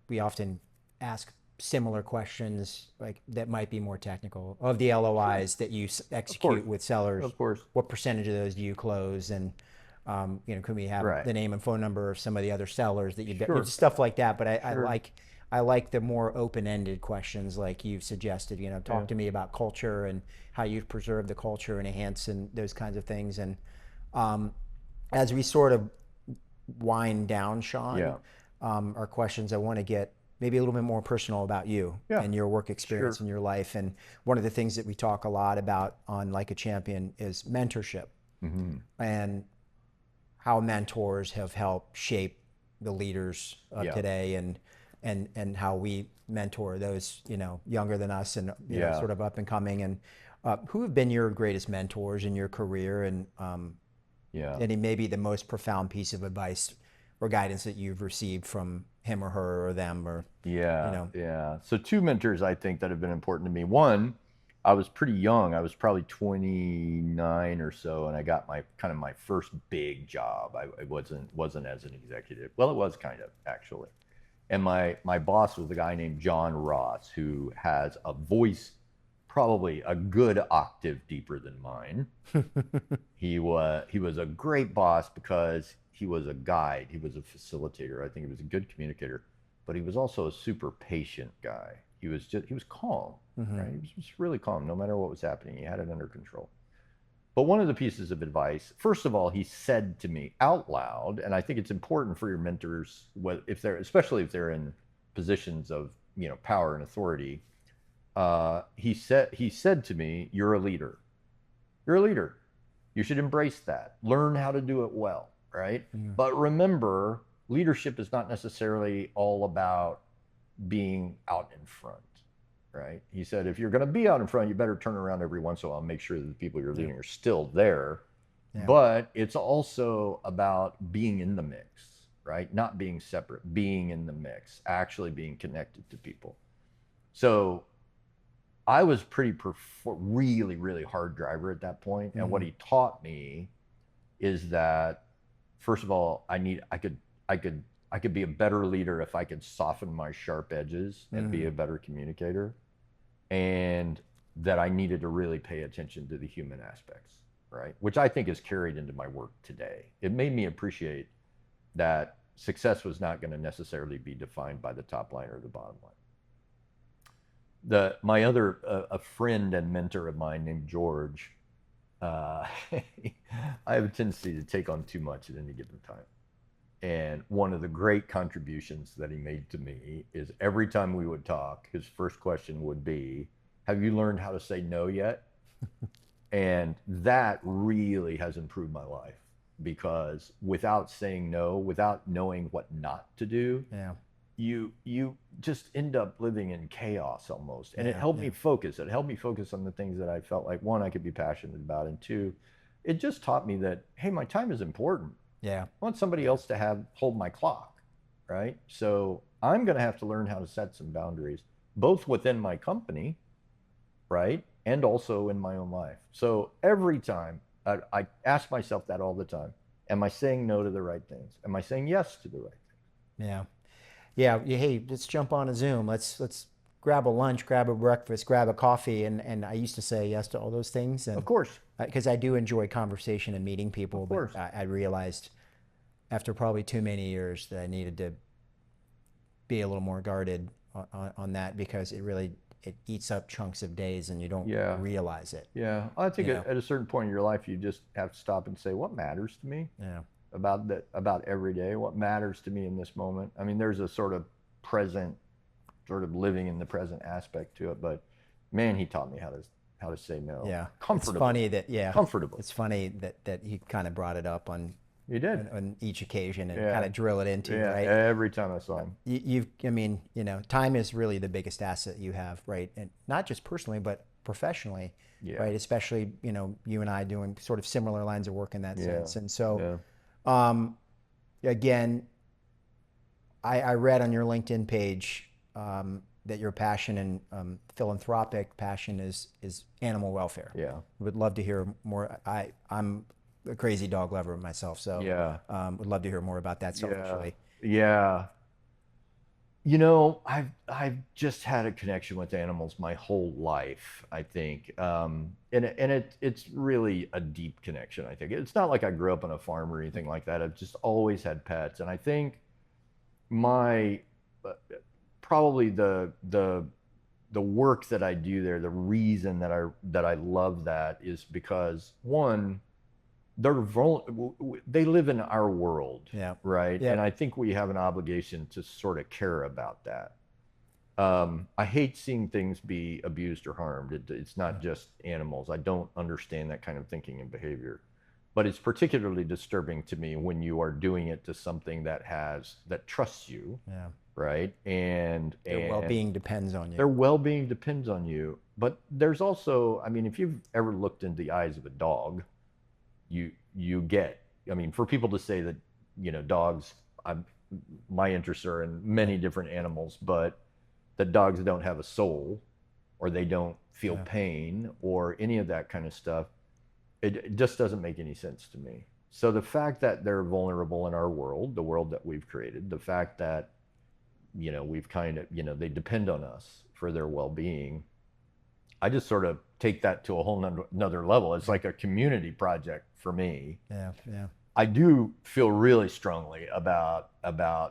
we often ask similar questions like that might be more technical of the LOIs that you execute with sellers. Of course. What percentage of those do you close? And can we have the name and phone number of some of the other sellers that you've stuff like that. But I like the more open-ended questions like you've suggested. Talk to me about culture and how you preserve the culture and enhance and those kinds of things. And as we sort of wind down, Sean, our questions, I want to get maybe a little bit more personal about you and your work experience in your life. And one of the things that we talk a lot about on Like a Champion is mentorship, and how mentors have helped shape the leaders of today, and how we mentor those, younger than us and sort of up and coming. And who have been your greatest mentors in your career, and any maybe the most profound piece of advice or guidance that you've received from him or her or them, or So two mentors I think that have been important to me. One, I was pretty young. I was probably 29 or so, and I got my first big job. I wasn't as an executive. Well, it was kind of, actually. And my boss was a guy named John Ross, who has a voice probably a good octave deeper than mine. He was a great boss because he was a guide. He was a facilitator. I think he was a good communicator, but he was also a super patient guy. He was calm, right? He was just really calm, no matter what was happening. He had it under control. But one of the pieces of advice, first of all, he said to me out loud, and I think it's important for your mentors, especially if they're in positions of power and authority. He said to me, "You're a leader. You're a leader. You should embrace that. Learn how to do it well, right? But remember, leadership is not necessarily all about being out in front, right?" He said, "If you're going to be out in front, you better turn around every once in a while and make sure that the people you're leading are still there. But it's also about being in the mix, right? Not being separate, being in the mix, actually being connected to people." So I was really, really hard driver at that point. And what he taught me is that, first of all, I could be a better leader if I could soften my sharp edges and be a better communicator, and that I needed to really pay attention to the human aspects, right? Which I think is carried into my work today. It made me appreciate that success was not going to necessarily be defined by the top line or the bottom line. My other a friend and mentor of mine named George, I have a tendency to take on too much at any given time. And one of the great contributions that he made to me is every time we would talk, his first question would be, "Have you learned how to say no yet?" And that really has improved my life, because without saying no, without knowing what not to do, you just end up living in chaos almost. And it helped me focus. It helped me focus on the things that I felt like, one, I could be passionate about, and two, it just taught me that, hey, my time is important. I want somebody else to hold my clock, right? So I'm going to have to learn how to set some boundaries, both within my company, right, and also in my own life. So every time I ask myself that all the time: am I saying no to the right things? Am I saying yes to the right things? Hey, let's jump on a Zoom. Let's grab a lunch, grab a breakfast, grab a coffee. And I used to say yes to all those things. And of course. Because I do enjoy conversation and meeting people. Of course. But I realized after probably too many years that I needed to be a little more guarded on that, because it eats up chunks of days and you don't realize it. I think at a certain point in your life, you just have to stop and say, what matters to me? About every day, what matters to me in this moment. I mean, there's a sort of living in the present aspect to it, but man, he taught me how to say no. Comfortably. It's funny that comfortably. It's funny that he kind of brought it up on each occasion and kind of drill it into you, right? Every time I saw him. Time is really the biggest asset you have, right? And not just personally, but professionally, right? Especially, you and I doing sort of similar lines of work in that sense. And so, again, I read on your LinkedIn page that your passion and philanthropic passion is animal welfare. Would love to hear more. I'm a crazy dog lover myself, so would love to hear more about that selfishly. I've just had a connection with animals my whole life, I think, and it's really a deep connection. I think it's not like I grew up on a farm or anything like that. I've just always had pets, and I think probably the work that I do there, the reason that I love that is because, one, they live in our world, right? And I think we have an obligation to sort of care about that. I hate seeing things be abused or harmed. It's not just animals. I don't understand that kind of thinking and behavior. But it's particularly disturbing to me when you are doing it to something that trusts you, Yeah. right? And Their well-being depends on you. their well-being depends on you. But there's also, I mean, if you've ever looked into the eyes of a dog, you get, I mean, for people to say that, dogs, my interests are in many different animals, but that dogs don't have a soul, or they don't feel pain, or any of that kind of stuff, it just doesn't make any sense to me. So the fact that they're vulnerable in our world, the world that we've created, the fact that, we've kind of, they depend on us for their well-being, I just sort of take that to a whole another level. It's like a community project for me. Yeah, yeah. I do feel really strongly about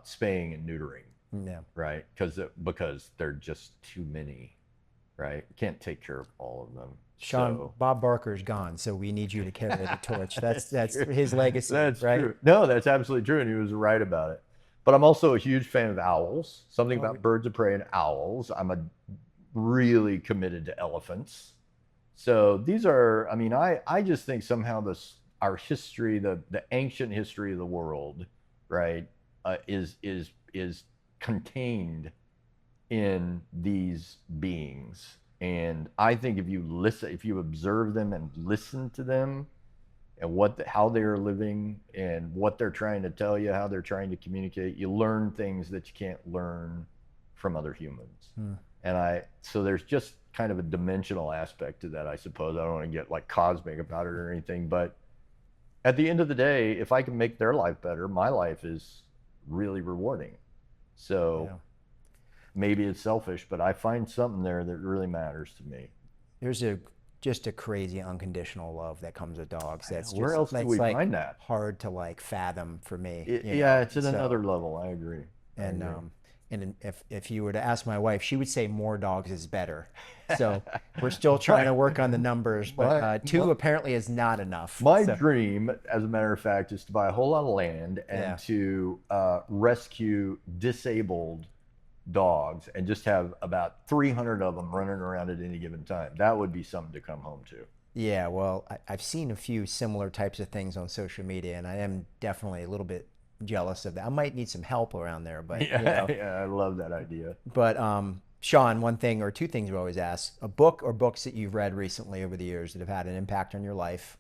spaying and neutering. Yeah. Right? Because they're just too many, right? Can't take care of all of them. Sean, So, Bob Barker's gone, so we need you to carry the torch. That's his legacy, that's right? true. No, that's absolutely true, and he was right about it. But I'm also a huge fan of owls. Something about birds of prey and owls. I'm a really committed to elephants. So these are, I mean, I just think somehow our history, the ancient history of the world, right, is contained in these beings. And I think if you observe them and listen to them, and how they're living and what they're trying to tell you, how they're trying to communicate, you learn things that you can't learn from other humans. So there's just kind of a dimensional aspect to that, I suppose. I don't want to get like cosmic about it or anything, but at the end of the day, if I can make their life better, my life is really rewarding. So maybe it's selfish, but I find something there that really matters to me. There's just a crazy unconditional love that comes with dogs. Where else do we find that? Hard to like fathom for me. It's at another level. I agree. And if you were to ask my wife, she would say more dogs is better. So we're still trying to work on the numbers, but two apparently is not enough. My dream, as a matter of fact, is to buy a whole lot of land and to rescue disabled dogs and just have about 300 of them running around at any given time. That would be something to come home to. Yeah, well, I've seen a few similar types of things on social media, and I am definitely a little bit jealous of that. I might need some help around there, but yeah, I love that idea. But Sean, one thing or two things we always ask: a book or books that you've read recently over the years that have had an impact on your life,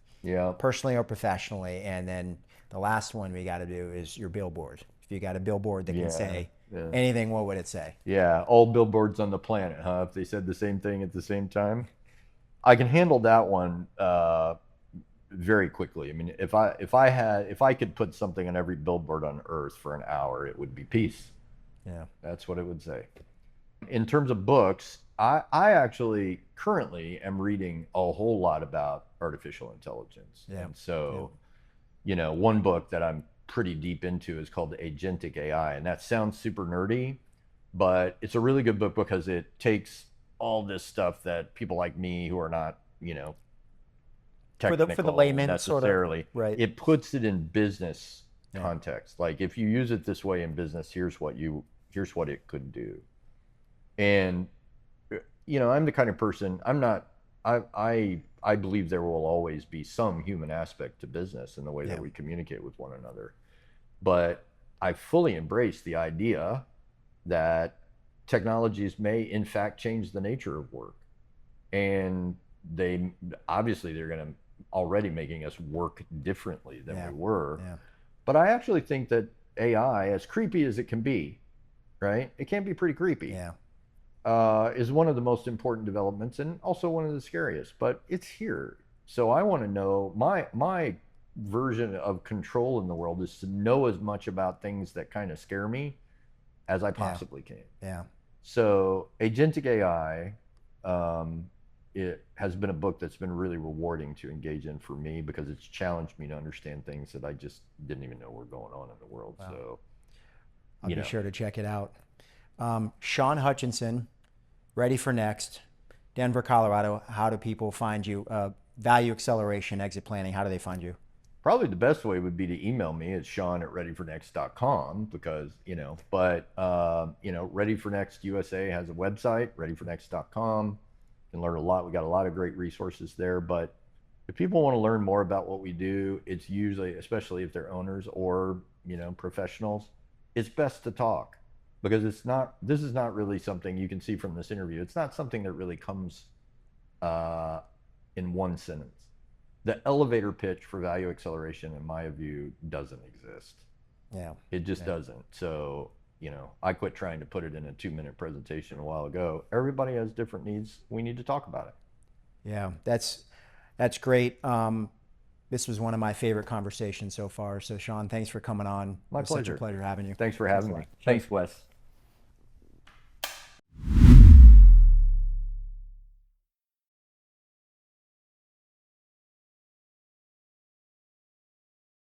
personally or professionally. And then the last one we got to do is your billboard. If you got a billboard that can say anything, what would it say? Yeah, all billboards on the planet, huh? If they said the same thing at the same time, I can handle that one very quickly. I mean, if I could put something on every billboard on Earth for an hour, it would be peace. Yeah, that's what it would say. In terms of books, I actually currently am reading a whole lot about artificial intelligence. Yeah. And so, one book that I'm pretty deep into is called Agentic AI, and that sounds super nerdy, but it's a really good book because it takes all this stuff that people like me who are not, technical for the layman necessarily, sort of, right? It puts it in business context. Like if you use it this way in business, here's what it could do. And I'm the kind of person, I believe there will always be some human aspect to business in the way that we communicate with one another. But I fully embrace the idea that technologies may in fact change the nature of work. And they're going to already making us work differently than we were. Yeah. But I actually think that AI, as creepy as it can be, right? It can be pretty creepy. Yeah. Is one of the most important developments and also one of the scariest, but it's here. So I want to know, my version of control in the world is to know as much about things that kind of scare me as I possibly can. Yeah. So Agentic AI, it has been a book that's been really rewarding to engage in for me because it's challenged me to understand things that I just didn't even know were going on in the world. Wow. So I'll be sure to check it out. Sean Hutchinson, Ready for Next, Denver, Colorado. How do people find you? Value Acceleration, Exit Planning. How do they find you? Probably the best way would be to email me at sean@readyfornext.com because, Ready for Next USA has a website, readyfornext.com. You can learn a lot. We got a lot of great resources there. But if people want to learn more about what we do, it's usually, especially if they're owners or, professionals, it's best to talk because this is not really something you can see from this interview. It's not something that really comes in one sentence. The elevator pitch for value acceleration, in my view, doesn't exist. Yeah. It just doesn't. So, I quit trying to put it in a 2-minute presentation a while ago. Everybody has different needs. We need to talk about it. Yeah, that's great. This was one of my favorite conversations so far. So Sean, thanks for coming on. My pleasure. Such a pleasure having you. Thanks for having me. Thanks, Wes.